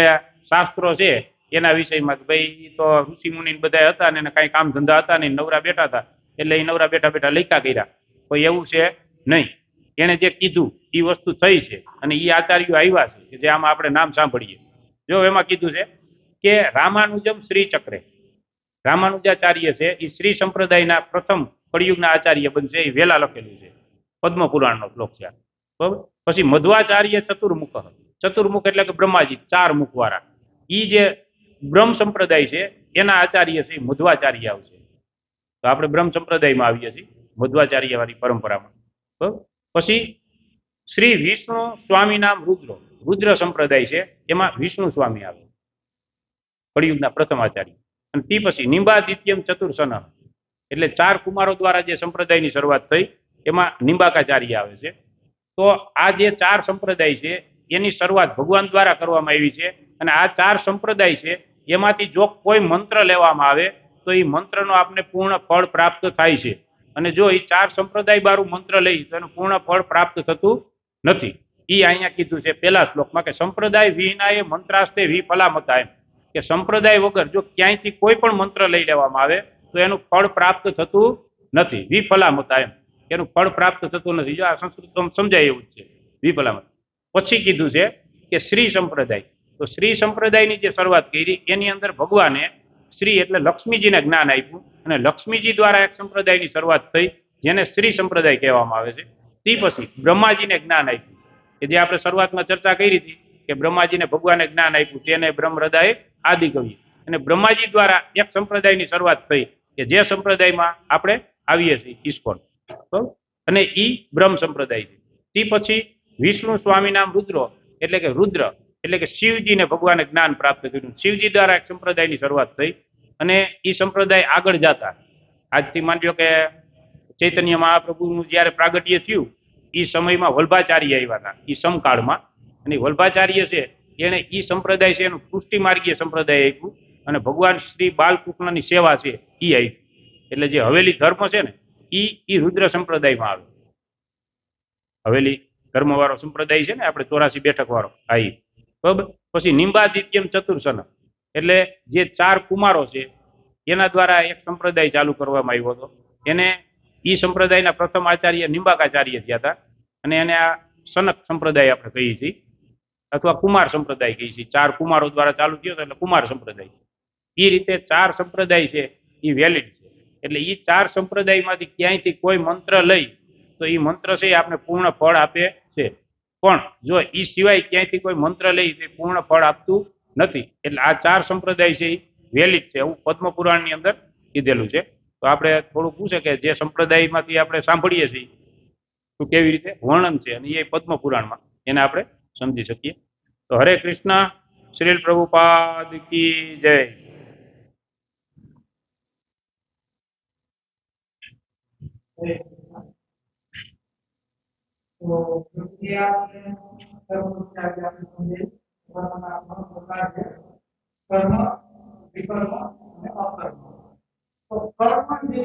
શાસ્ત્રો છે એના વિષયમાં ભાઈ તો ઋષિ મુનિ બધા હતા ને કઈ કામ ધંધા હતા ને નવરા બેઠા હતા એટલે એ નવરા બેઠા બેઠા લખ્યા કર્યા, કોઈ એવું છે નહીં. એને જે કીધું એ વસ્તુ થઈ છે અને એ આચાર્યો આવ્યા છે કે જે આમાં આપણે નામ સાંભળીએ. જો એમાં કીધું છે કે રામાનુજમ શ્રી ચક્રે, રામાનુજાચાર્ય છે એ શ્રી સંપ્રદાયના પ્રથમ કળિયુગના આચાર્ય બનશે, એ વેલા લખેલું છે, પદ્મ પુરાણનો શ્લોક છે. બરાબર. પછી મધ્વાચાર્ય ચતુર્મુખ, ચતુર્મુખ એટલે કે બ્રહ્માજી 4 મુખવાળા, એ જે બ્રહ્મ સંપ્રદાય છે એના આચાર્ય છે મધ્વાચાર્ય આવશે. તો આપણે બ્રહ્મ સંપ્રદાયમાં આવીએ છીએ, મધ્વાચાર્ય વાળી પરંપરામાં. બરાબર. પછી શ્રી વિષ્ણુ સ્વામી નામ રુદ્ર, રુદ્ર સંપ્રદાય છે એમાં વિષ્ણુ સ્વામી આવે, કળિયુગના પ્રથમ આચાર્ય. અને તે પછી નિંબાદિત્યમ ચતુર્સન એટલે 4 કુમારો દ્વારા જે સંપ્રદાયની શરૂઆત થઈ એમાં નિંબાકાચાર્ય આવે છે. તો આ જે 4 સંપ્રદાય છે એની શરૂઆત ભગવાન દ્વારા કરવામાં આવી છે. અને આ 4 સંપ્રદાય છે એમાંથી જો કોઈ મંત્ર લેવામાં આવે તો એ મંત્રનો આપને પૂર્ણ ફળ પ્રાપ્ત થાય છે. અને જો એ 4 સંપ્રદાય બારું મંત્ર લઈ તો એનું પૂર્ણ ફળ પ્રાપ્ત થતું નથી. એ અહીંયા કીધું છે પહેલા શ્લોકમાં કે સંપ્રદાય વિહીનાએ મંત્રાસ્તે વિફલા મતા. એમ કે સંપ્રદાય વગર જો ક્યાંયથી કોઈ પણ મંત્ર લઈ લેવામાં આવે તો એનું ફળ પ્રાપ્ત થતું નથી. વિફલા મતા, એમ એનું ફળ પ્રાપ્ત થતું નથી. જો આ સંસ્કૃતમાં સમજાય એવું જ છે, વિફલા મતા. પછી કીધું છે કે શ્રી સંપ્રદાય, તો શ્રી સંપ્રદાયની જે શરૂઆત કરી એની અંદર ભગવાને શ્રી એટલે લક્ષ્મીજીને જ્ઞાન આપ્યું અને લક્ષ્મીજી દ્વારા એક સંપ્રદાયની શરૂઆત થઈ જેને શ્રી સંપ્રદાય કહેવામાં આવે છે. તે પછી બ્રહ્માજીને જ્ઞાન આપ્યું કે જે આપણે શરૂઆતમાં ચર્ચા કરી હતી કે બ્રહ્માજીને ભગવાને જ્ઞાન આપ્યું, તેને બ્રહ્મ હૃદય આદિ કવિ. અને બ્રહ્માજી દ્વારા એક સંપ્રદાયની શરૂઆત થઈ કે જે સંપ્રદાયમાં આપણે આવીએ છીએ, ઈસ્કોન. અને ઈ બ્રહ્મ સંપ્રદાય છે. તે પછી વિષ્ણુ સ્વામી નામ રુદ્ર એટલે કે રુદ્ર એટલે કે શિવજીને ભગવાને જ્ઞાન પ્રાપ્ત કર્યું. શિવજી દ્વારા એક સંપ્રદાયની શરૂઆત થઈ અને એ સંપ્રદાય આગળ જતા આજથી માનજો કે ચૈતન્ય મહાપ્રભુનું જ્યારે પ્રાગટ્ય થયું એ સમયમાં વલ્ભાચાર્ય આવ્યા હતા એ સમકાળમાં. અને વલ્ભાચાર્ય છે એને ઈ સંપ્રદાય છે એનું પુષ્ટિ માર્ગીય સંપ્રદાય આપ્યું અને ભગવાન શ્રી બાલકૃષ્ણની સેવા છે ઈ આવી. એટલે જે હવેલી ધર્મ છે ને ઈ રુદ્ર સંપ્રદાયમાં આવે. હવેલી ધર્મવાળો સંપ્રદાય છે ને આપણે 84 બેઠક વાળો આ ઈ. બરાબર. પછી નિંબાદિત્યમ ચતુર્સન એટલે જે 4 કુમારો છે એના દ્વારા એક સંપ્રદાય ચાલુ કરવામાં આવ્યો હતો. એને ઈ સંપ્રદાયના પ્રથમ આચાર્ય નિંબાકાચાર્ય થયા હતા અને એને આ સનક સંપ્રદાય આપણે કહીએ છીએ અથવા કુમાર સંપ્રદાય કહીએ છીએ. 4 કુમારો દ્વારા ચાલુ થયો હતો એટલે કુમાર સંપ્રદાય. એ રીતે 4 સંપ્રદાય છે એ વેલિડ છે. એટલે એ 4 સંપ્રદાયમાંથી ક્યાંયથી કોઈ મંત્ર લઈ તો એ મંત્ર છે એ આપણે પૂર્ણ ફળ આપે છે. પણ જો એ સિવાય ક્યાંયથી કોઈ મંત્ર લઈ તો પૂર્ણ ફળ આપતું નથી. એટલે આ 4 સંપ્રદાય છે એ વેલિડ છે એવું પદ્મપુરાણની અંદર કીધેલું છે. તો આપણે થોડું પૂછે કે જે સંપ્રદાયમાંથી આપણે સાંભળીએ છીએ તો કેવી રીતે વર્ણન છે અને એ પદ્મપુરાણમાં એને આપણે સમજી શકીએ. તો હરે કૃષ્ણ. શ્રીલ પ્રભુપાદ કી જય. કર્મ વિકર્મ અને અકર્મ. તો કર્મ જે